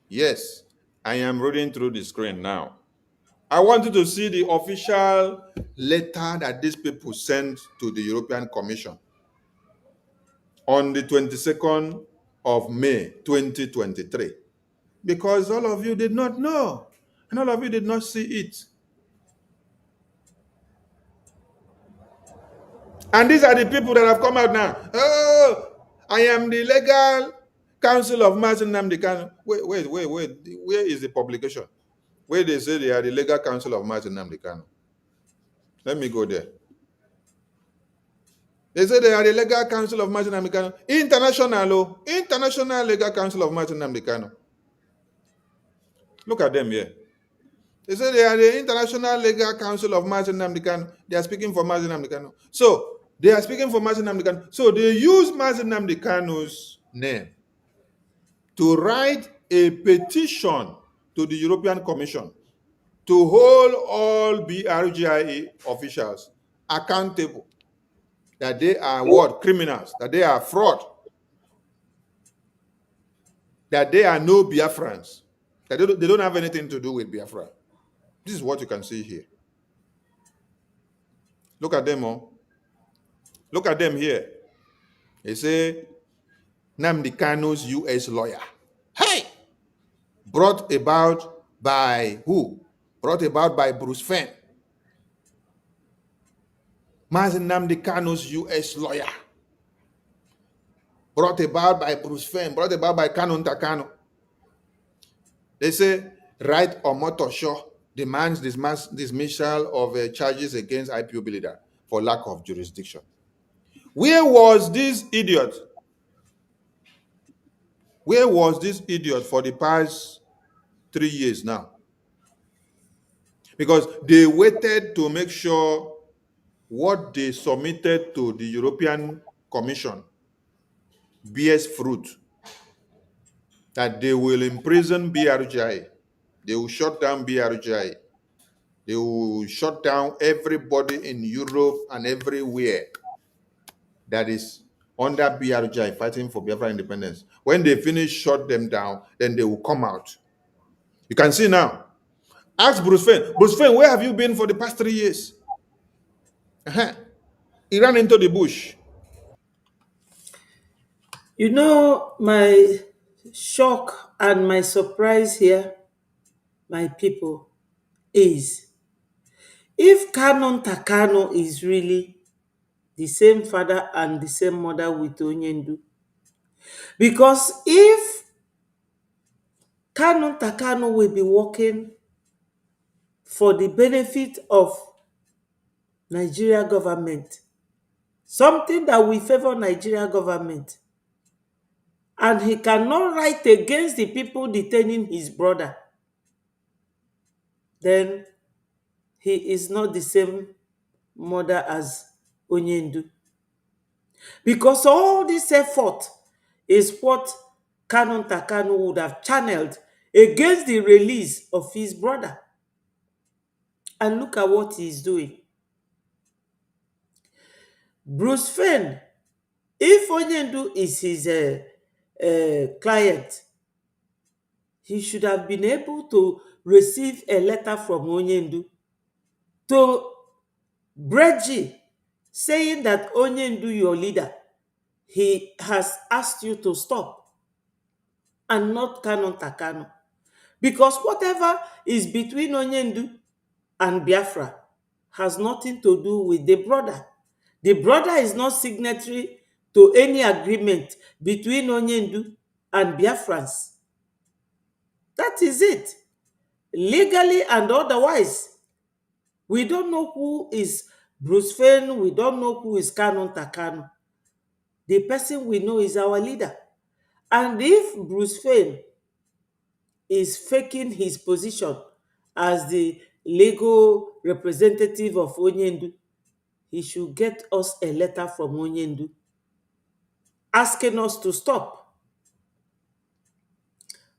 Yes, I am reading through the screen now. I want you to see the official letter that these people sent to the European Commission on the 22nd of May, 2023. Because all of you did not know, and all of you did not see it. And these are the people that have come out now. Oh, I am the legal counsel of Martin Nnamdi Kanu. Wait. Where is the publication? Where they say they are the legal counsel of Martin Nnamdi Kanu. Let me go there. They say they are the legal counsel of Martin Nnamdi Kanu. International legal counsel of Martin Nnamdi Kanu. Look at them here. They say they are the international legal counsel of Martin Nnamdi Kanu. They are speaking for Martin Nnamdi Kanu. So they are speaking for Martin Nnamdi Kanu. So they use Martin Nnamdi Kanu's name to write a petition to the European Commission to hold all BRGIA officials accountable, that they are what? Criminals, that they are fraud, that they are no Biafrans, that they don't have anything to do with Biafra. This is what you can see here. Look at them all. Look at them here. They say, Nnamdi Kanu's U.S. lawyer. Hey! Brought about by who? Brought about by Bruce Fenn. Mazen Nnamdi Kanu's U.S. lawyer. Brought about by Bruce Fenn. Brought about by Kanunta Kanu. They say, right or Motosho demands dismissal of charges against IPOB leader for lack of jurisdiction. Where was this idiot? Where was this idiot for the past 3 years now? Because they waited to make sure what they submitted to the European Commission bears fruit, that they will imprison BRGI, they will shut down BRGI, they will shut down everybody in Europe and everywhere that is under BRGI fighting for Biafra independence. When they finish, shut them down, then they will come out. You can see now. Ask Bruce Fenn. Bruce Fenn, where have you been for the past 3 years? He ran into the bush. You know, my shock and my surprise here, my people, is if Kanunta Kanu is really the same father and the same mother with Onyendu, because if Kanunta Kanu will be working for the benefit of Nigeria government, something that will favor Nigeria government, and he cannot write against the people detaining his brother, then he is not the same mother as Onyendu. Because all this effort is what Kanunta Kanu would have channeled against the release of his brother. And look at what he is doing. Bruce Fenn, if Onyendu is his client, he should have been able to receive a letter from Onyendu to Breji saying that Onyendu, your leader, he has asked you to stop, and not Kanunta Kanu. Because whatever is between Onyendu and Biafra has nothing to do with the brother. The brother is not signatory to any agreement between Onyendu and Biafrans. That is it. Legally and otherwise. We don't know who is Bruce Fein. We don't know who is Kanunta. The person we know is our leader. And if Bruce Fein is faking his position as the legal representative of Onyendu, he should get us a letter from Onyendu asking us to stop.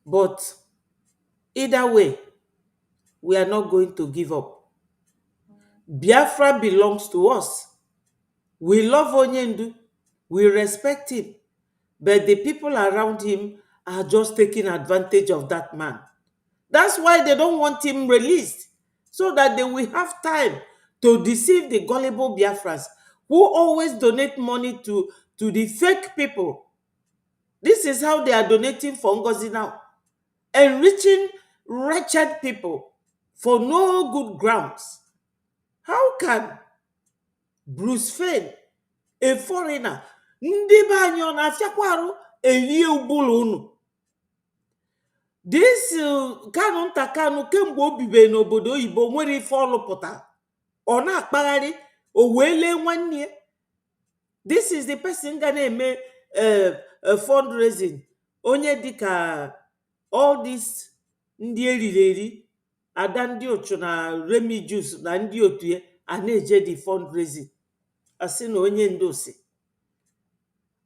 But either way, we are not going to give up. Biafra belongs to us. We love Onyendu. We respect him. But the people around him are just taking advantage of that man. That's why they don't want him released, so that they will have time to deceive the gullible Biafrans who always donate money to the fake people. This is how they are donating for Ngozi now, enriching wretched people for no good grounds. How can Bruce Fein, a foreigner, ndị be anyị ọ na-afịakwa arụ erie ugbulu unu? This Kanunta kemgbe o bibe n'obodo oyibo nwere ife ọlụpụta, ọ na-akpagharị, o wee lee nwanne ya. This is the person ga na-eme fundraising, onye dịka all this ndị eriri eri, ada ndị ochu na Remi Juice na ndị otu ya a na-eje the fundraising, asị na onye ndu si.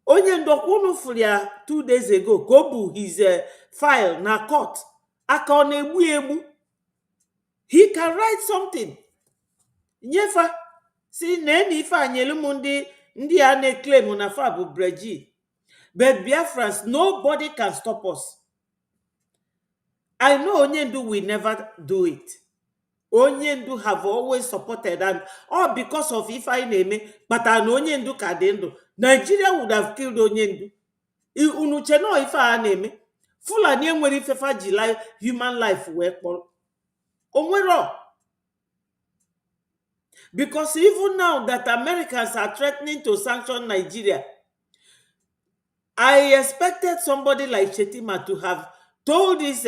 Onye ndokwa unu fụrụ ya 2 days ago ka o bu his file na court, aka ọ na-egbu egbu. He can write something, nyefa si na eni ife anyelu m ndị a na-claim na fa bụ breji. But Biafrans, nobody can stop us. I know Onyendu will never do it. Onyendu have always supported, and all because of Ifeanyi Neme, but an Onyendu kadendo. Nigeria would have killed Onyendu. Unuche no Ifeanyi Neme. Fulani enwere ifefa ji human life wee kpọrọ. Onwero. Because even now that Americans are threatening to sanction Nigeria, I expected somebody like Shetima to have told his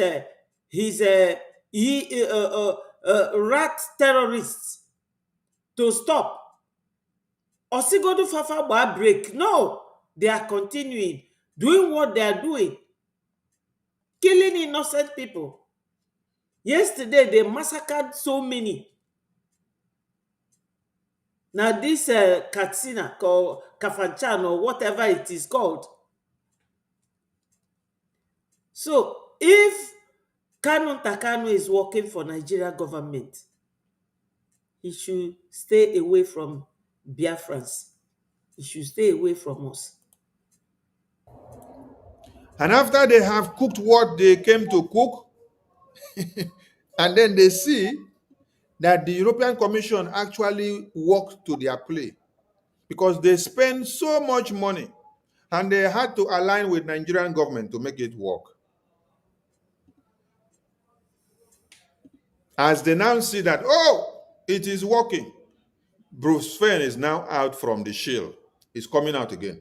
rat terrorists to stop. Osigodu Fafa break. No, they are continuing doing what they are doing, killing innocent people. Yesterday they massacred so many. Now this Katsina or Kafanchan or whatever it is called. So if Kanunta is working for Nigeria government, he should stay away from Biafrans. He should stay away from us. And after they have cooked what they came to cook, and then they see that the European Commission actually worked to their play, because they spend so much money and they had to align with Nigerian government to make it work. As they now see that, oh, it is working, Bruce Fein is now out from the shield. He's coming out again.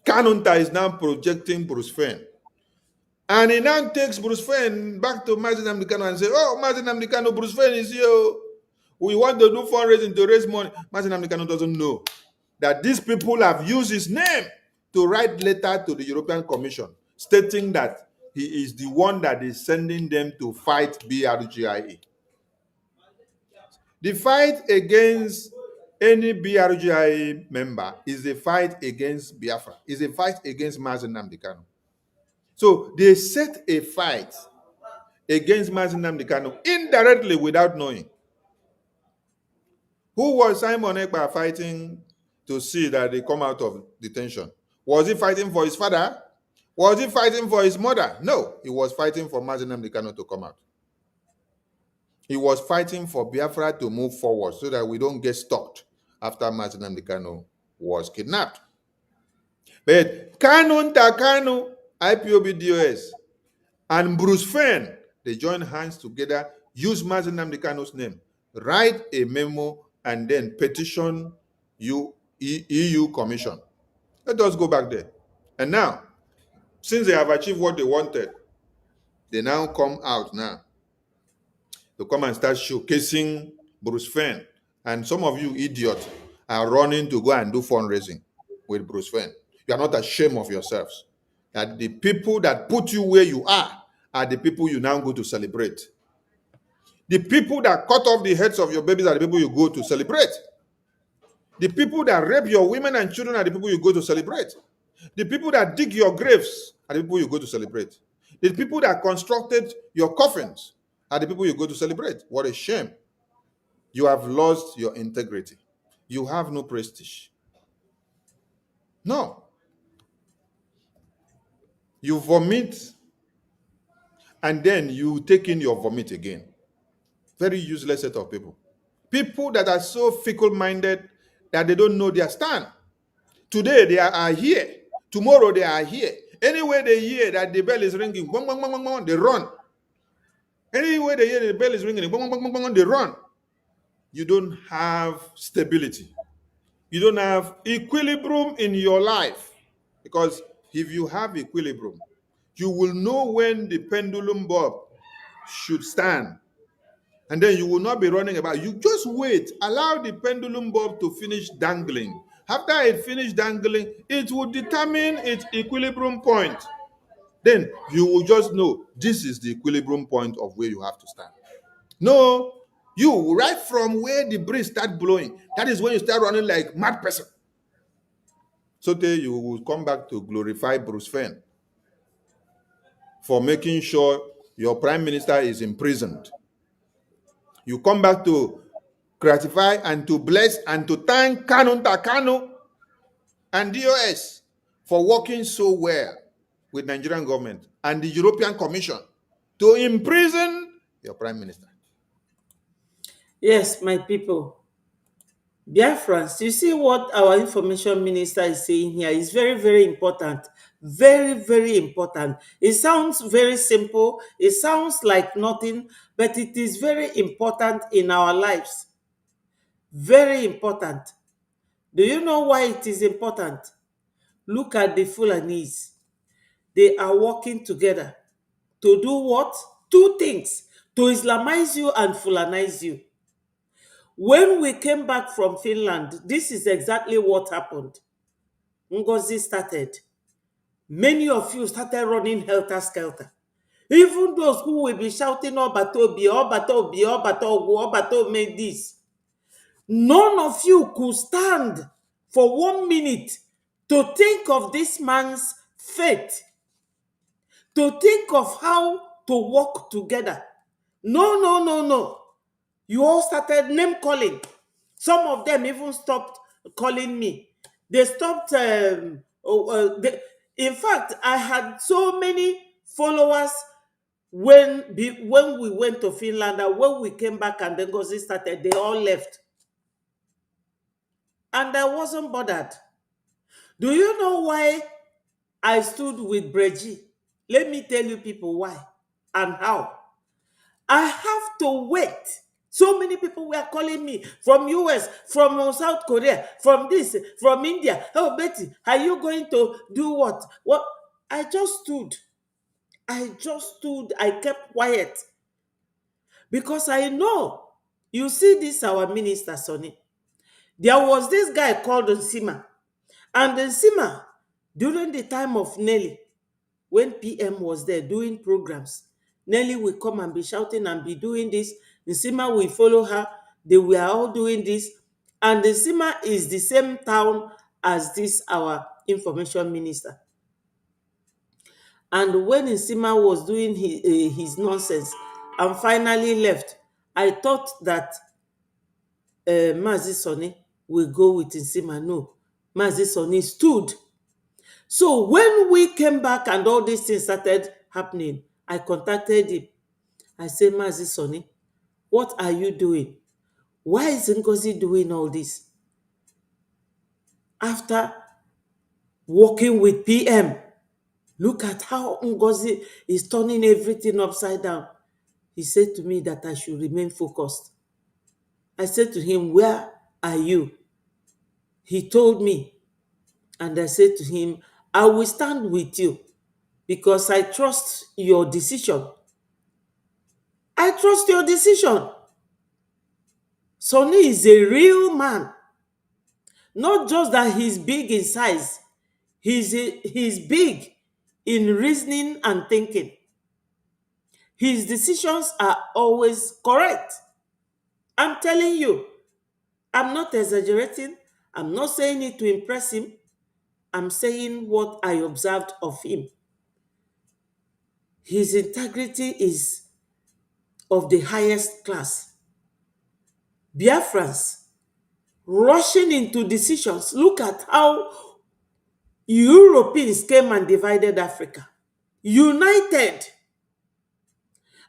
Kanunta is now projecting Bruce Fein. And he now takes Bruce Fein back to Mazi Nnamdi Kanu and says, oh, Mazi Nnamdi Kanu, Bruce Fein is here. We want to do fundraising to raise money. Mazi Nnamdi Kanu doesn't know that these people have used his name to write letter to the European Commission stating that he is the one that is sending them to fight BRGIA. The fight against any BRGIA member is a fight against Biafra, is a fight against Mazi Nnamdi Kanu. So they set a fight against Mazi Nnamdi Kanu indirectly without knowing. Who was Simon Ekpa fighting to see that they come out of detention? Was he fighting for his father? Was he fighting for his mother? No, he was fighting for Mazi Nnamdi Kanu to come out. He was fighting for Biafra to move forward so that we don't get stopped after Mazi Nnamdi Kanu was kidnapped. But Kanunta Kanu, IPOB DOS, and Bruce Fein, they joined hands together, use Mazi Nnamdi Kanu's name, write a memo, and then petition EU Commission. Let us go back there. And now, Since they have achieved what they wanted, they now come out now to come and start showcasing Bruce Fern. And some of you idiots are running to go and do fundraising with Bruce Fern. You are not ashamed of yourselves. That the people that put you where you are the people you now go to celebrate. The people that cut off the heads of your babies are the people you go to celebrate. The people that rape your women and children are the people you go to celebrate. The people that dig your graves are the people you go to celebrate. The people that constructed your coffins are the people you go to celebrate. What a shame. You have lost your integrity. You have no prestige. No. You vomit and then you take in your vomit again. Very useless set of people. People that are so fickle-minded that they don't know their stand. Today they are here. Tomorrow they are here. Anywhere they hear that the bell is ringing, bang, bang, bang, bang, bang, they run. Anywhere they hear the bell is ringing, bang, bang, bang, bang, bang, they run. You don't have stability. You don't have equilibrium in your life. Because if you have equilibrium, you will know when the pendulum bob should stand. And then you will not be running about. You just wait. Allow the pendulum bob to finish dangling. After it finishes dangling, it will determine its equilibrium point. Then you will just know this is the equilibrium point of where you have to stand. No, you right from where the breeze start blowing, that is when you start running like mad person. So then you will come back to glorify Bruce Fern for making sure your prime minister is imprisoned. You come back to gratify and to bless and to thank Kanunta and DOS for working so well with Nigerian government and the European Commission to imprison your prime minister. Yes, my people. Biafrans, you see what our information minister is saying here is very, very important. Very, very important. It sounds very simple. It sounds like nothing, but it is very important in our lives. Very important. Do you know why it is important? Look at the Fulanis. They are working together to do what? Two things. To Islamize you and Fulanize you. When we came back from Finland, this is exactly what happened. Ngozi started. Many of you started running helter-skelter. Even those who will be shouting, Obatobi, Obatobi, Obatogu, Obato made this. None of you could stand for 1 minute to think of this man's fate, to think of how to work together. No, no, no, no. You all started name calling. Some of them even stopped calling me. They stopped. In fact, I had so many followers when we went to Finland, and when we came back and then Ngozi started, they all left. And I wasn't bothered. Do you know why I stood with Breji? Let me tell you people why and how. I have to wait. So many people were calling me from US, from South Korea, from this, from India. Oh, Betty, are you going to do what? What? I just stood. I kept quiet. Because I know, you see this, our minister, Sonny. There was this guy called Nsima. And Nsima, during the time of Nelly, when PM was there doing programs, Nelly will come and be shouting and be doing this. Nsima will follow her. They were all doing this. And Nsima is the same town as this, our information minister. And when Nsima was doing his nonsense and finally left, I thought that Mazi Sonny will go with Nsima. No, Mazi Sonny stood. So when we came back and all these things started happening, I contacted him. I said, Mazi Sonny, what are you doing? Why is Ngozi doing all this? After working with PM, look at how Ngozi is turning everything upside down. He said to me that I should remain focused. I said to him, where are you? He told me, and I said to him, I will stand with you. because I trust your decision. I trust your decision. Sonny is a real man. Not just that he's big in size, he's big in reasoning and thinking. His decisions are always correct. I'm telling you, I'm not exaggerating. I'm not saying it to impress him. I'm saying what I observed of him. His integrity is of the highest class. Biafrans rushing into decisions. Look at how Europeans came and divided Africa. United.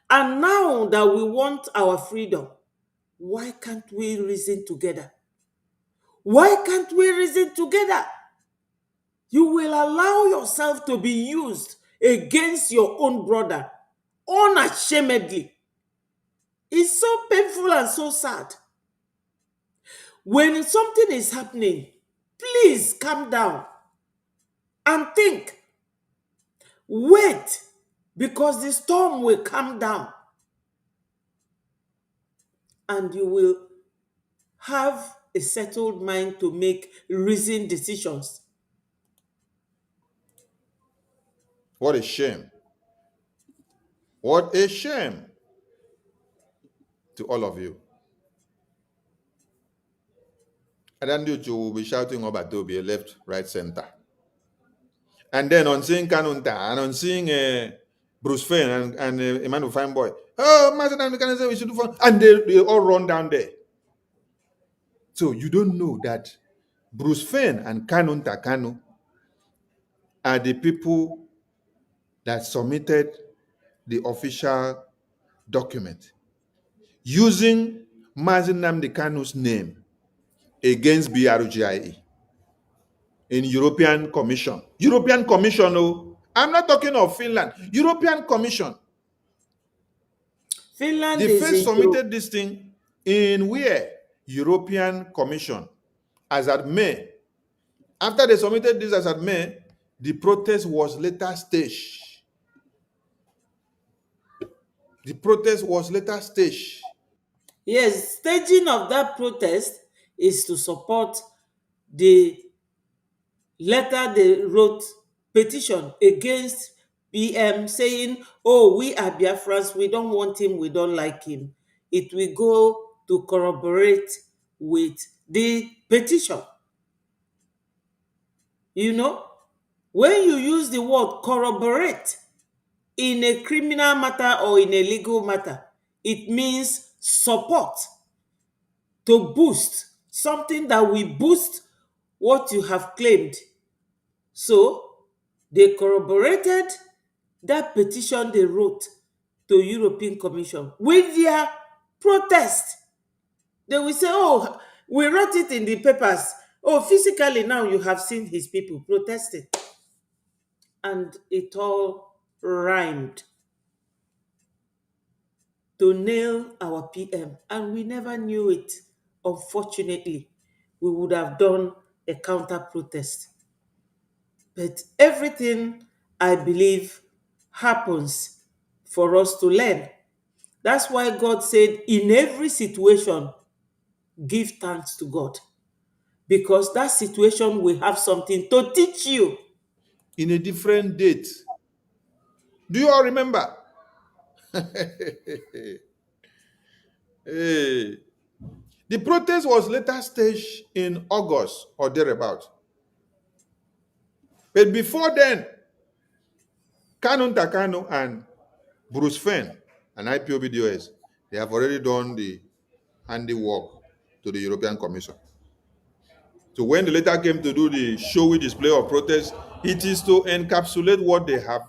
And now that we want our freedom, why can't we reason together? Why can't we reason together? You will allow yourself to be used against your own brother unashamedly. It's so painful and so sad. When something is happening, please calm down and think. Wait, because the storm will calm down and you will have a settled mind to make reasoned decisions. What a shame. What a shame to all of you. And then you two will be shouting Obatobi left, right, center. And then on seeing Kanunta and on seeing Bruce Fain and Emmanuel Fine Boy, oh, Master Dan, we should do fun. And they all run down there. So you don't know that Bruce Fain and Kanunta Kanu are the people that submitted the official document using Mazi Nnamdi Kanu's name against BRGIE in European Commission. European Commission, oh, I'm not talking of Finland. European Commission. Finland They is first in submitted this thing in where? European Commission as at May. After they submitted this as at May, the protest was later staged. The protest was later staged. Yes, staging of that protest is to support the letter they wrote, petition against PM, saying, oh, we are Biafrans, we don't want him, we don't like him. It will go to corroborate with the petition. You know, when you use the word corroborate in a criminal matter or in a legal matter, it means support, to boost, something that will boost what you have claimed. So they corroborated that petition they wrote to European Commission with their protest. They will say, oh, we wrote it in the papers. Oh, physically now you have seen his people protesting. And it all rhymed to nail our PM. And we never knew it. Unfortunately, we would have done a counter protest. But everything, I believe, happens for us to learn. That's why God said, in every situation, give thanks to God. Because that situation will have something to teach you. In a different date. Do you all remember? Hey. The protest was later staged in August or thereabout. But before then, Kanunta Kanu and Bruce Fenn and IPOBDOS, they have already done the handiwork to the European Commission. So when the letter came to do the showy display of protest, it is to encapsulate what they have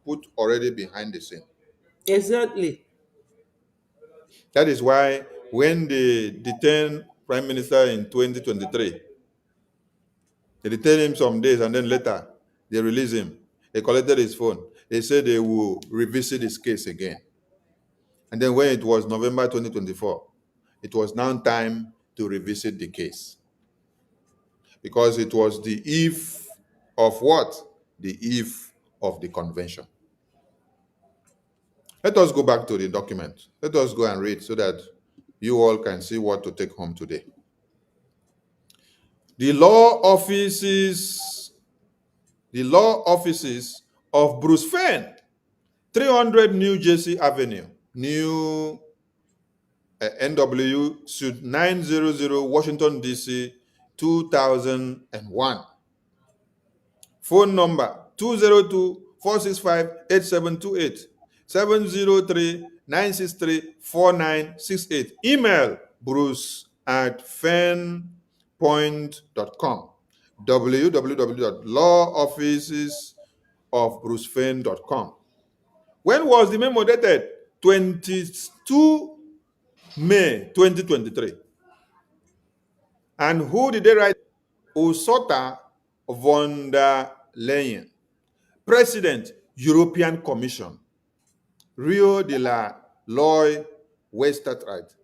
put already behind the scene. Exactly. That is why when they detained Prime Minister in 2023, they detained him some days and then later they released him. They collected his phone. They said they will revisit his case again. And then when it was November 2024, it was now time to revisit the case. Because it was the eve of what? The eve of the convention. Let us go back to the document. Let us go and read so that you all can see what to take home today. The law offices of Bruce Fenn, 300 New Jersey Avenue, New NW Suite 900, Washington, D.C., 2001. Phone number 202-465-8728, 703-963-4968. Email bruce@fennpoint.com, www.lawofficesofbrucefenn.com. When was the memo dated? 22 May 2023. And who did they write? Ursula von der Leyen, President, European Commission, Rio de la Loy, Westertried,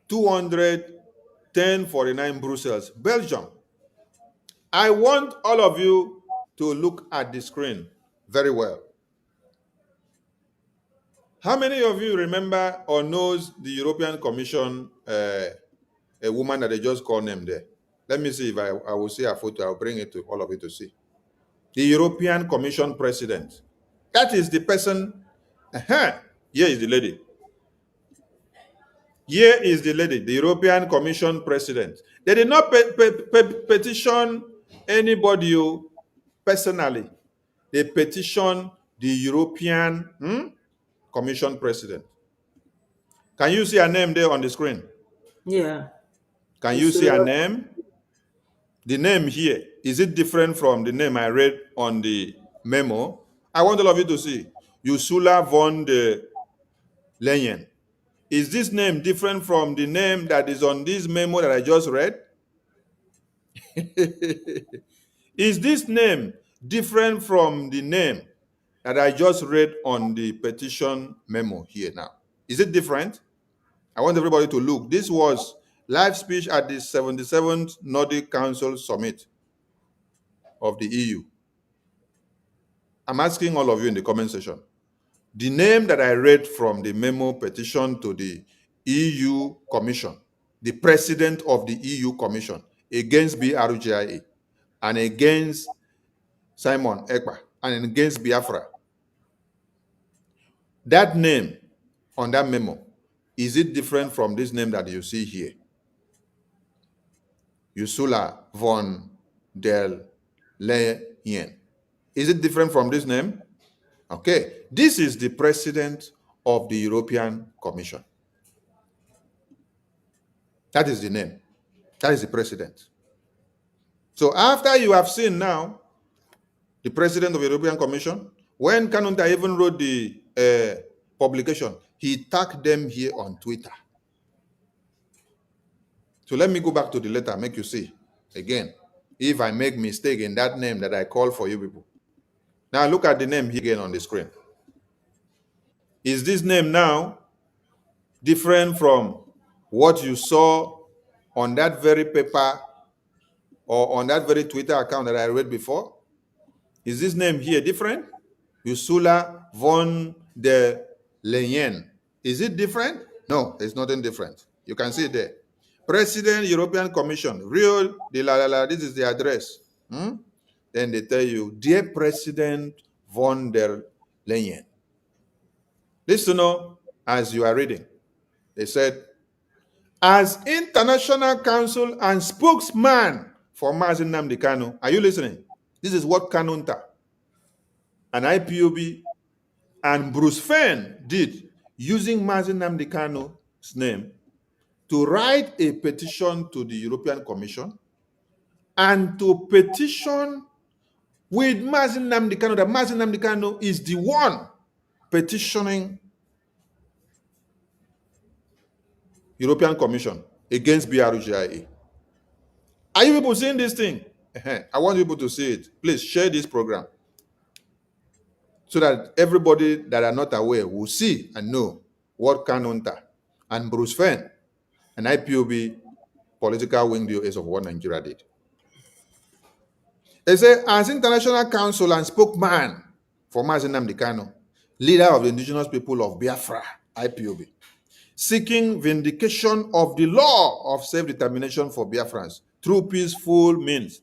21049 Brussels, Belgium. I want all of you to look at the screen very well. How many of you remember or knows the European Commission, a woman that they just called name there? Let me see if I will see a photo. I'll bring it to all of you to see. The European Commission President. That is the person. Here is the lady. Here is the lady, the European Commission President. They did not petition anybody personally. They petitioned the European Commission President. Can you see her name there on the screen? Yeah. Can you see her name? The name here, is it different from the name I read on the memo? I want all of you to see. Ursula von der Leyen. Is this name different from the name that is on this memo that I just read? Is this name different from the name that I just read on the petition memo here now? Is it different? I want everybody to look. This was live speech at the 77th Nordic Council Summit of the EU. I'm asking all of you in the comment section. The name that I read from the memo petition to the EU Commission, the president of the EU Commission, against BRGIA and against Simon Ekpa and against Biafra. That name on that memo, is it different from this name that you see here? Ursula von der Leyen. Is it different from this name? Okay, this is the president of the European Commission. That is the name. That is the president. So after you have seen now the president of the European Commission, when Kanunta even wrote the publication, he tagged them here on Twitter. So let me go back to the letter, make you see again, if I make mistake in that name that I call for you people. Now look at the name here again on the screen. Is this name now different from what you saw on that very paper or on that very Twitter account that I read before? Is this name here different? Ursula von der Leyen. Is it different? No, it's nothing different. You can see it there. President, European Commission, Rio de la, this is the address. Then they tell you, dear President von der Leyen. Listen as you are reading. They said, as international counsel and spokesman for Mazi Nnamdi Kanu, are you listening? This is what Kanunta and IPOB and Bruce Fenn did using Mazi Nnamdi Kanu's name to write a petition to the European Commission and to petition with Mazi Nnamdi Kanu that Mazi Nnamdi Kanu is the one petitioning European Commission against BRGIA. Are you people seeing this thing? I want people to see it. Please share this program so that everybody that are not aware will see and know what Kanunta and Bruce Fenn and IPOB political wing is of what Nigeria did. They say, as international counsel and spokesman for Mazi Nnamdi Kanu, leader of the indigenous people of Biafra, IPOB, seeking vindication of the law of self-determination for Biafrans through peaceful means,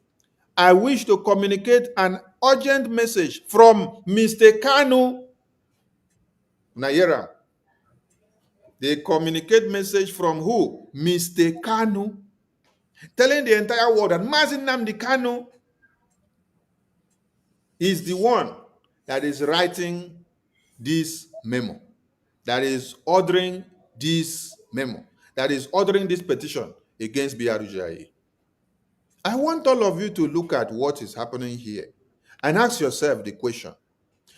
I wish to communicate an urgent message from Mr. Kanu Nayera. They communicate message from who? Mr. Kanu, telling the entire world that Mazi Nnamdi Kanu is the one that is writing this memo, that is ordering this memo, that is ordering this petition against BRGIA. I want all of you to look at what is happening here and ask yourself the question,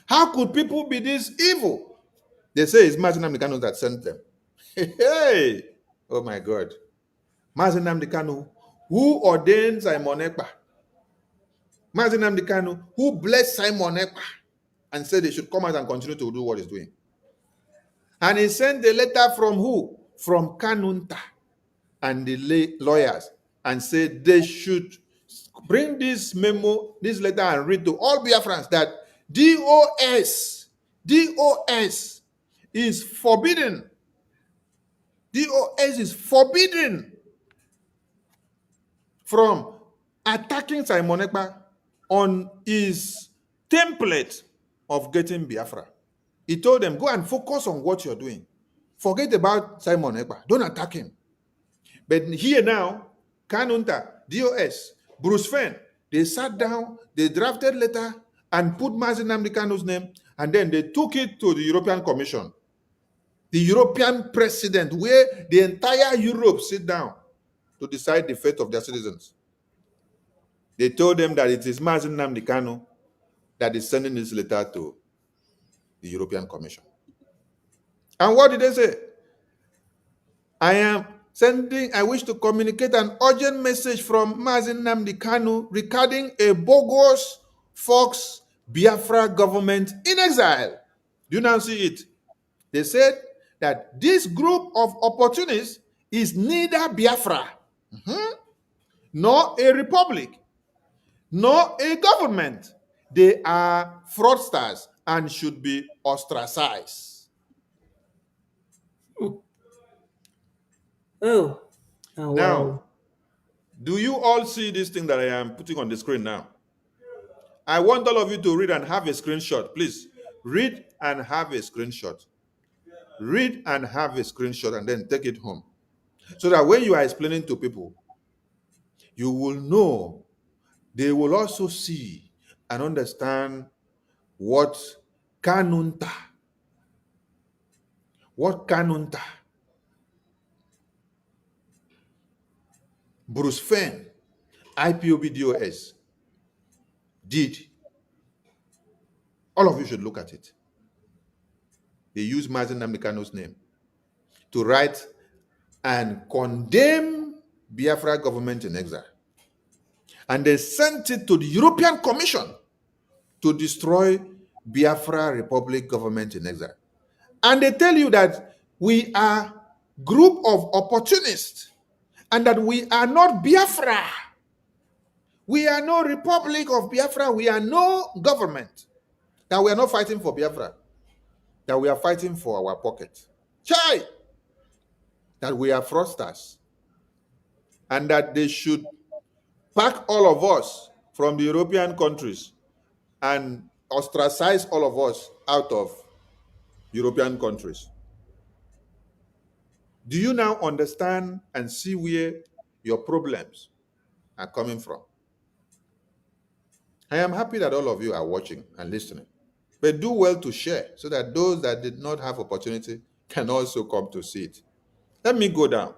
how could people be this evil? They say it's Mazi Nnamdi Kanu that sent them. Hey, oh my God. Mazi Nnamdi Kanu, who ordained Simon Ekpa? Mazi Nnamdi Kanu, who blessed Simon Ekpa and said they should come out and continue to do what he's doing. And he sent a letter from who? From Kanunta and the lawyers, and said they should bring this memo, this letter, and read to all Biafrans that DOS is forbidden. DOS is forbidden from attacking Simon Ekpa on his template of getting Biafra. He told them, go and focus on what you're doing. Forget about Simon Ekpa. Don't attack him. But here now, Kanunta, DOS, Bruce Fenn, they sat down, they drafted letter and put Mazi Nnamdi Kanu's name, and then they took it to the European Commission, the European president, where the entire Europe sit down to decide the fate of their citizens. They told them that it is Mazi Nnamdi Kanu that is sending this letter to the European Commission. And what did they say? I wish to communicate an urgent message from Mazi Nnamdi Kanu regarding a bogus Fox Biafra government in exile. Do you now see it? They said that this group of opportunists is neither Biafra, nor a republic, nor a government. They are fraudsters and should be ostracized. Oh, wow. Now, do you all see this thing that I am putting on the screen now? I want all of you to read and have a screenshot. Please, read and have a screenshot. Read and have a screenshot and then take it home. So that when you are explaining to people, you will know, they will also see and understand what Kanunta, Bruce Fenn, IPOB DOS did. All of you should look at it. They use Mazi Nnamdi Kanu's name to write and condemn Biafra government in exile. And they sent it to the European Commission to destroy Biafra Republic government in exile. And they tell you that we are group of opportunists and that we are not Biafra. We are no Republic of Biafra. We are no government. That we are not fighting for Biafra. That we are fighting for our pocket. Chai! That we are fraudsters. And that they should pack all of us from the European countries and ostracize all of us out of European countries. Do you now understand and see where your problems are coming from? I am happy that all of you are watching and listening. But do well to share so that those that did not have opportunity can also come to see it. Let me go down.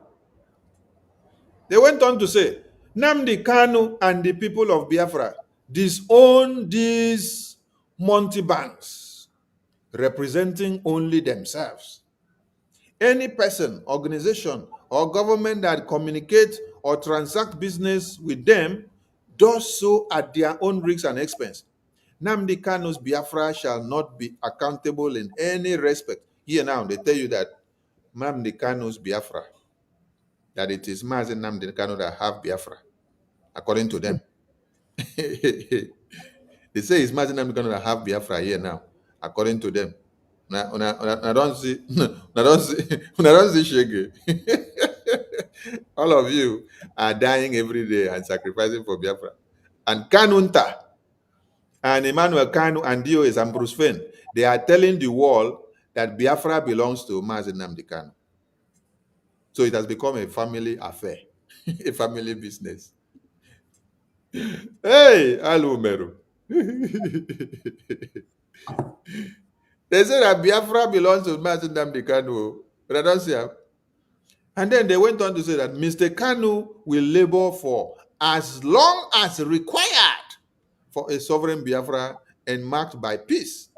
They went on to say, Nnamdi Kanu and the people of Biafra disown these mountebanks, representing only themselves. Any person, organization, or government that communicates or transact business with them does so at their own risk and expense. Nnamdi Kanu's Biafra shall not be accountable in any respect. Here now, they tell you that Nnamdi Kanu's Biafra, that it is Mazi Nnamdi Kanu that have Biafra, according to them. They say it's Mazi Nnamdi Kanu that have Biafra here now, according to them. I don't see, I don't see, I don't see Shege. All of you are dying every day and sacrificing for Biafra. And Kanunta and Emmanuel Kanu and DOS and Bruce Fenn, they are telling the world that Biafra belongs to Mazi Nnamdi Kanu. So it has become a family affair, a family business. Hey, Alumeru. They say that Biafra belongs to Mazi Nnamdi Kanu, but I don't see him. And then they went on to say that Mr. Kanu will labor for as long as required for a sovereign Biafra and marked by peace.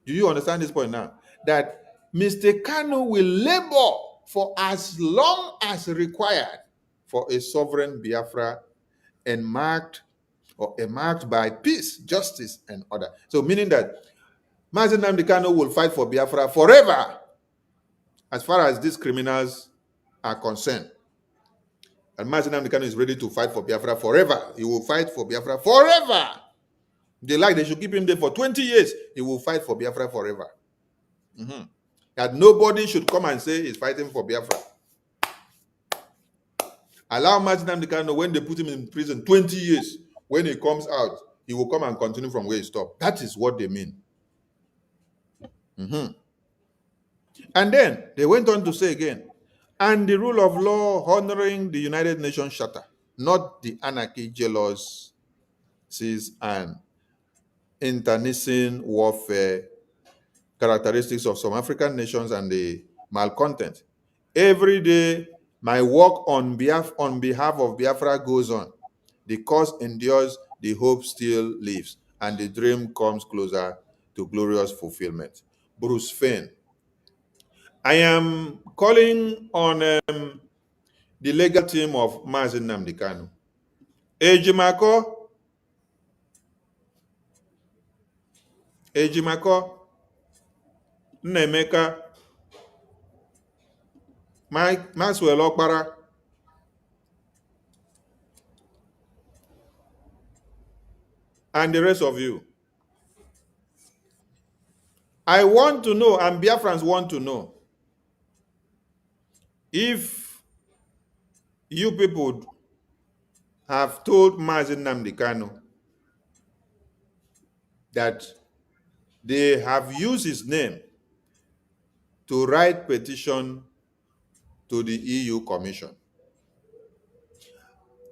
Do you understand this point now? That Mr. Kanu will labor for as long as required for a sovereign Biafra and marked by peace, justice, and order. So meaning that Mazi Nnamdi Kanu will fight for Biafra forever, as far as these criminals are concerned. And Mazi Nnamdi Kanu is ready to fight for Biafra forever. He will fight for Biafra forever. They should keep him there for 20 years. He will fight for Biafra forever. That nobody should come and say he's fighting for Biafra. Allow Mazi Nnamdi Kanu, when they put him in prison 20 years, when he comes out, he will come and continue from where he stopped. That is what they mean. And then they went on to say again, and the rule of law honoring the United Nations Charter, not the anarchy, jealousies, and internecine warfare characteristics of some African nations and the malcontent. Every day, my work on behalf of Biafra goes on. The cause endures, the hope still lives, and the dream comes closer to glorious fulfillment. Bruce Fenn. I am calling on the legal team of Mazi Nnamdi Kanu. Ejimako, Nnemeka, Maxwell Okpara, and the rest of you. I want to know, and Biafrans want to know, if you people have told Mazi Nnamdi Kanu that they have used his name to write petition to the EU Commission.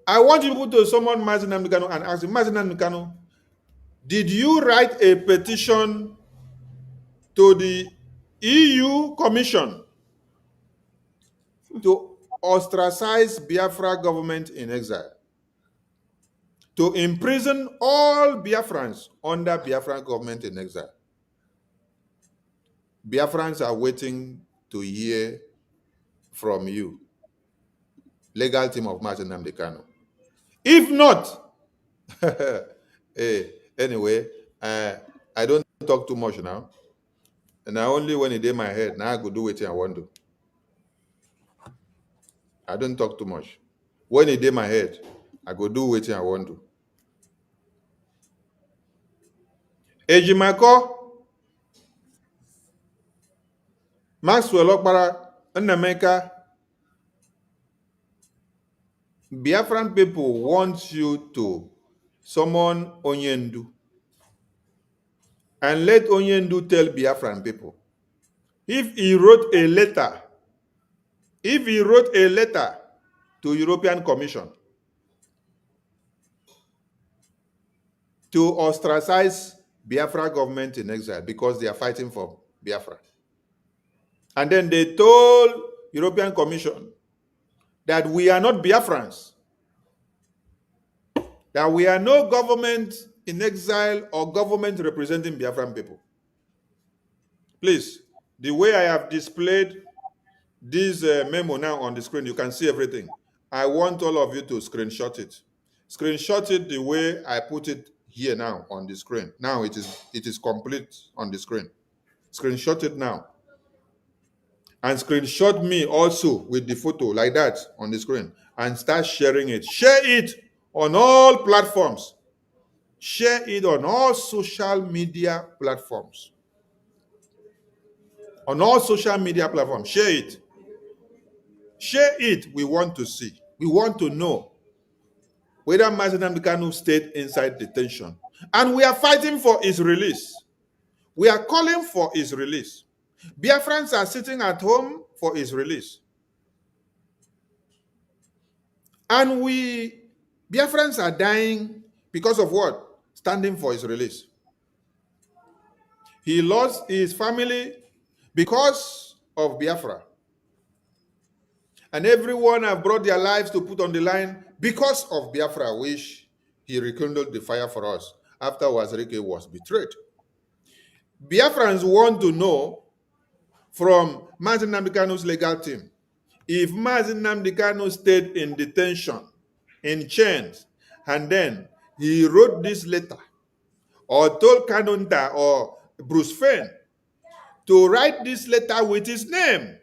I want you people to summon Mazi Nnamdi Kanu and ask him, Mazi Nnamdi Kanu, did you write a petition to the EU Commission to ostracize Biafra government in exile, to imprison all Biafrans under Biafran government in exile? Biafrans are waiting to hear from you, legal team of Mazi Nnamdi Kanu. If not, anyway, I don't talk too much now. And I only when it in my head, now I go do what I want to. I don't talk too much. When it in my head, I go do what I want to. Ejimako, Maxwell Okpara, Nnemeka, Biafran people want you to summon Onyendu and let Onyendu tell Biafran people if he wrote a letter to European Commission to ostracize Biafra government in exile because they are fighting for Biafra. And then they told European Commission that we are not Biafrans, that we are no government in exile or government representing Biafran people. Please, the way I have displayed this memo now on the screen, you can see everything. I want all of you to screenshot it. Screenshot it the way I put it here now on the screen. Now it is complete on the screen. Screenshot it now. And screenshot me also with the photo like that on the screen and start sharing it. Share it on all platforms Share it on all social media platforms. On all social media platforms, share it. Share it. We want to see. We want to know whether Mazi Nnamdi Kanu stayed inside detention. And we are fighting for his release. We are calling for his release. Biafrans are sitting at home for his release. And Biafrans are dying because of what? Standing for his release. He lost his family because of Biafra. And everyone have brought their lives to put on the line because of Biafra, which he rekindled the fire for us after Wazirike was betrayed. Biafrans want to know from Mazi Nnamdi Kanu's legal team, if Mazi Nnamdi Kanu stayed in detention, in chains, and then he wrote this letter, or told Kanunta or Bruce Fenn to write this letter with his name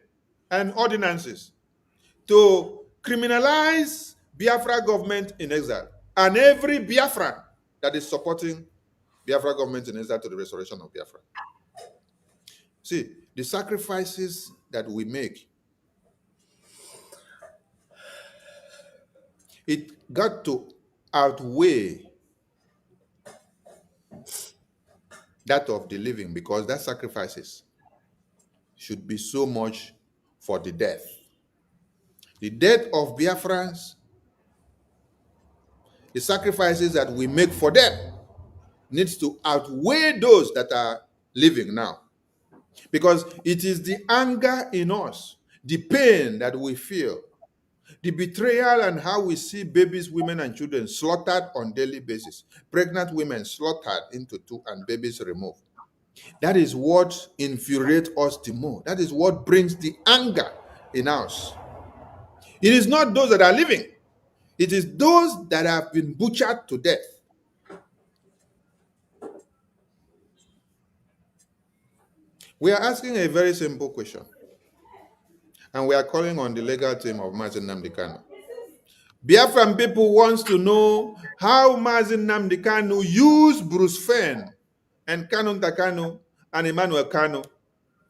and ordinances to criminalize Biafra government in exile and every Biafran that is supporting Biafra government in exile to the restoration of Biafra. See, the sacrifices that we make, it got to outweigh that of the living, because that sacrifices should be so much for the death. The death of Biafrans, the sacrifices that we make for them needs to outweigh those that are living now. Because it is the anger in us, the pain that we feel, the betrayal and how we see babies, women, and children slaughtered on a daily basis, pregnant women slaughtered into two and babies removed. That is what infuriates us the more. That is what brings the anger in us. It is not those that are living. It is those that have been butchered to death. We are asking a very simple question, and we are calling on the legal team of Mazi Nnamdi Kanu. Biafran people wants to know how Mazi Nnamdi Kanu used Bruce Fenn and Kanunta Kanu and Emmanuel Kanu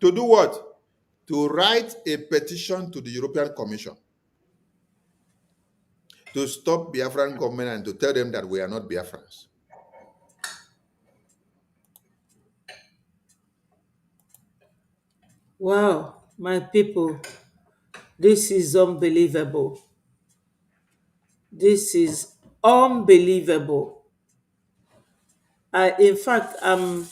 to do what? To write a petition to the European Commission to stop Biafran government and to tell them that we are not Biafrans. Wow, my people, this is unbelievable. This is unbelievable. In fact, I'm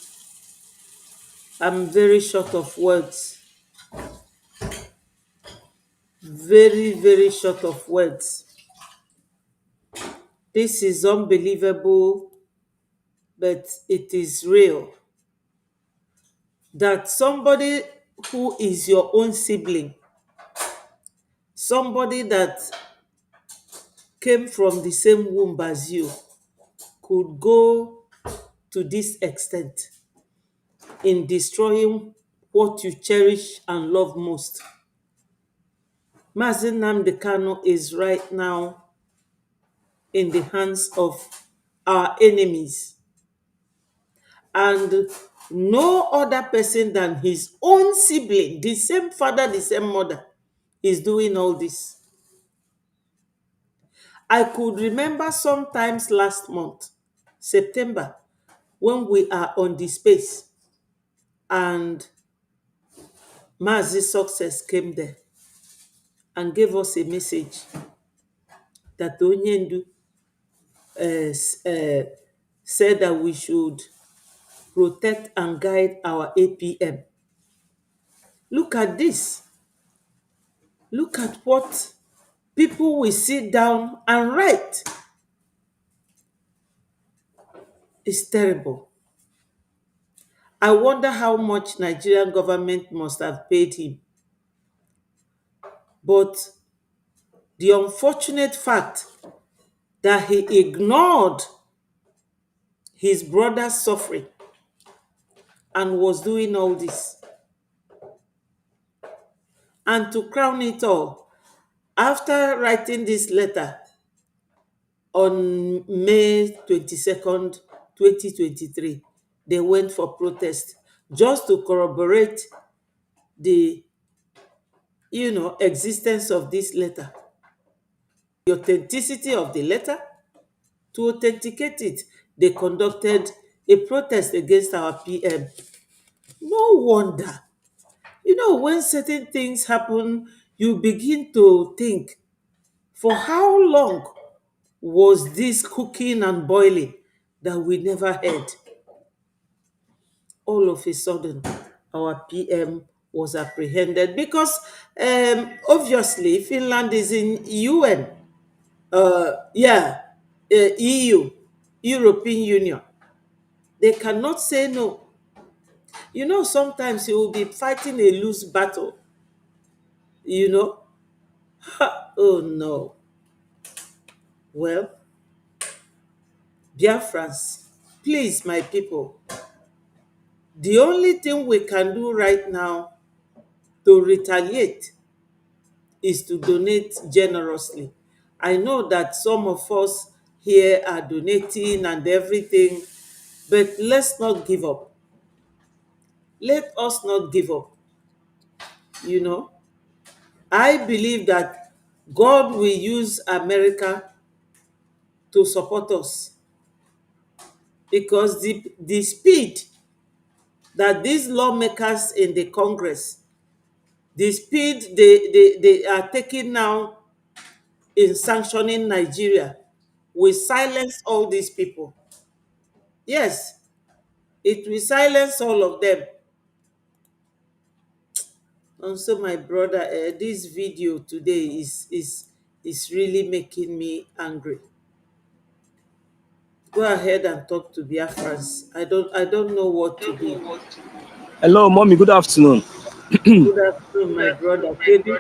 very short of words. Very, very short of words. This is unbelievable, but it is real. That somebody who is your own sibling, somebody that came from the same womb as you, could go to this extent in destroying what you cherish and love most. Mazi Nnamdi Kanu is right now in the hands of our enemies. And no other person than his own sibling, the same father, the same mother, is doing all this. I could remember sometimes last month, September, when we are on the space and Mazi Success came there and gave us a message that Onyendu said that we should protect and guide our APM. Look at this. Look at what people will sit down and write. It's terrible. I wonder how much Nigerian government must have paid him. But the unfortunate fact that he ignored his brother's suffering and was doing all this. And to crown it all, after writing this letter on May 22nd, 2023, they went for protest just to corroborate the existence of this letter, the authenticity of the letter. To authenticate it, they conducted a protest against our PM. No wonder. When certain things happen, you begin to think, for how long was this cooking and boiling that we never heard? All of a sudden, our PM was apprehended because obviously Finland is in UN, EU, European Union. They cannot say no. Sometimes you will be fighting a loose battle. Oh no. Well, Biafrans, please, my people, the only thing we can do right now to retaliate is to donate generously. I know that some of us here are donating and everything, but let's not give up. Let us not give up. I believe that God will use America to support us, because the speed that these lawmakers in the Congress, the speed they are taking now in sanctioning Nigeria, will silence all these people. Yes, it will silence all of them. And so, my brother, this video today is really making me angry. Go ahead and talk to Biafrans. I don't know what to do. Hello, mommy. Good afternoon. Good afternoon, my brother. Kedu?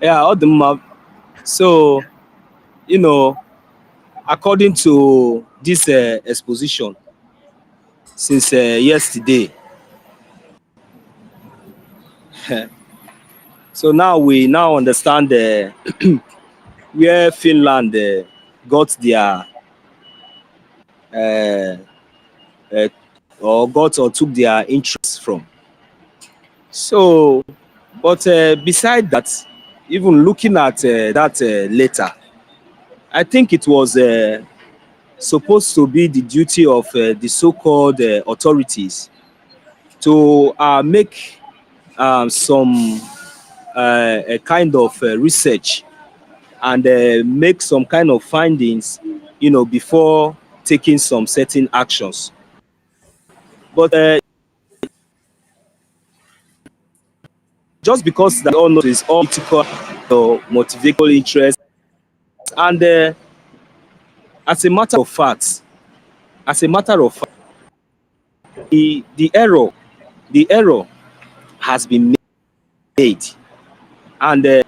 Yeah, all the map. So, according to this exposition since yesterday, so now we now understand where Finland got their uh, or got or took their interest from. So, but beside that, even looking at that letter, I think it was supposed to be the duty of the so-called authorities to make some a kind of research and make some kind of findings, before taking some certain actions. But just because that all know is all political or motivational interest, and as a matter of fact, the error has been made, and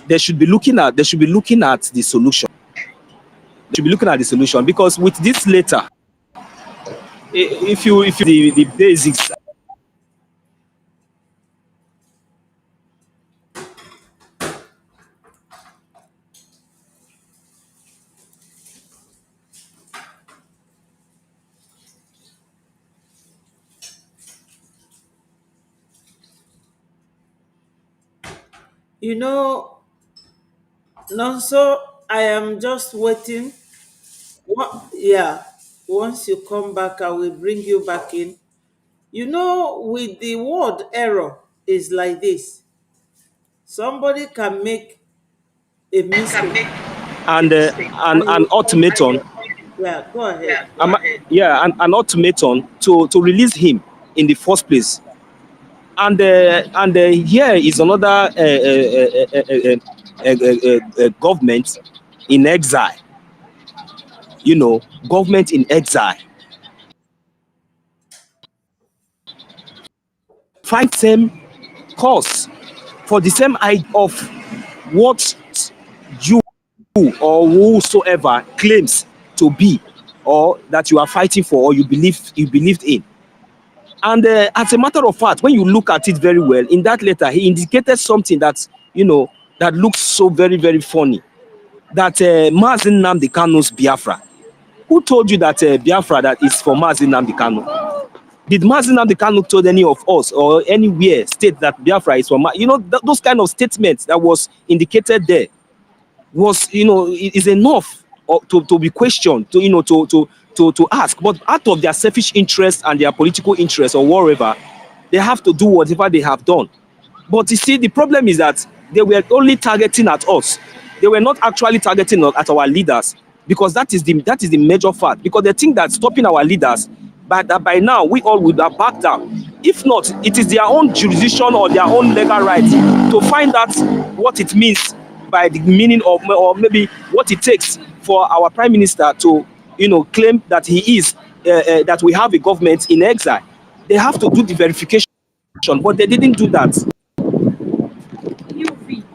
they should be looking at the solution. They should be looking at the solution, because with this letter, if you the basics, Nonso, I am just waiting. Yeah, once you come back, I will bring you back in. With the word error is like this. Somebody can make a mistake. and an ultimatum, Yeah, go ahead. an ultimatum to release him in the first place. And here is another government in exile. Government in exile. Find same cause for the same idea of what you or whosoever claims to be, or that you are fighting for, or you believed in. And as a matter of fact, when you look at it very well, in that letter, he indicated something that, that looks so very, very funny. That Mazen Nnamdi Kanu's Biafra Who told you that Biafra that is for Mazi Nnamdi Kanu? Did Mazi Nnamdi Kanu told any of us or anywhere state that Biafra is for those kind of statements that was indicated there was, is enough to be questioned, to ask. But out of their selfish interest and their political interest or whatever, they have to do whatever they have done. But you see, the problem is that they were only targeting at us. They were not actually targeting at our leaders, because that is the major fact. Because they think that stopping our leaders, but that by now we all would have backed down. If not, it is their own jurisdiction or their own legal right to find out what it means by the meaning of, or maybe what it takes for our prime minister to, claim that he is that we have a government in exile. They have to do the verification, but they didn't do that.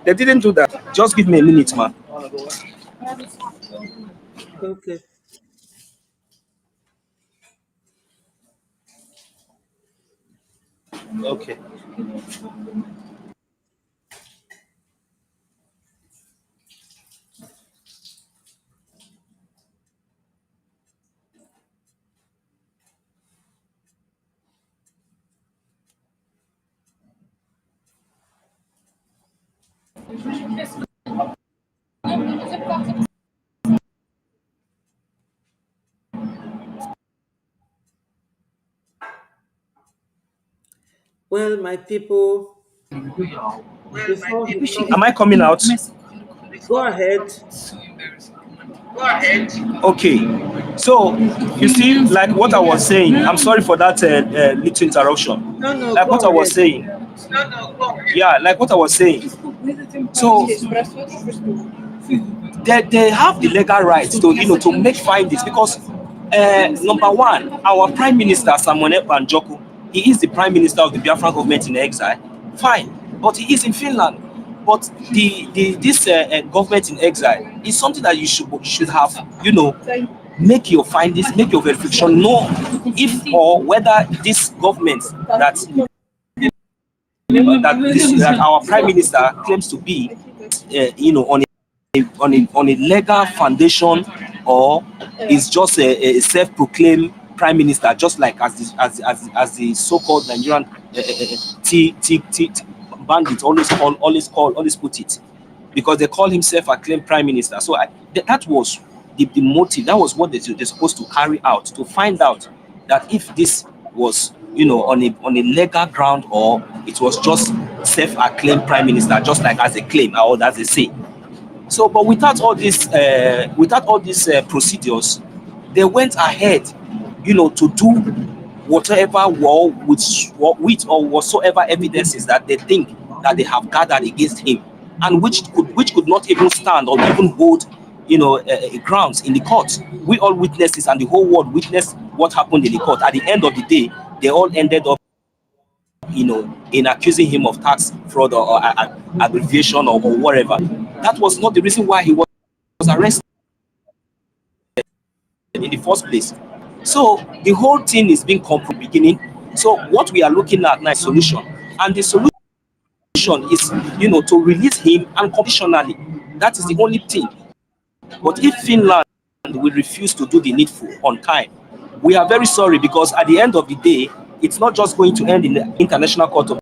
They didn't do that. Just give me a minute, man. Okay. Okay. Well, my people, before we come, Am I coming out? go ahead. Okay. So, you see, like what I was saying, I'm sorry for that little interruption. No, Like go what I was ahead. saying. Yeah, like what I was saying. So, they have the legal right to make findings, because number one, our prime minister Samuel Banjoko, he is the prime minister of the Biafra government in exile. Fine, but he is in Finland. But this government in exile is something that you should have, make your findings, make your verification, know if or whether this government that our prime minister claims to be, on a legal foundation, or is just a self-proclaimed prime minister, just like as the so-called Nigerian bandits always put it, because they call himself a claimed prime minister. So that was the motive. That was what they're supposed to carry out, to find out that if this was, on a legal ground, or it was just self-acclaimed prime minister, just like as they claim or as they say. So, but without all these procedures, they went ahead, to do whatever with or whatsoever evidences that they think that they have gathered against him, and which could not even stand or even hold, grounds in the court. We all witnessed this, and the whole world witnessed what happened in the court. At the end of the day, they all ended up, in accusing him of tax fraud or aggravation or whatever. That was not the reason why he was arrested in the first place. So the whole thing is being come from the beginning. So what we are looking at now is solution, and the solution is, to release him unconditionally. That is the only thing. But if Finland will refuse to do the needful on time, we are very sorry, because at the end of the day, it's not just going to end in the International Court of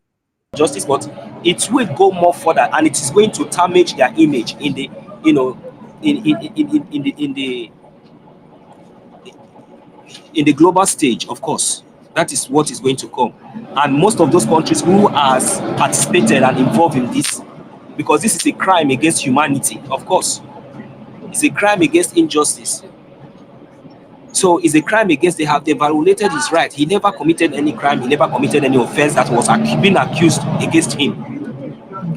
Justice, but it will go more further, and it is going to damage their image in the, in the global stage. Of course, that is what is going to come. And most of those countries who has participated and involved in this, because this is a crime against humanity, of course, it's a crime against injustice. So it's a crime against, they violated his right. He never committed any crime, he never committed any offense that was being accused against him.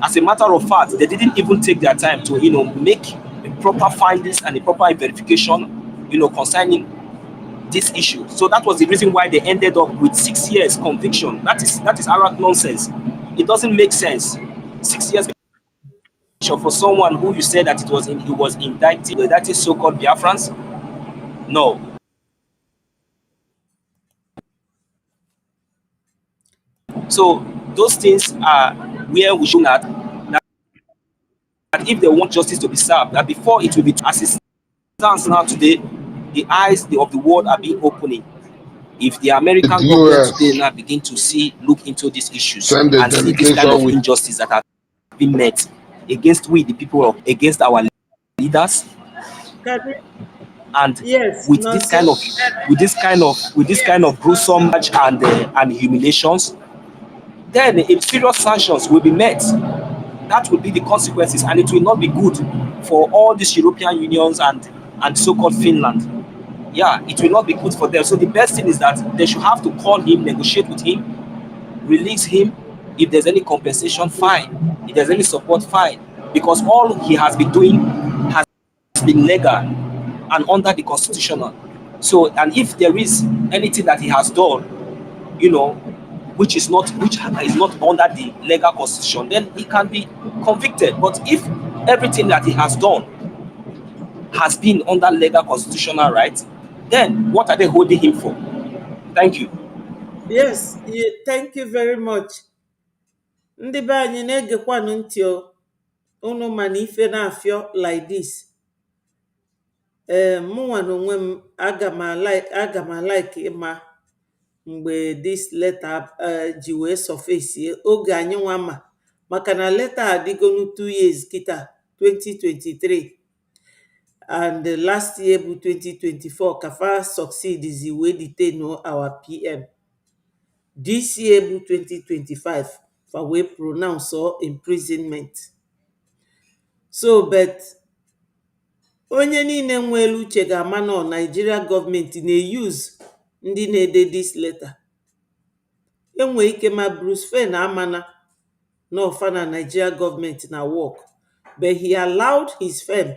As a matter of fact, they didn't even take their time to, make a proper findings and a proper verification, concerning this issue. So that was the reason why they ended up with 6 years conviction. That is arrant nonsense. It doesn't make sense. 6 years for someone who you said that he was indicted, that is so-called Biafrans. No. So those things are where we should not, that if they want justice to be served, that before it will be, as it stands now today, the eyes of the world are being opening. If the American The government US today now begin to look into these issues send a and see this kind of delegation with injustice that have been met against we, the people, against our leaders, Can we, and yes, with this kind of nonsense. gruesome and humiliations, then serious sanctions will be met. That will be the consequences, and it will not be good for all these European unions and so-called Finland. Yeah, it will not be good for them. So the best thing is that they should have to call him, negotiate with him, release him. If there's any compensation, fine. If there's any support, fine. Because all he has been doing has been legal and under the constitutional. So, and if there is anything that he has done, you know, which is not under the legal constitution, then he can be convicted. But if everything that he has done has been under legal constitutional rights, then what are they holding him for? Thank you. Yes, thank you very much. Ndị be anyị na-egekwanụ ntị o. Unu ma na ife na-afịọ like this. Mụnwa na onwe m aga m like ịma mgbe this letter ji wee sọfesie oge anyị nwa ma maka na leta adịgonu 2 years kịta 2023 and the last year bụ 2024 ka fa succeed wee detain our PM. This year bụ 2025 fa wee pronounce imprisonment. So but onye niile nwere uche ga-ama na Nigeria gọọmenti na-use ndị na-ede this letter. Enwere ike ma Bruce Fein amana na ọfa na Nigeria gọọmenti na work, but he allowed his firm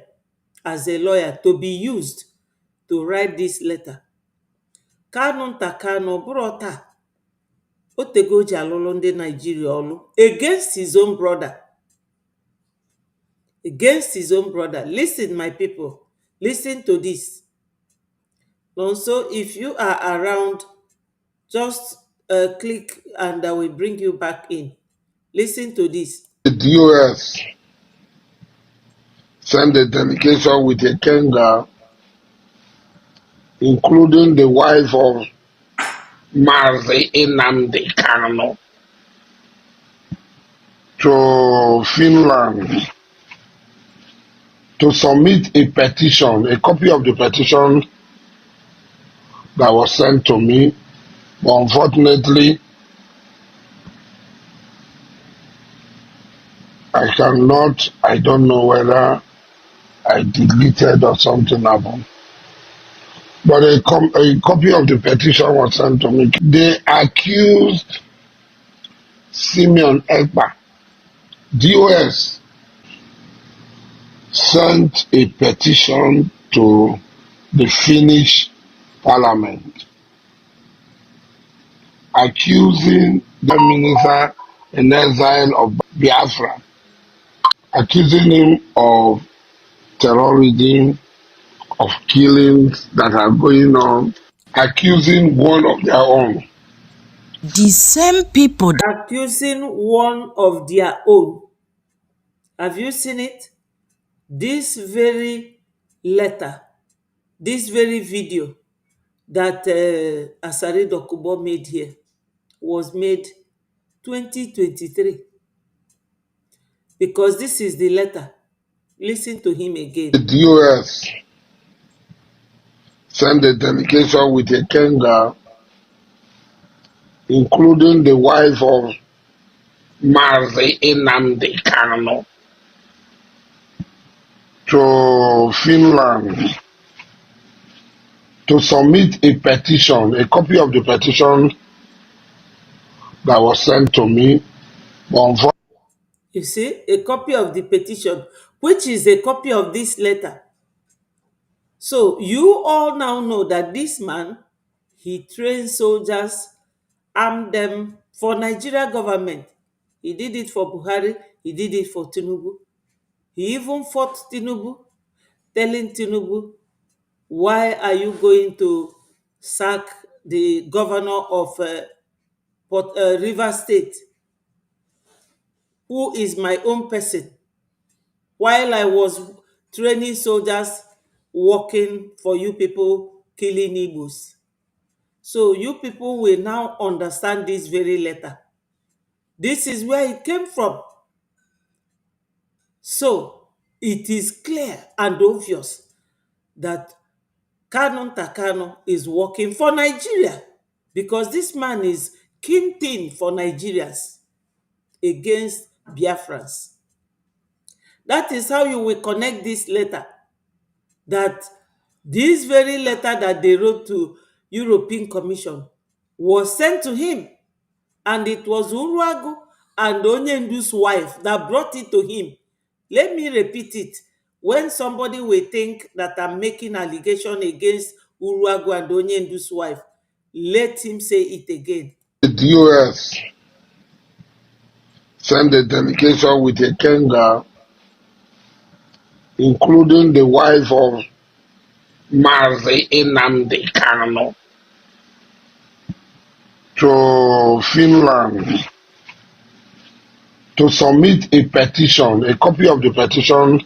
as a lawyer to be used to write this letter. Kanunta Kanu bụrụ taa otego o ji alụlụ ndị Nigeria ọlụ against his own brother. Against his own brother. Listen, my people, listen to this. Also, if you are around, just click and I will bring you back in. Listen to this. the US send a delegation with a Kenga, including the wife of Mazi Nnamdi Kanu, to Finland to submit a petition, a copy of the petition that was sent to me. But unfortunately, I don't know whether I deleted or something happened. But a copy of the petition was sent to me. They accused Simeon Ekpa. DOS sent a petition to the Finnish parliament accusing the minister in exile of Biafra, accusing him of terrorism, of killings that are going on, accusing one of their own. The same people Accusing one of their own. Have you seen it? This very letter, this very video that Asari Dokubo made here was made 2023. Because this is the letter. Listen to him again. The US sent a delegation with a Kenga, including the wife of Mazi Nnamdi Kanu, to Finland to submit a petition, a copy of the petition that was sent to me. But You see, a copy of the petition, which is a copy of this letter. So you all now know that this man, he trained soldiers, armed them for Nigeria government. He did it for Buhari, he did it for Tinubu. He even fought Tinubu, telling Tinubu, why are you going to sack the governor of River State, who is my own person, while I was training soldiers working for you people killing Igbos. So you people will now understand this very letter. This is where it came from. So it is clear and obvious that Kanunta is working for Nigeria, because this man is kingpin for Nigerians against Biafrans. That is how you will connect this letter. That this very letter that they wrote to European Commission was sent to him, and it was Uruagu and Onyendu's wife that brought it to him. Let me repeat it. When somebody will think that I'm making allegation against Uruagu and Onyendu's wife, let him say it again. The US sent a delegation with a Kenga, including the wife of Mazi Nnamdi Kanu, to Finland to submit a petition, a copy of the petition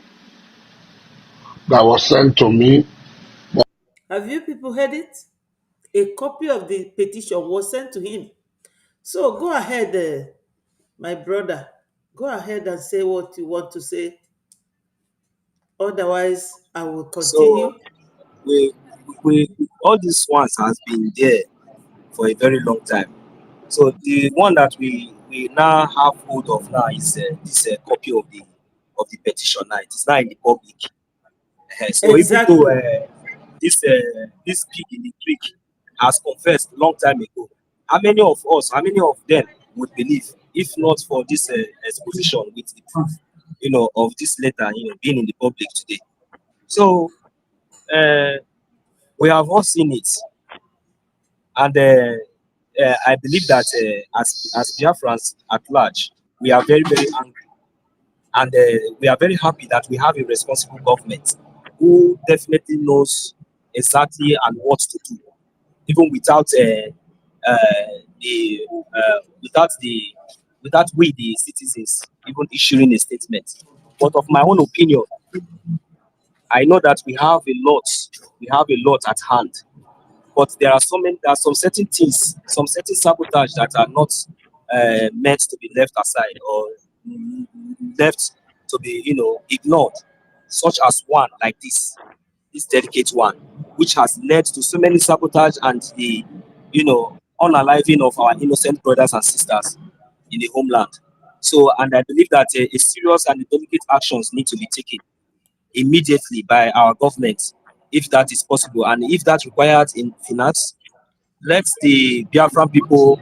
that was sent to me. Have you people heard it? A copy of the petition was sent to him. So go ahead, my brother. Go ahead and say what you want to say. Otherwise, I will So continue. we, we all these ones has been there for a very long time. So the one that we now have hold of now is this copy of the petition. Now it is now in the public. So even though Exactly. this pig in the creek has confessed long time ago, how many of us, how many of them would believe if not for this exposition with the proof, of this letter, being in the public today? So uh, we have all seen it, and I believe that as Biafrans at large, we are very very angry, and we are very happy that we have a responsible government who definitely knows exactly and what to do, even the without we the citizens even issuing a statement. But of my own opinion, I know that we have a lot at hand. But there are some certain things, some certain sabotage that are not meant to be left aside or mm, left to be, ignored, such as one like this delicate one, which has led to so many sabotage and the, unaliving of our innocent brothers and sisters in the homeland. So, and I believe that a serious and delicate actions need to be taken immediately by our government, if that is possible, and if that required in finance, let the Biafran people,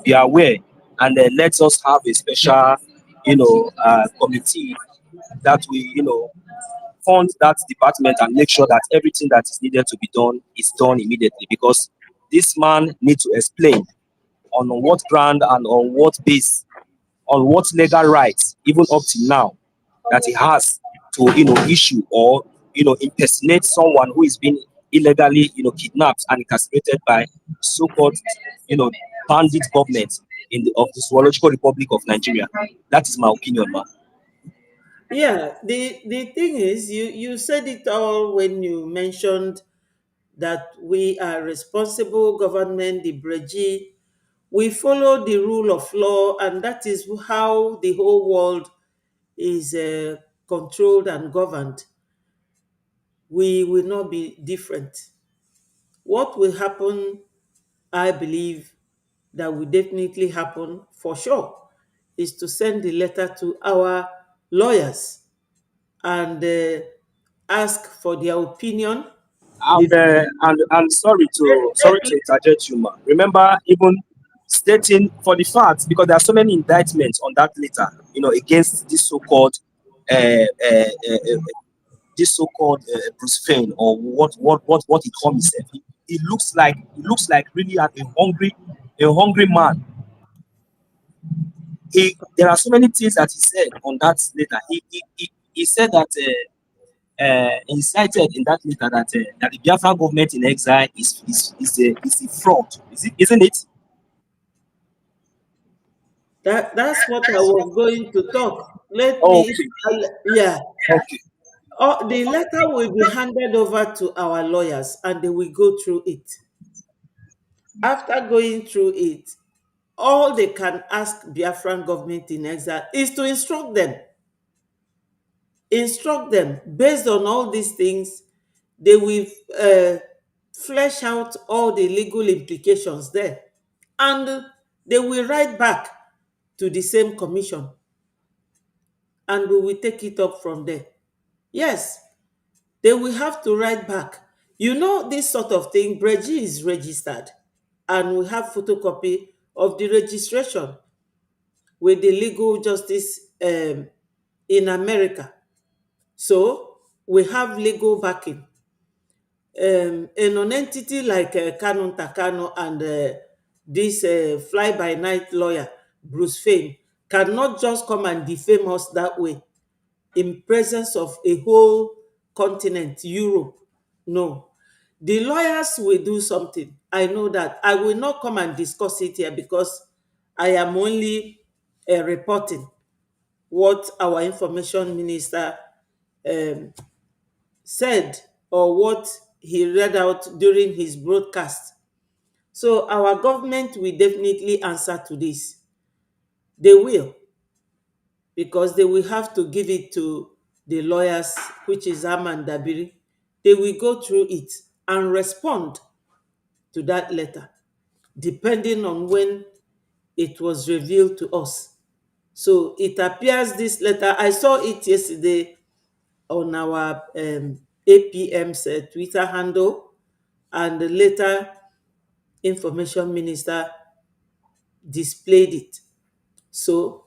be aware, and let us have a special, committee that we, fund that department and make sure that everything that is needed to be done is done immediately. Because this man needs to explain on what ground and on what base, on what legal rights, even up to now, that he has to, issue or, impersonate someone who is being illegally, kidnapped and incarcerated by so-called, bandit government of the Zoological Republic of Nigeria. That is my opinion, man. Yeah, the thing is, you said it all when you mentioned that we are responsible government, the Breji. We follow the rule of law, and that is how the whole world is controlled and governed. We will not be different. What will happen, I believe, that will definitely happen for sure, is to send the letter to our lawyers and ask for their opinion. And The, sorry to interject you, man. Remember, even stating for the fact, because there are so many indictments on that letter, against uh, uh, uh, uh, this so-called Bruce Fane, or what he called himself. He looks like really a hungry man. There are so many things that he said on that letter. He said that. Incited in that letter that the Biafra government in exile is a fraud. Isn't it? that's what I was going to talk. Let me, Okay, yeah. okay. The letter will be handed over to our lawyers and they will go through it. After going through it, all they can ask Biafran government in exile is to instruct them. Instruct them based on all these things. They will flesh out all the legal implications there, and they will write back to the same commission, and we will take it up from there. Yes, they will have to write back. You know, this sort of thing, Breji is registered, and we have photocopy of the registration with the legal justice in America. So we have legal backing. A non-entity like Kanunta and this fly-by-night lawyer, Bruce Fane, cannot just come and defame us that way in presence of a whole continent, Europe. No. The lawyers will do something. I know that. I will not come and discuss it here because I am only reporting what our information minister um, said, or what he read out during his broadcast. So our government will definitely answer to this. They will, because they will have to give it to the lawyers, which is Aman Dabiri. They will go through it and respond to that letter, depending on when it was revealed to us. So it appears this letter, I saw it yesterday on our APM's Twitter handle, and later information minister displayed it. So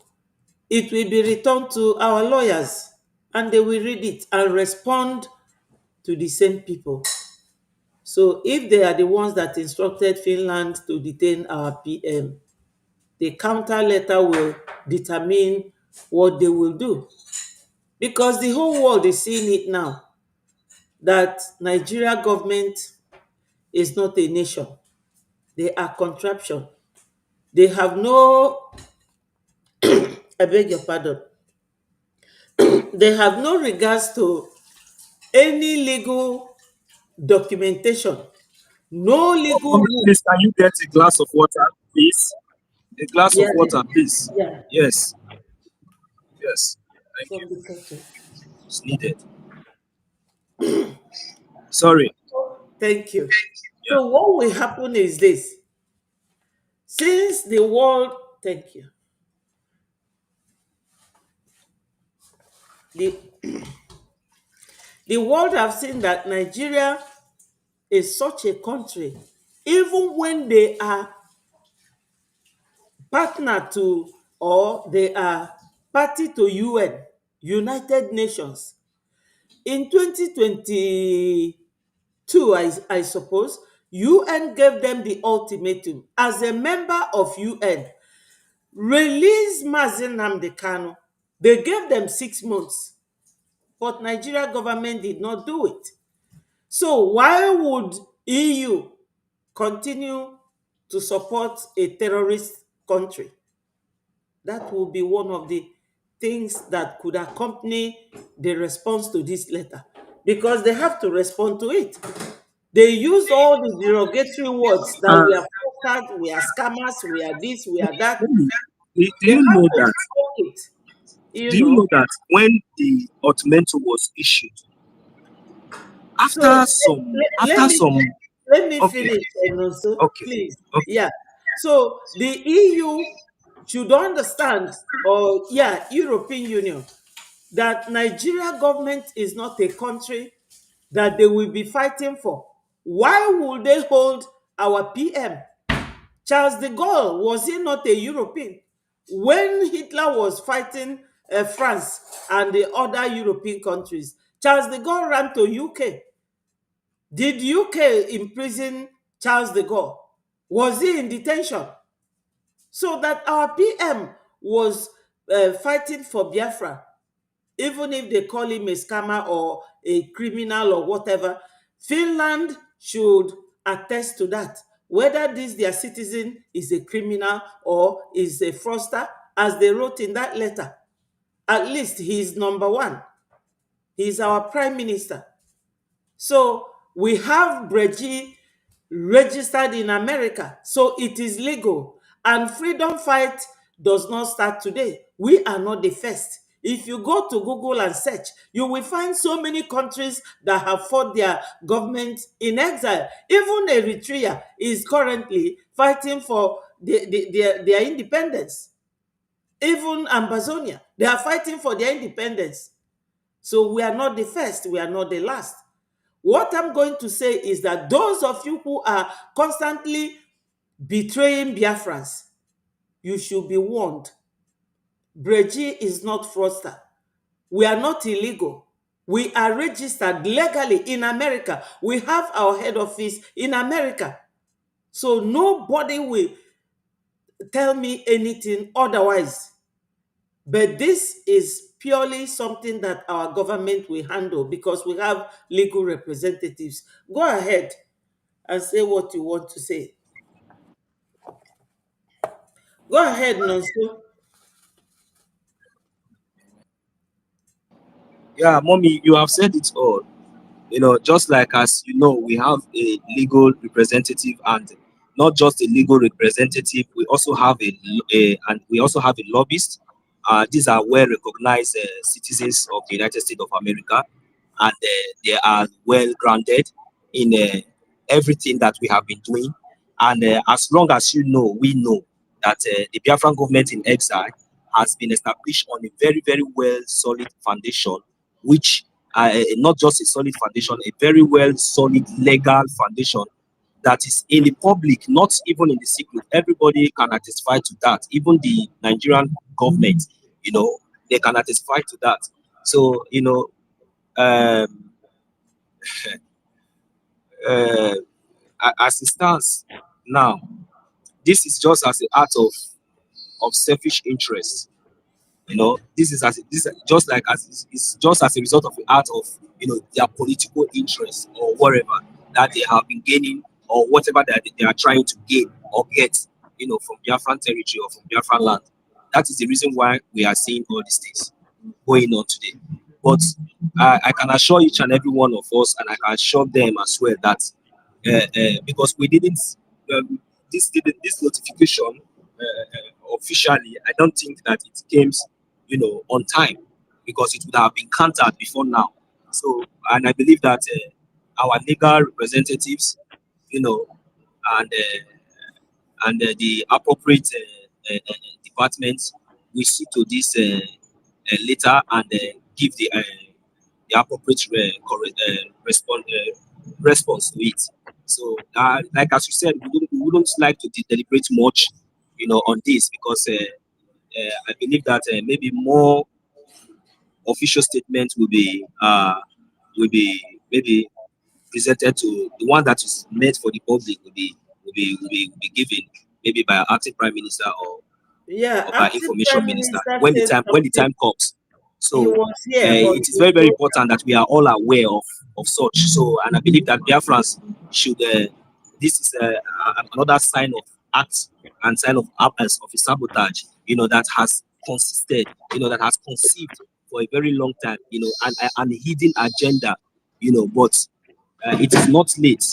it will be returned to our lawyers and they will read it and respond to the same people. So if they are the ones that instructed Finland to detain our PM, the counter letter will determine what they will do. Because the whole world is seeing it now, that Nigeria government is not a nation. They are contraption. They have no, I beg your pardon, they have no regards to any legal documentation, no legal book. Please, can you get a glass of water, please? A glass of Yeah, water, please. yeah, Yes, yes. Thank from you. the country. It's needed. Sorry. Thank you. Yeah. So what will happen is this. Since the world, thank you. The, the world have seen that Nigeria is such a country, even when they are partner to, or they are party to UN, United Nations. In 2022, I suppose, UN gave them the ultimatum. As a member of UN, release Mazi Nnamdi Kanu. They gave them 6 months, but Nigeria government did not do it. So why would EU continue to support a terrorist country? That will be one of the things that could accompany the response to this letter, because they have to respond to it. They used all the derogatory words that we are fraud, we are scammers, we are this, we are that. Do They you have know to that? stop it. Do you know that when the ultimatum was issued, So after some, let me okay, finish, and also, okay, please. okay. Yeah. So the EU should understand, or yeah, European Union, that Nigeria government is not a country that they will be fighting for. Why would they hold our PM? Charles de Gaulle, was he not a European? When Hitler was fighting France and the other European countries, Charles de Gaulle ran to UK. Did UK imprison Charles de Gaulle? Was he in detention? So that our PM was fighting for Biafra, even if they call him a scammer or a criminal or whatever. Finland should attest to that. Whether this their citizen is a criminal or is a fraudster, as they wrote in that letter, at least he is number one. He's our prime minister. So we have Breji registered in America. So it is legal. And freedom fight does not start today. We are not the first. If you go to Google and search, you will find so many countries that have fought their government in exile. Even Eritrea is currently fighting for their independence. Even Amazonia, they are fighting for their independence. So we are not the first, we are not the last. What I'm going to say is that those of you who are constantly betraying Biafrans, you should be warned. Breji is not fraudster. We are not illegal. We are registered legally in America. We have our head office in America. So nobody will tell me anything otherwise. But this is purely something that our government will handle because we have legal representatives. Go ahead and say what you want to say. Go ahead, Nonso. Yeah, mommy, you have said it all. Just like, as you know, we have a legal representative, and not just a legal representative, we also have and we also have a lobbyist. These are well recognized citizens of the United States of America, and they are well grounded in everything that we have been doing. And as long as we know that the Biafran government in exile has been established on a very, very well solid foundation, which not just a solid foundation, a very well solid legal foundation that is in the public, not even in the secret. Everybody can attest to that. Even the Nigerian government, they can attest to that. So, um, uh, as it stands now, this is just as a act of selfish interest. This is just like as it's just as a result of the act of their political interest or whatever that they have been gaining, or whatever that they are trying to gain or get from Biafran territory or from Biafran land. That is the reason why we are seeing all these things going on today. But I can assure each and every one of us, and I can assure them as well, that because we didn't this notification officially, I don't think that it came on time, because it would have been countered before now. So, and I believe that our legal representatives, you know and the appropriate departments will see to this later, and give the appropriate response to it. So, like as you said, we wouldn't like to deliberate much, on this, because I believe that maybe more official statements will be maybe presented to the one that is meant for the public, will be given maybe by our acting prime minister, Yeah, or by acting information prime minister, minister when the said time something. comes. He So was here, but it is he very, very broke important that we are all aware of such. So, and I believe that Biafrans should. This is another sign of act and sign of absence of a sabotage. That has consisted. That has conceived for a very long time. And a hidden agenda. But it is not late,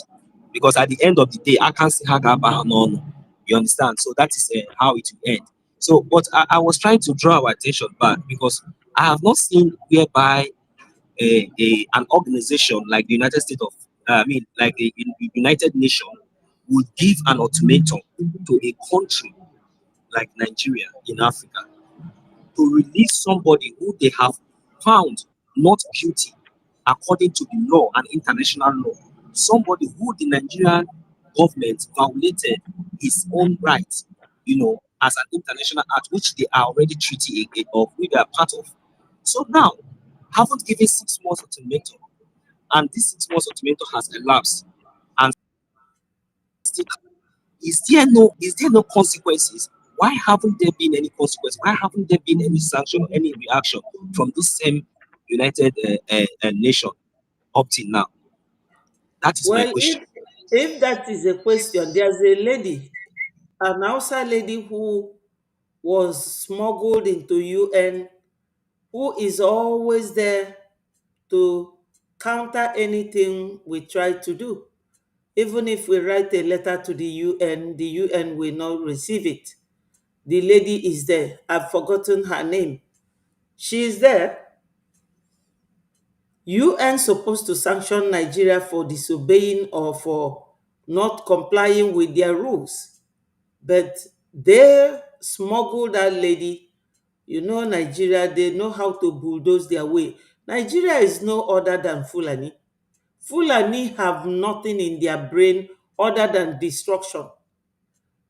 because at the end of the day, I can't see Hagaba no. You understand? So that is how it will end. So, but I was trying to draw our attention back, because I have not seen whereby an organization like the United States of, like the United Nation would give an ultimatum to a country like Nigeria in Africa to release somebody who they have found not guilty according to the law and international law, somebody who the Nigerian government violated his own rights, as an international act, which they are already treaty of, which they are part of. So now, haven't given 6 months ultimatum, and this 6 months ultimatum has elapsed, and still, is there no consequences? Why haven't there been any consequence? Why haven't there been any sanction or any reaction from this same United Nation up till now? That is my Well, question. if that is a question, there's a lady, an outside lady who was smuggled into UN, who is always there to counter anything we try to do. Even if we write a letter to the UN will not receive it. The lady is there. I've forgotten her name. She is there. UN supposed to sanction Nigeria for disobeying or for not complying with their rules. But they smuggled that lady. You know, Nigeria, they know how to bulldoze their way. Nigeria is no other than Fulani. Fulani have nothing in their brain other than destruction.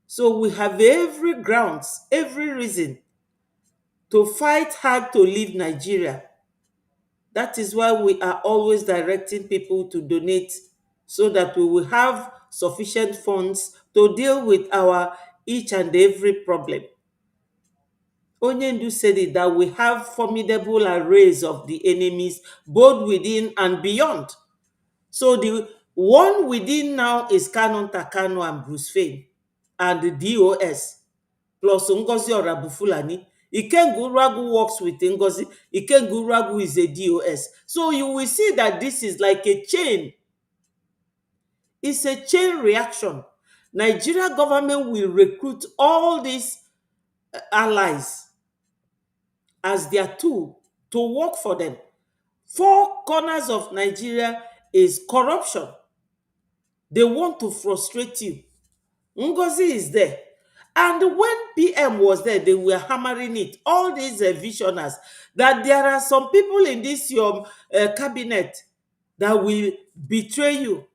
So we have every grounds, every reason to fight hard to leave Nigeria. That is why we are always directing people to donate so that we will have sufficient funds to deal with our each and every problem. Onyendu said it that we have formidable arrays of the enemies both within and beyond. So the one within now is Kanunta and Bruce Fane and the DOS plus Ngozi Orabufulani. Ikenguragu works with Ngozi. Ikenguragu is a DOS. So you will see that this is like a chain. It's a chain reaction. Nigeria government will recruit all these allies as their tool to work for them. Four corners of Nigeria is corruption. They want to frustrate you. Ngozi is there. And when PM was there, they were hammering it. All these visioners, that there are some people in this your cabinet that will betray you.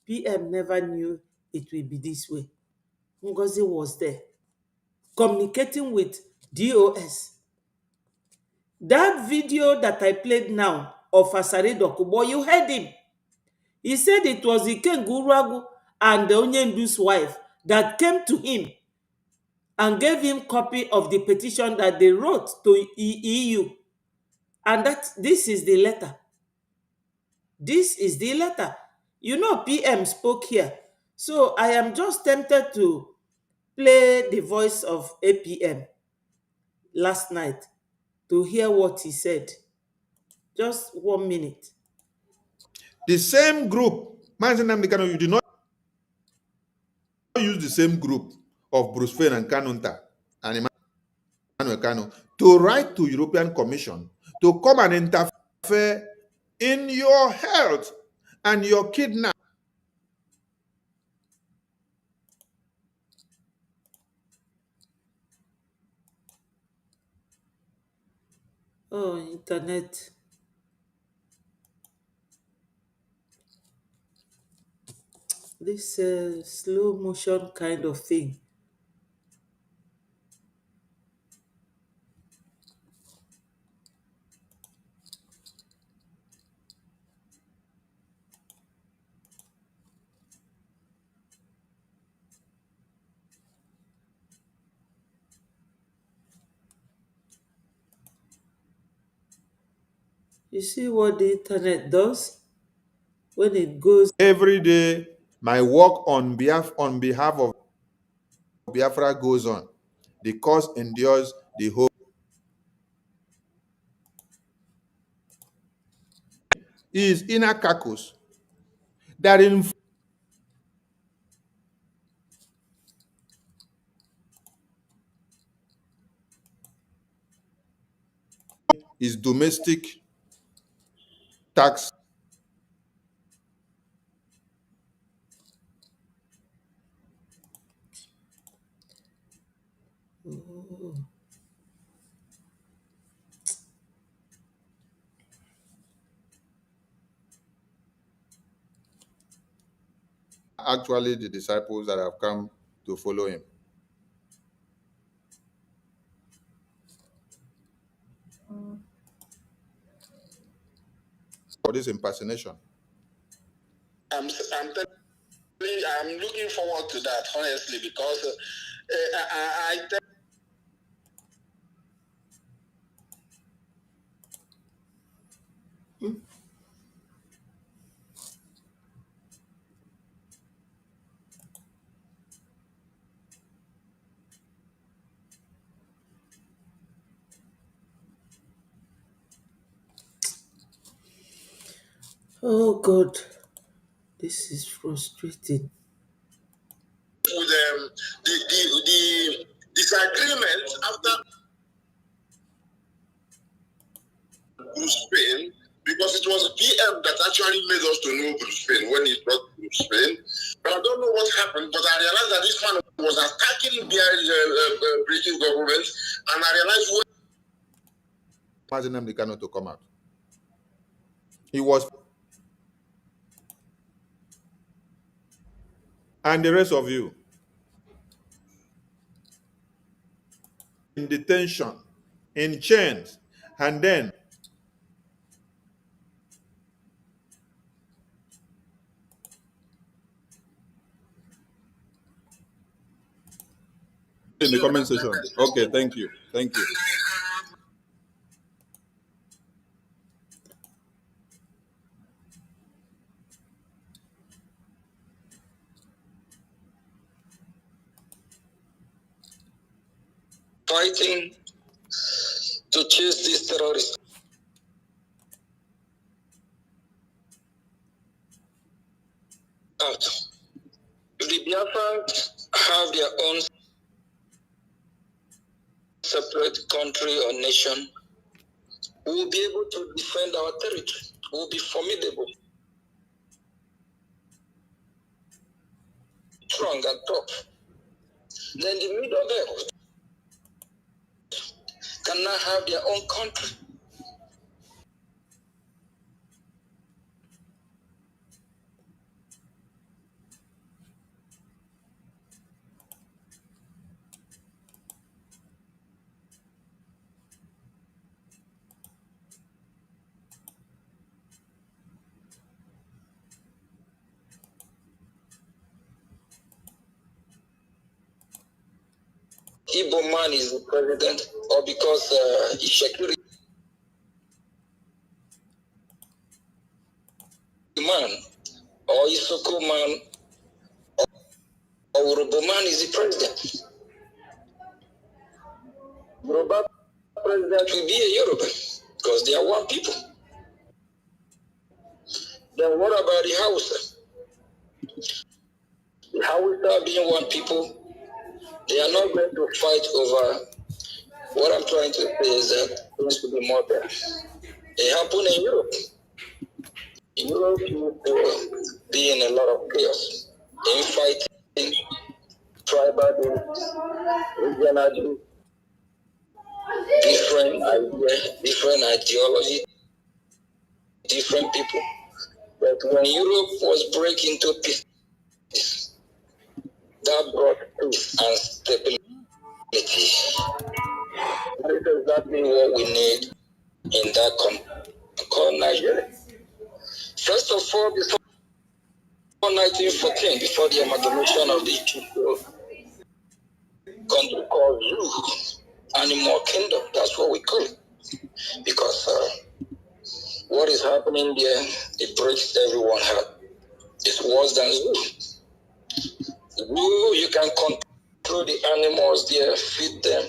PM never knew it will be this way. Ngozi was there, communicating with DOS. That video that I played now of Asare Dokubo, you heard him. He said it was Iken Guragu and the Onyendu's wife that came to him and gave him copy of the petition that they wrote to EU. And this is the letter. This is the letter. You know, PM spoke here. So I am just tempted to play the voice of APM last night to hear what he said. Just 1 minute. The same group, you did not use the same group of Bruce Fane and Kanunta and Emmanuel Kano to write to European Commission to come and interfere in your health and your kidnap. Oh, internet. This slow motion kind of thing. You see what the internet does when it goes. Every day, my work on behalf of Biafra goes on. The cause endures the whole. Is inner caucus that is domestic tax. Actually, the disciples that have come to follow him. For this impersonation. I'm looking forward to that, honestly, because I Oh God, this is frustrating. With the disagreement after Bruce Payne, because it was PM that actually made us to know Bruce Payne when he brought Bruce Payne. But I don't know what happened, but I realized that this man was attacking the British government, and I realized Imagine the Kanu to come out. He was, and the rest of you in detention, in chains, and then in the comment section. Okay, thank you. Thank you. Fighting to chase these terrorists out. If the Biafrans have their own separate country or nation, we will be able to defend our territory. We will be formidable, strong and tough. Then the Middle Belt can now have their own country. Igbo man is the president, or because Ishekiri man, or Isoko man, or Urobo man is the president. Yoruba president will be a Yoruba because they are one people. Then what about the Hausa? The Hausa being one people, they are not going to fight over. What I'm trying to say is that things will be more better. It happened in Europe. Europe will be in a lot of chaos, infighting, tribal, regional, different ideas, different ideology, different people. But when Europe was breaking to pieces, that brought peace and stability. That is exactly what we need in that country called Nigeria. First of all, before 1914, before the amalgamation of the country called Zoo, Animal Kingdom, that's what we call it. Because what is happening there, it breaks everyone's heart. It's worse than Zoo. Zoo, you can control the animals there, feed them,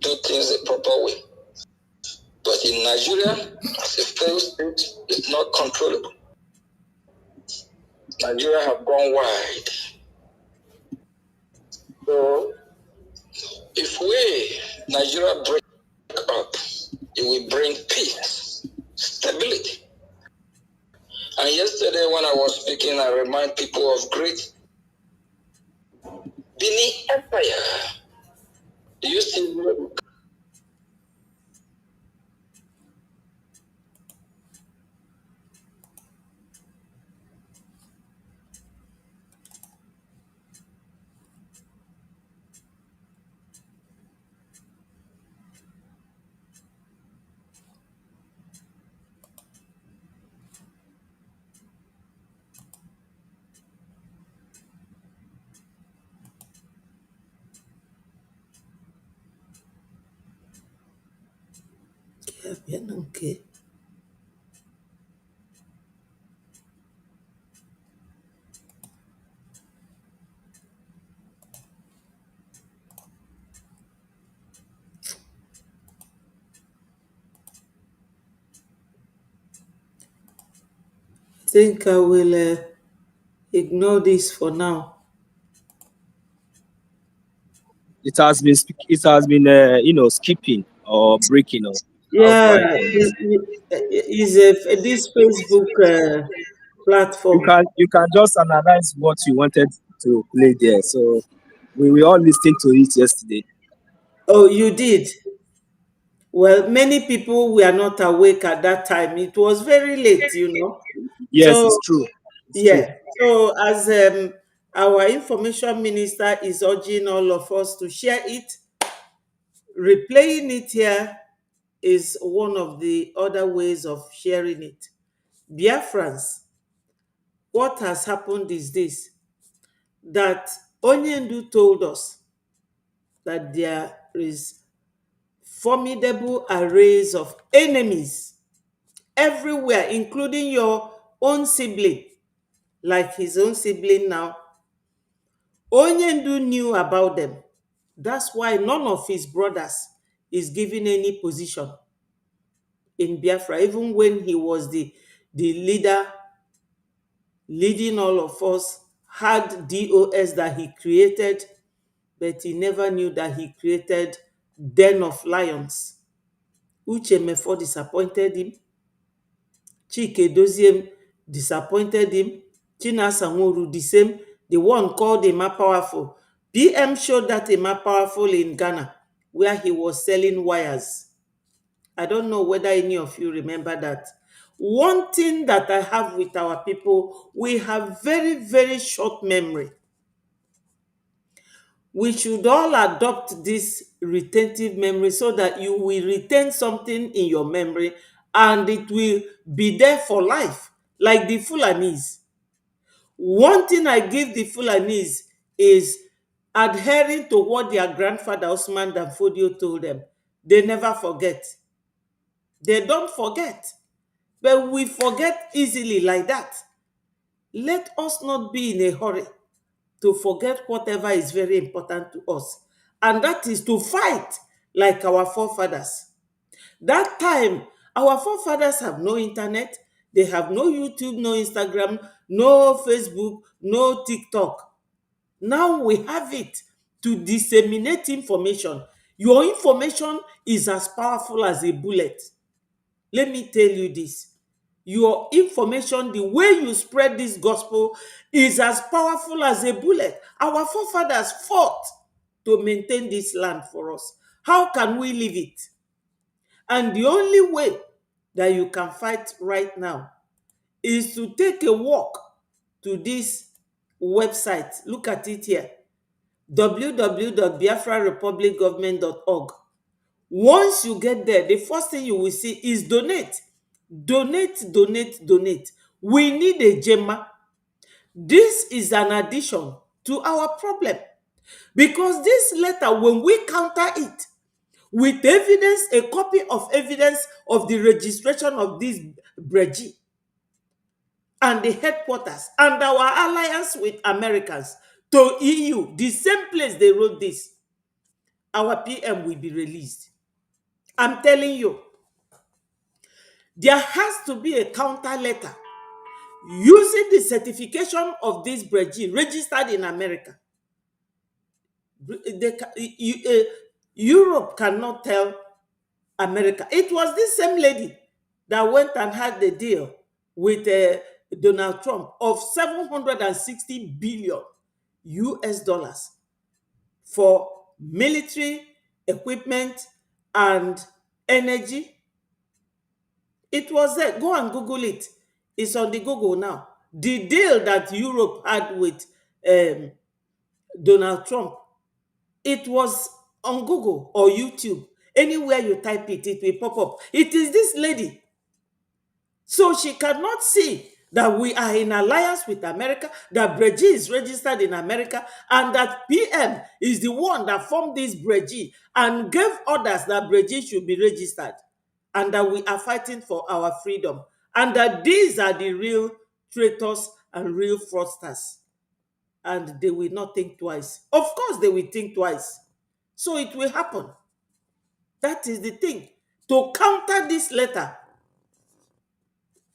do things the proper way. But in Nigeria, as a failed state, it's not controllable. Nigeria have gone wide. So, if Nigeria break up, it will bring peace, stability. And yesterday when I was speaking, I remind people of great Benin Empire. Do you see Yeah, bien, okay. think I will ignore this for now. It has been skipping or breaking, or how do I Yeah, call this? is this Facebook platform. You can just analyze what you wanted to play there. So we were all listening to it yesterday. Oh, you did? Well, many people were not awake at that time. It was very late, you know. Yes, So, it's true. It's true. yeah. So, as our information minister is urging all of us to share it, replaying it here is one of the other ways of sharing it. Biafrans, what has happened is this, that Onyendu told us that there is formidable arrays of enemies everywhere, including your own sibling, like his own sibling now. Onyendu knew about them. That's why none of his brothers is given any position in Biafra, even when he was the leader leading all of us, had DOS that he created, but he never knew that he created Den of Lions. Uche Mefo disappointed him. Chike Doziem disappointed him. Chinasa Nworu the same. The one called Emma Powerful. PM showed that Emma Powerful in Ghana, where he was selling wires. I don't know whether any of you remember that. One thing that I have with our people, we have very, very short memory. We should all adopt this retentive memory so that you will retain something in your memory and it will be there for life, like the Fulanese. One thing I give the Fulanese is adhering to what their grandfather Osman Danfodio told them. They never forget. They don't forget. But we forget easily like that. Let us not be in a hurry to forget whatever is very important to us. And that is to fight like our forefathers. That time, our forefathers have no internet, they have no YouTube, no Instagram, no Facebook, no TikTok. Now we have it to disseminate information. Your information is as powerful as a bullet. Let me tell you this. Your information, the way you spread this gospel, is as powerful as a bullet. Our forefathers fought to maintain this land for us. How can we leave it? And the only way that you can fight right now is to take a walk to this website. Look at it here, www.biafrarepublicgovernment.org. Once you get there, the first thing you will see is donate. Donate, donate, donate. We need a Gemma. This is an addition to our problem. Because this letter, when we counter it with evidence, a copy of evidence of the registration of this Breji and the headquarters and our alliance with Americans to EU, the same place they wrote this, our PM will be released. I'm telling you, there has to be a counter letter using the certification of this Breji registered in America. Europe cannot tell America. It was this same lady that went and had the deal with Donald Trump of 760 billion US dollars for military equipment and energy. It was there. Go and Google it. It's on the Google now. The deal that Europe had with Donald Trump, it was on Google or YouTube. Anywhere you type it, it will pop up. It is this lady. So she cannot see that we are in alliance with America, that Breji is registered in America, and that PM is the one that formed this Breji and gave orders that Breji should be registered, and that we are fighting for our freedom, and that these are the real traitors and real fraudsters. And they will not think twice. Of course, they will think twice. So it will happen. That is the thing. To counter this letter,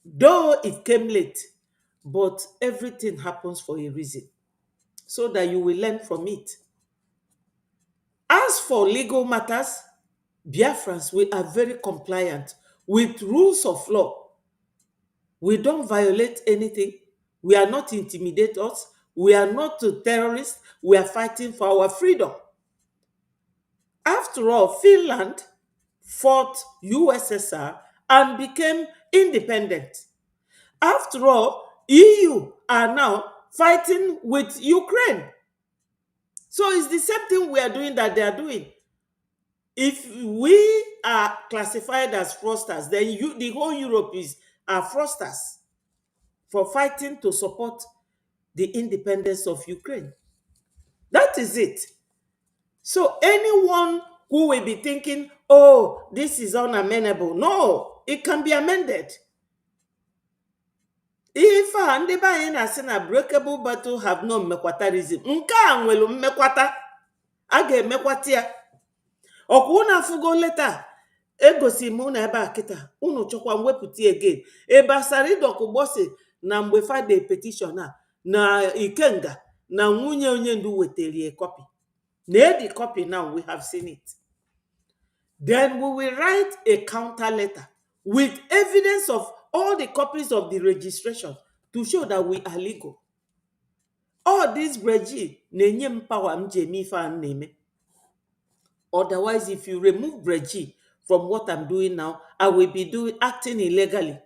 though it came late, But everything happens for a reason, so that you will learn from it. As for legal matters, Biafrans, we are very compliant with rules of law. We don't violate anything. We are not intimidators. We are not terrorists. We are fighting for our freedom. After all, Finland fought USSR and became independent. After all, EU are now fighting with Ukraine. So it's the same thing we are doing that they are doing. If we are classified as fraudsters, then the whole Europe are fraudsters for fighting to support the independence of Ukraine. That is it. So anyone who will be thinking, oh, this is unamendable, no, it can be amended. If ndị be anyị na-asị na breakable battle have no mmekwatarism, nke a nwere mmekwata, a ga-emekwata ya. Ọkwa unu afụgo leta egosi m unu ebe a kịta, unu chọkwa mwepụta again. Ebe Asaridokwugbosi na mgbe fade petition a na Ikenga na nwunye onye ndu weterie copy. Na the copy now, we have seen it. Then we will write a counter letter with evidence of all the copies of the registration to show that we are legal. All this Breji na-enye m power m ji eme ife a na-eme. Otherwise, if you remove Breji from what I'm doing now, I will be acting illegally.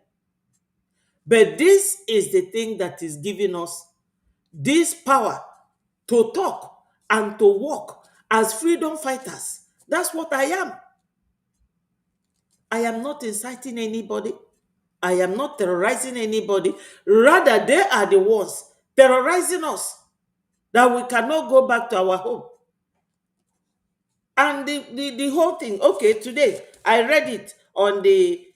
But this is the thing that is giving us this power to talk and to walk as freedom fighters. That's what I am. I am not inciting anybody. I am not terrorizing anybody. Rather, they are the ones terrorizing us, that we cannot go back to our home. And the whole thing, okay, today I read it on the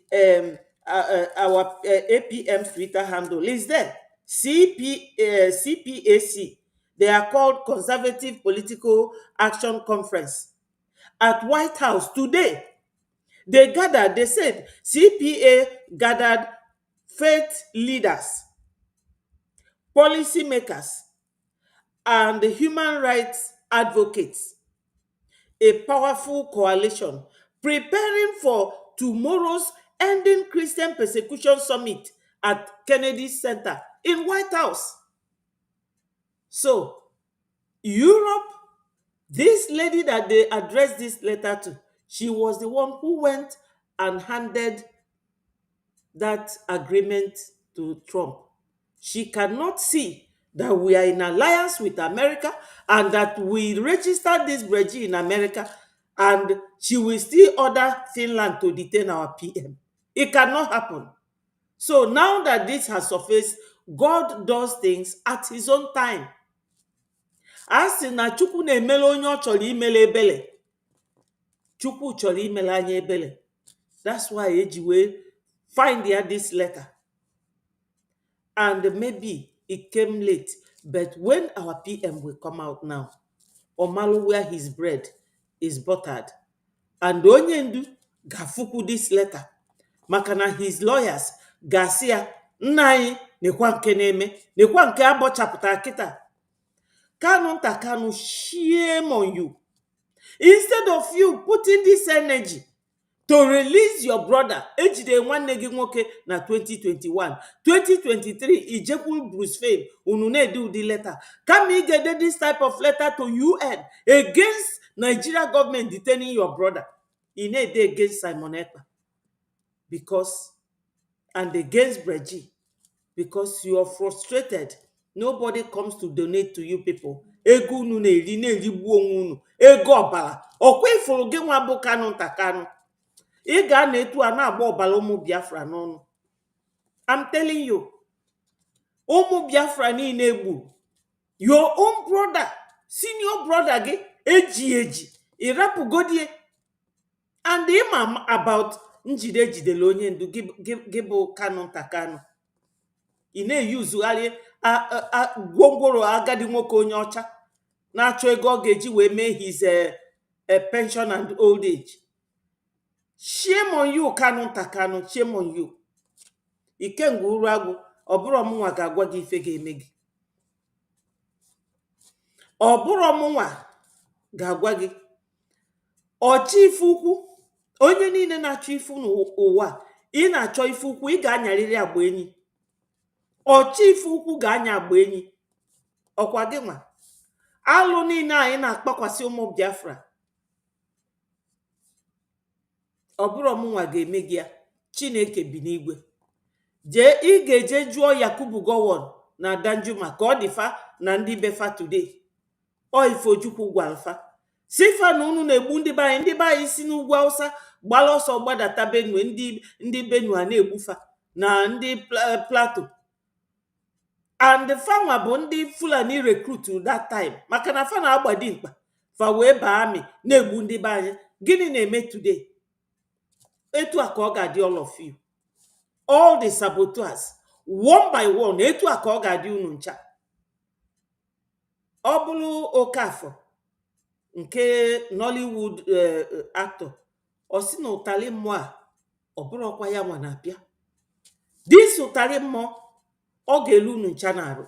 our APM Twitter handle. Is there CPAC? They are called Conservative Political Action Conference at White House today. They gathered, they said CPA gathered faith leaders, policymakers, and human rights advocates, a powerful coalition preparing for tomorrow's Ending Christian Persecution Summit at Kennedy Center in White House. So, Europe, this lady that they addressed this letter to, she was the one who went and handed that agreement to Trump. She cannot see that we are in alliance with America and that we registered this Breji in America, and she will still order Finland to detain our PM. It cannot happen. So now that this has surfaced, God does things at his own time. As in na Chukwu na-emele onye ọ chọrọ imele ebele, Chukwu chọrọ imele anya ebele. That's why eji wee find here this letter. And maybe it came late, but when our PM will come out now, Omalo where his bread is buttered, and Onyendu gafuku this letter, makana his lawyers gasia nai nekwa nke na-eme, nekwa nke abochapụta kita. Kanunta Kanu, shame on you. Instead of you putting this energy to release your brother, ejide nwanne gị nwoke na 2021, 2023, ijekwu Bruce Fame, unu na-edu the letter. Come ị get this type of letter to UN against Nigeria government detaining your brother. Ị na-ede against Simon Ekpa because, and against Breji, because you are frustrated. Nobody comes to donate to you people. Ego unu na-eri na-erigbu onwe unu. Ego ọbara. Ọkwa ifuru gị nwa bụ Kanunta Kanu. Ị ga na-etu a na-agba ọbara ụmụ Biafra n'ọnụ. I'm telling you. Ụmụ Biafra niile egbu. Your own brother, senior brother gị, eji. Ịrapụgodie. And ịma about njide ejidele onye ndu gị bụ Kanunta Kanu. Ị na-eyuzugharị gwongworo agadi nwoke onye ọcha na-achọ ego ọ ga-eji wee mee his pension and old age. Shame on you, Kanunta Kanu. Shame on you. Ikenga Uruagwu, ọ bụrụ ọmụnwa ga-agwa gị ife ga-eme gị. Ọ bụrụ ọmụnwa ga-agwa gị. Ọchị ife ukwu, onye niile na-achọ ifu n'ụwa, ị na-achọ ife ukwu, ị ga-anyarịrị agba enyi. Ọchị ife ukwu ga-anya agba enyi. Ọkwa gị nwa. Alụ niile anyị na-akpakwasị ụmụ Biafra, ọ bụrụ ọmụnwa ga-eme gị ya. Chineke bi n'igwe. Ị ga-eje jụọ Yakubu Gowon na Danjuma ka ọ dịfa na ndị befa today. Ọ Ifojukwu gwalfa sifa na unu na-egbu ndị be anyị si n'ugwu Hausa gbala ọsọ gbadata Benue, ndị Benue na-egbufa na ndị Plateau. And fanwa bụ ndị Fulani recruit that time, maka na fa na-agba dimkpa fa wee baa amị na-egbu ndị be anyị. Gịnị na-eme today? Etu a ka ọ ga-adị all of you, all the saboteurs, one by one. Etu a ka ọ ga-adị unu ncha. Ọ bụrụ Okafọ nke Nollywood actor, ọ sị na ụtalị mmụọ a ọ bụrụkwa ya nwa na-abịa. This ụtalị mmụọ ọ ga-elu unu ncha na-arụ.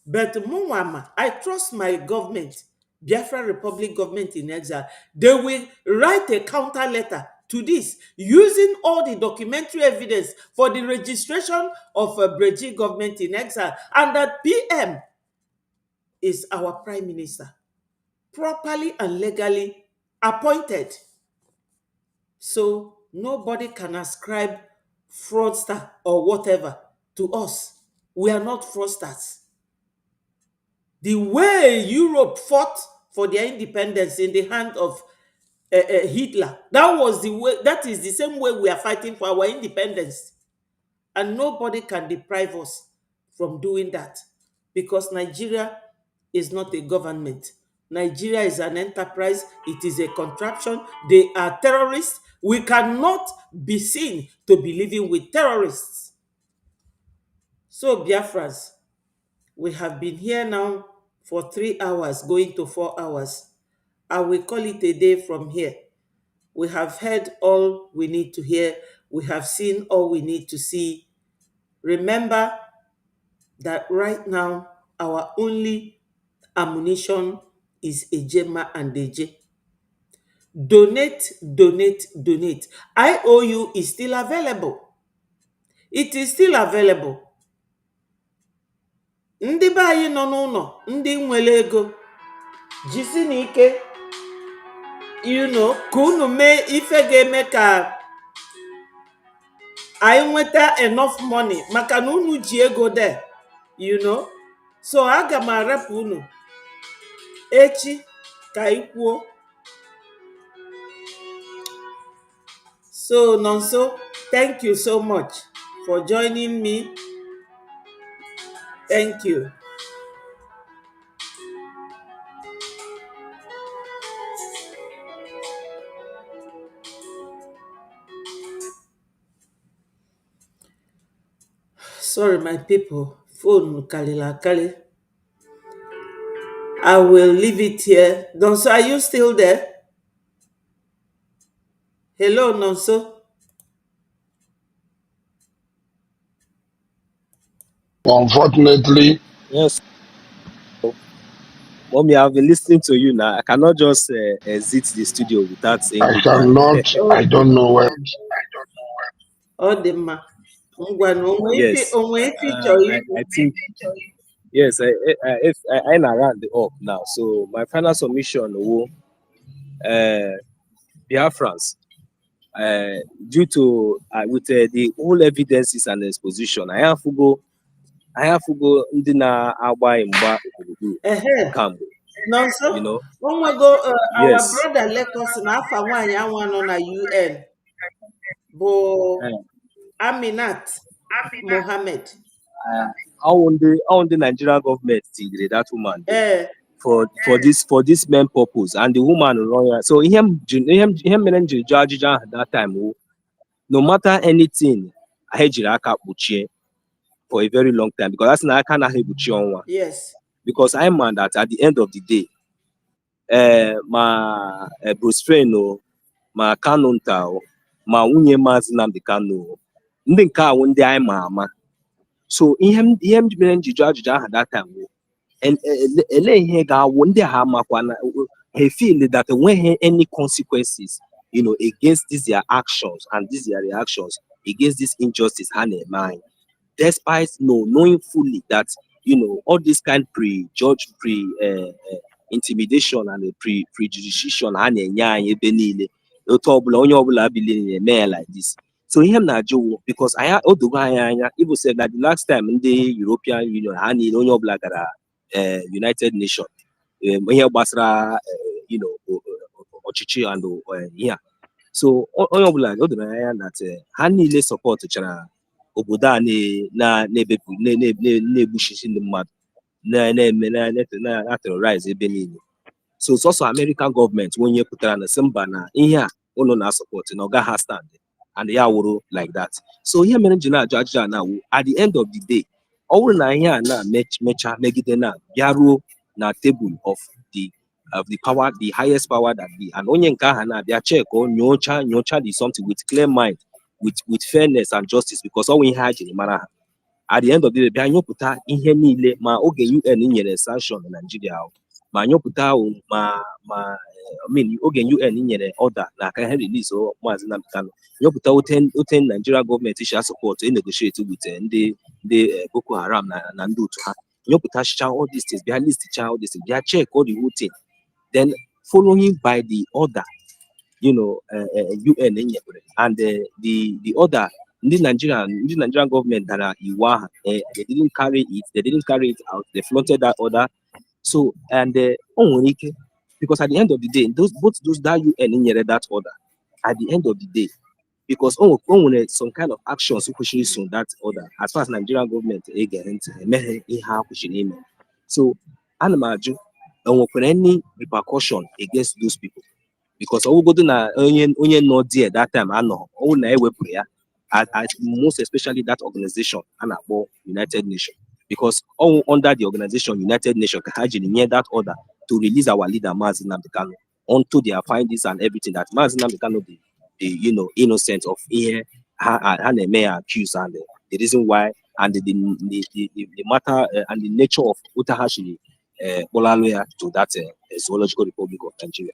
But mụnwa, I trust my government, Biafra Republic government in exile. They will write a counter letter to this using all the documentary evidence for the registration of a Breji government in exile, and that PM is our prime minister, properly and legally appointed. So nobody can ascribe fraudster or whatever to us. We are not fraudsters. The way Europe fought for their independence in the hand of Hitler, that was the way. That is the same way we are fighting for our independence, and nobody can deprive us from doing that, because Nigeria is not a government. Nigeria is an enterprise. It is a contraption. They are terrorists. We cannot be seen to be living with terrorists. So Biafrans, we have been here now for 3 hours, going to 4 hours. I will call it a day from here. We have heard all we need to hear. We have seen all we need to see. Remember that right now, our only ammunition is Ejema and Eje. Donate, donate, donate. IOU is still available. It is still available. Ndị be anyị nọ n'ụlọ, ndị nwere ego, jisi n'ike, ka unu mee ife ga-eme ka anyị nweta enough money, maka na unu ji ego there, so aga m arapụ unu echi ka anyị kwuo. So Nonso, thank you so much for joining me. Thank you. Sorry, my people. Phone kalila kali. I will leave it here. Nonso, are you still there? Hello, Nonso. Unfortunately. Yes. Mommy, I've been listening to you now. I cannot just exit the studio without saying I goodbye. cannot. I don't know where. Oh, the ma. Yes. I think. Yes, I'm around the up now. So my final submission, Biafrans, due to with the whole evidences and exposition, I have to go ndị na-agba mgba kamgbe. Nonso, one will go. Our brother let us na afa nwanyị anwa nọ na UN bụ Aminat Mohammed. All the Nigerian government did that woman for this main purpose, and the woman lawyer. So him judge at that time. No matter anything, I had Jiraka Buchi for a very long time, because that's not kind of one. Yes. Because I'm man that at the end of the day, my Bruce Freno, my Kanunta, my Unye Mazinam the Kanu, Ndinka one day I'm mama. So ihe mere njiju ajụjụ aha that time ele ihe ga-awụ ndị ha makwa na he feel that when any consequences, against these their actions and these their reactions against this injustice ha na-eme, despite knowing fully that all this kind intimidation and prejudication ha na-enye anyị ebe niile, otu ọbụla onye ọbụla biliri na-eme like this. So ihe m na-ajụ because odogo anyị anya Igbo said that the last time ndị European Union ha niile onye ọbụla gara United Nations ihe gbasara ọchịchị and ihe. So onye ọbụla o doro anya that ha niile support chara obodo a na-egbuchisi ndị mmadụ na-terrorize ebe niile. So sọsọ American gọọmenti onye pụtara na sị mba na ihe a ụlọ na-support na ọ gaghị stand and ya wụrụ like that. So ihe mere ji na-ajụ ajụjụ a na-awụ at the end of the day ọ bụrụ na ihe a na-mecha megide na bịaruo na table of the power, the highest power that be, and onye nke aha na-abịa check or nyocha the something with clear mind, with fairness and justice, because all we ha jiri mara ha. At the end of the day bịa nyopụta ihe niile ma oge UN nyere sanction na Nigeria ma nyopụta oge UN nyere order na aka ha release Maazị Nnamdi Kanu, nyopụta ote Nigeria gọọmenti shi support negotiate with ndị Boko Haram na ndị otu ha, nyopụta shicha all these things, bịa list all these things, bịa check all the whole thing, then following by the order UN and the order the Nigerian government that they didn't carry it out, they flaunted that order. So and because at the end of the day both those that UN that order at the end of the day, because some kind of actions pushing on that order as far as Nigerian government so animaju any repercussion against those people, because all go na onye no there that time na ewepụ ya, most especially that organization United Nations, because all under the organization United Nations near that order to release our leader Maazị Nnamdi Kanu onto their findings and everything, that Maazị Nnamdi Kanu the innocent of here may accuse, and the reason why and the matter and the nature of Utahashiri to that Zoological Republic of Nigeria.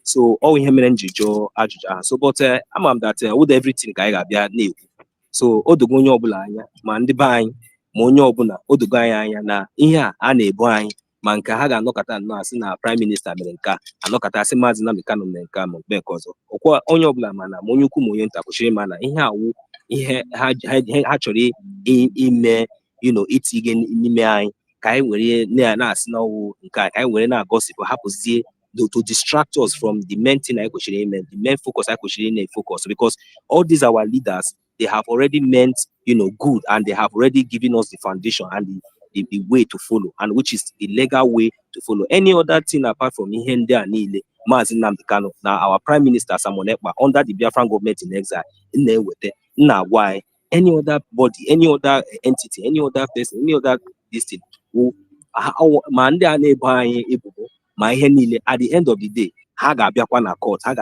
So all we have mentioned so but I'm that with everything so odogo onye ọbụla anya ma ndị be anyị ma onye ọbụla odogo anya na ihe a na-ebu anyị ma nke ha ga-anọkọta nnọọ asị na prime minister mere nke anọkọta asị Maazị Nnamdi Kanu mere nke ma mgbe nke ọzọ ọkwa onye ọbụla mana ma onye ukwu ma onye nta kwesịrị ịma na ihe awụ ihe ha chọrọ ime itige n'ime anyị ka anyị were na-asị na ọwụ nke ka anyị were na-agosipụ hapụzie to distract us from the main thing the main focus focus, because all these our leaders, they have already meant good, and they have already given us the foundation and the way to follow, and which is the legal way to follow. Any other thing apart from Ihende and Nile, Maazị Nnamdi Kanu, now our Prime Minister Samuel Ekpa under the Biafran government in exile, now why any other body, any other entity, any other person, any other this thing who my at the end of the day, ha ga-abịakwa na court, ha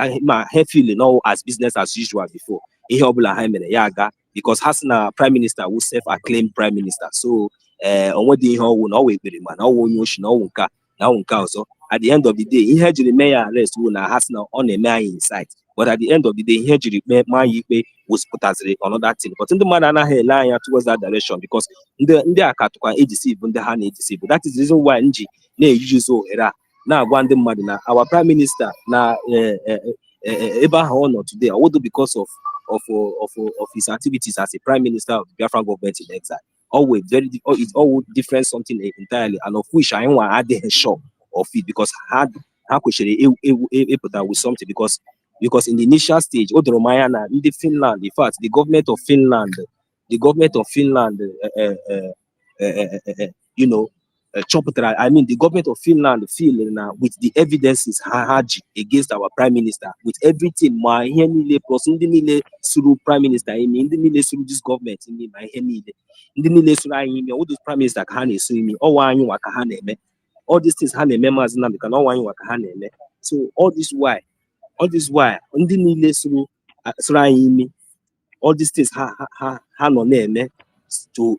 feel as business as usual before. Ihe ọbụla ha mere ya aga, because has na prime minister who self-acclaimed prime minister. So onwedi ihe ọwụ na ọwụ ekpere ma na ọwụ onye oshi na ọwụ nka ọzọ. At the end of the day, ihe jiri mee ya arrest wụ na has na ọ na-eme anyị inside. But at the end of the day, ihe jiri mee ikpe was pụtaziri another thing. But ndị mmadụ anaghị ele anya towards that direction, because ndị aka tụkwa edeceive ndị ha na-edeceive. That is the reason why nji na-eyuzu ohere a na-agwa ndị mmadụ na our prime minister na ebe ahụ ọ nọ today, although because of his activities as a prime minister of the Biafran government in exile, always it's all different something entirely, and of which I want add sure of it, because how could she put that with something, because in the initial stage, Odromayana in the Finland, in fact, the government of Finland, I mean, the government of Finland feel with the evidences against our prime minister, with everything, my plus through prime minister, through this government, all those prime minister all these things so all this why all these things to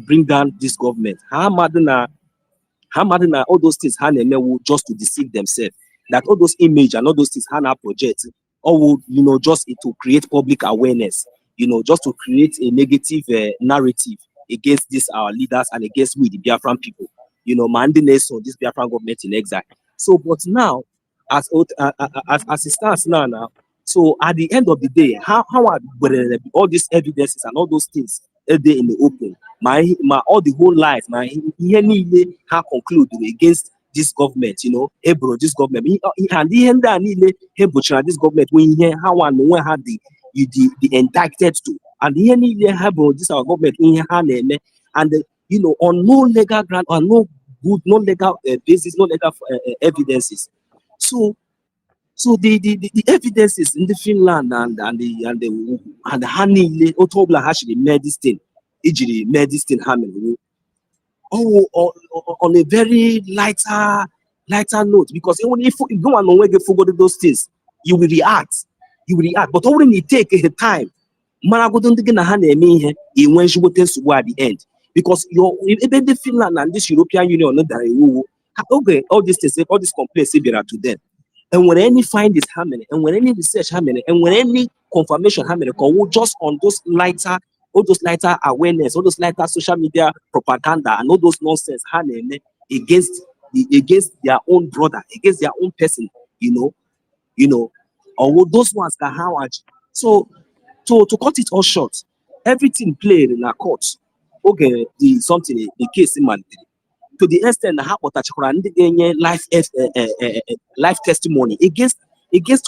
bring down this government. How all those things just to deceive themselves. That all those image and all those things project, or would just to create public awareness, just to create a negative narrative against these our leaders and against we the Biafran people, mandate on this Biafran government in exile. So, but now, as it stands now, so at the end of the day, how are all these evidences and all those things there in the open? My all the whole life, my how conclude against this government, Hebrew, this government, and this government when how and when had the indicted to, and Hebrew, this our government and on no legal ground or no good, no legal basis, no legal evidences. So the evidences in the Finland and the honey Otobla actually made this thing, on a very lighter note, because even if you go and forget those things, you will react. But when you take a time, at the end, because even the Finland and this European Union, okay, all these things, all these complaints to them. And when any find is happening, and when any research happening, and when any confirmation happening, just on those lighter awareness, all those lighter social media propaganda, and all those nonsense happening against their own brother, against their own person, or those ones can how. So to cut it all short, everything played in a court. Okay, the case in Madrid. To the extent that life testimony against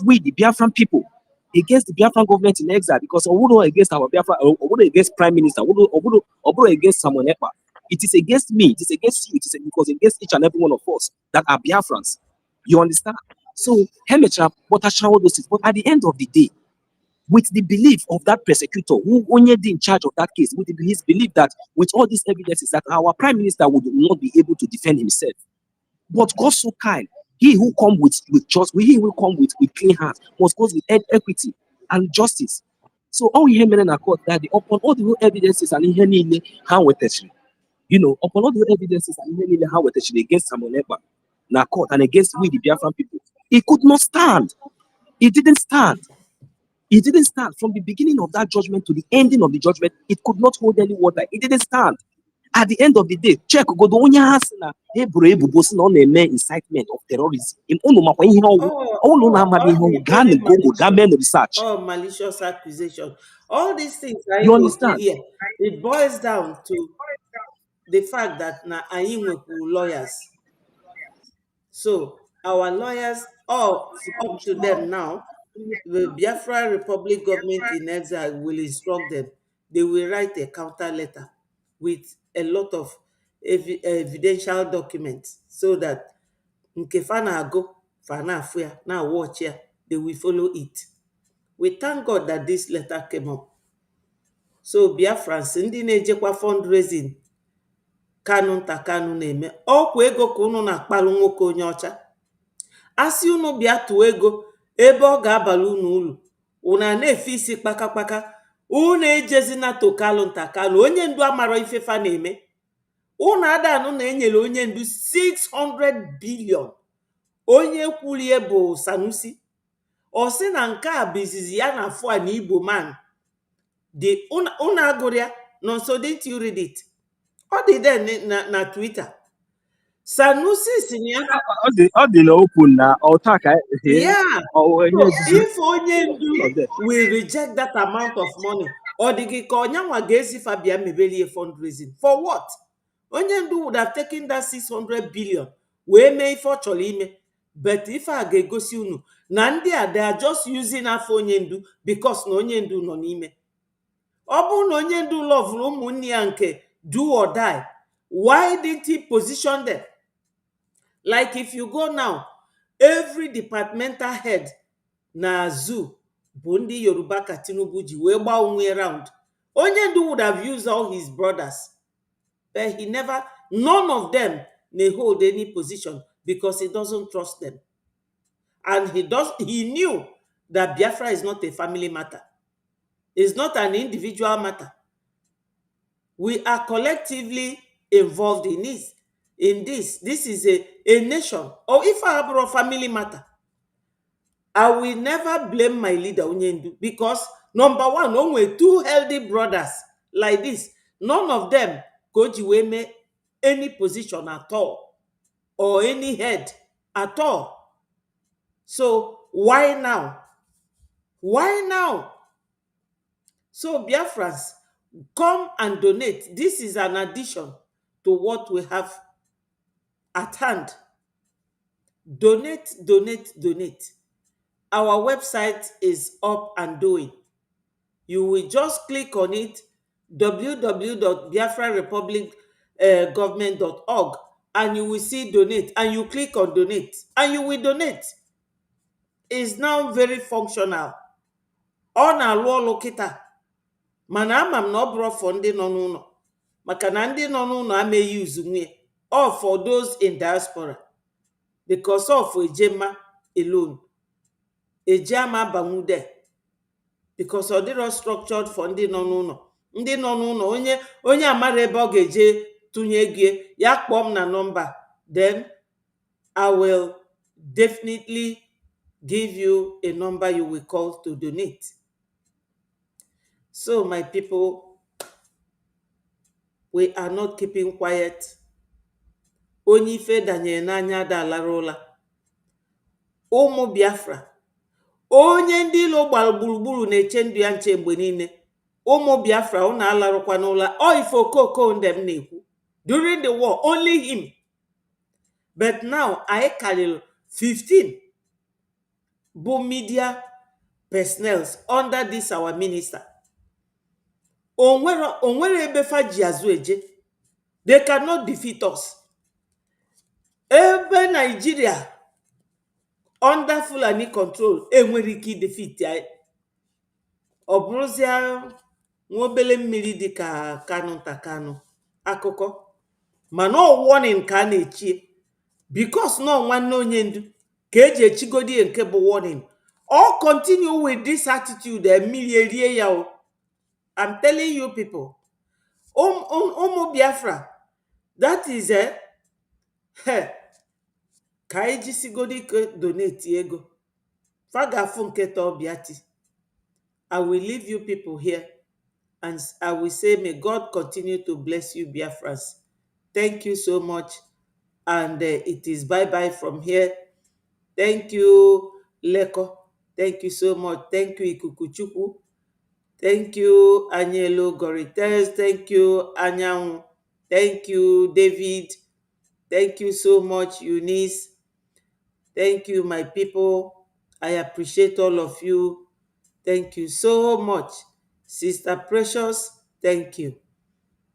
we the Biafran people, against the Biafran government in exile, because against our Biafra, or against Prime Minister, or against someone else. It is against me, it is against you, it is because against each and every one of us that are Biafrans. You understand? So but at the end of the day, with the belief of that persecutor who only did in charge of that case, with his belief that with all these evidences that our prime minister would not be able to defend himself. But God so kind, he who come with just, he will come with clean hands, must go with equity and justice. So all he men in court that upon all the evidences and he how with upon all the evidences and he how with against Samuel Ekpa, na court and against we the Biafran people, it could not stand. It didn't stand. It didn't stand from the beginning of that judgment to the ending of the judgment. It could not hold any water. It didn't stand. At the end of the day, check go the only has na on a incitement of terrorism. Research. Malicious accusation. All these things I You go to understand? here. It boils down to the fact that na lawyers. So our lawyers, all up to them now, the Biafra Republic government in exile will instruct them. They will write a counter letter with a lot of evidential documents so that nke fana go, fana afuya, now watch here, they will follow it. We thank God that this letter came up. So Biafrans, ndị na-ejekwa fundraising Kanunta Kanu na-eme, ọkwa ego ka unu na-akpalụ nwoke onye ọcha. Asị unu bịa tụọ ego ebe ọ ga-abalị unu ulu, unu na-efe isi kpakakpaka, unu ejezina to Kanunta Kanu, onye ndu amara ifefa na-eme. Unu adanụ na-enyere onye ndu 600 billion. Onye kwulie bụ Sanusi. Ọ sị na nke a bụ izizi ya na afọ a na Igbo man. Unu agụrụ ya nọ, so didn't you read it? Ọ dị there na Twitter. Sanusi si na ya ọ dị na open na ọtaka. Yeah. So if onye ndu will reject that amount of money, or the ka onyanwa ga-esi Fabia mebelie fundraising for what? Onye ndu would have taken that 600 billion wee mee ife ọ chọrọ ime. But if a ga-egosi unu na ndị a, they are just using afọ onye ndu because na onye ndu nọ n'ime. Ọ bụrụ na onye ndu lovuru ụmụnne ya nke do or die, why didn't he position them? Like if you go now, every departmental head na zoo bụ ndị Yoruba ka Tinubu ji wee gbaa onwe round. Onye ndu would have used all his brothers, but he never, none of them may hold any position because he doesn't trust them. And he knew that Biafra is not a family matter. It's not an individual matter. We are collectively involved in this. This is a nation. Or if I have a family matter, I will never blame my leader Onyendu, because number one, only two healthy brothers like this, none of them go to any position at all or any head at all. So why now? Why now? So Biafrans, come and donate. This is an addition to what we have at hand. Donate, donate, donate. Our website is up and doing. You will just click on it, www.biafrarepublicgovernment.org, and you will see donate, and you click on donate, and you will donate. It's now very functional. Ọ na-alụ ọlụ kịta, mana ama m na ọ bụrụ for ndị nọ n'ụlọ, maka na ndị nọ n'ụlọ ameghị uzu nwunye. All for those in diaspora, because of Ejema alone. Ejema Bangude, because ọ dịrọ structured for ndị nọ n'ụlọ. Ndị nọ n'ụlọ, onye amara ebe ọ ga-eje tụnye ego ya, kpọọ m na nọmba, then I will definitely give you a number you will call to donate. So my people, we are not keeping quiet. Onye ife danyere n'anya dalara ụla. Ụmụ Biafra, onye ndị ilo gbara gburugburu na-eche ndụ ya nche mgbe niile. Ụmụ Biafra, unu alarụkwa n'ụla. Ọ ife okoko ndem na-ekwu. During the war, only him. But now, I carry 15 bụ media personnel under this our minister. Onwere ebe faji azụ eje. They cannot defeat us. Ebe Nigeria under Fulani control, enwere ike defeat ya. Ọ bụrụzia nwobele mmiri dị ka Kanunta Kanu akụkọ. Mana ọ warning ka a na-echie. Because no nwanne Onyendu ka eji echigodi nke bụ warning. All continue with this attitude, mmiri erie ya o. I'm telling you people. Ụmụ Biafra, that is ka eji sigodi donate ego. Fagafu nketa obiati. I will leave you people here, and I will say, may God continue to bless you, Biafrans. Thank you so much. And it is bye-bye from here. Thank you, Leko. Thank you so much. Thank you, Ikukuchukwu. Thank you, Anyelo Gorites. Thank you, Anyanwu. Thank you, David. Thank you so much, Eunice. Thank you, my people. I appreciate all of you. Thank you so much. Sister Precious, thank you.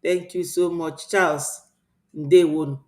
Thank you so much, Charles. Ndewonu.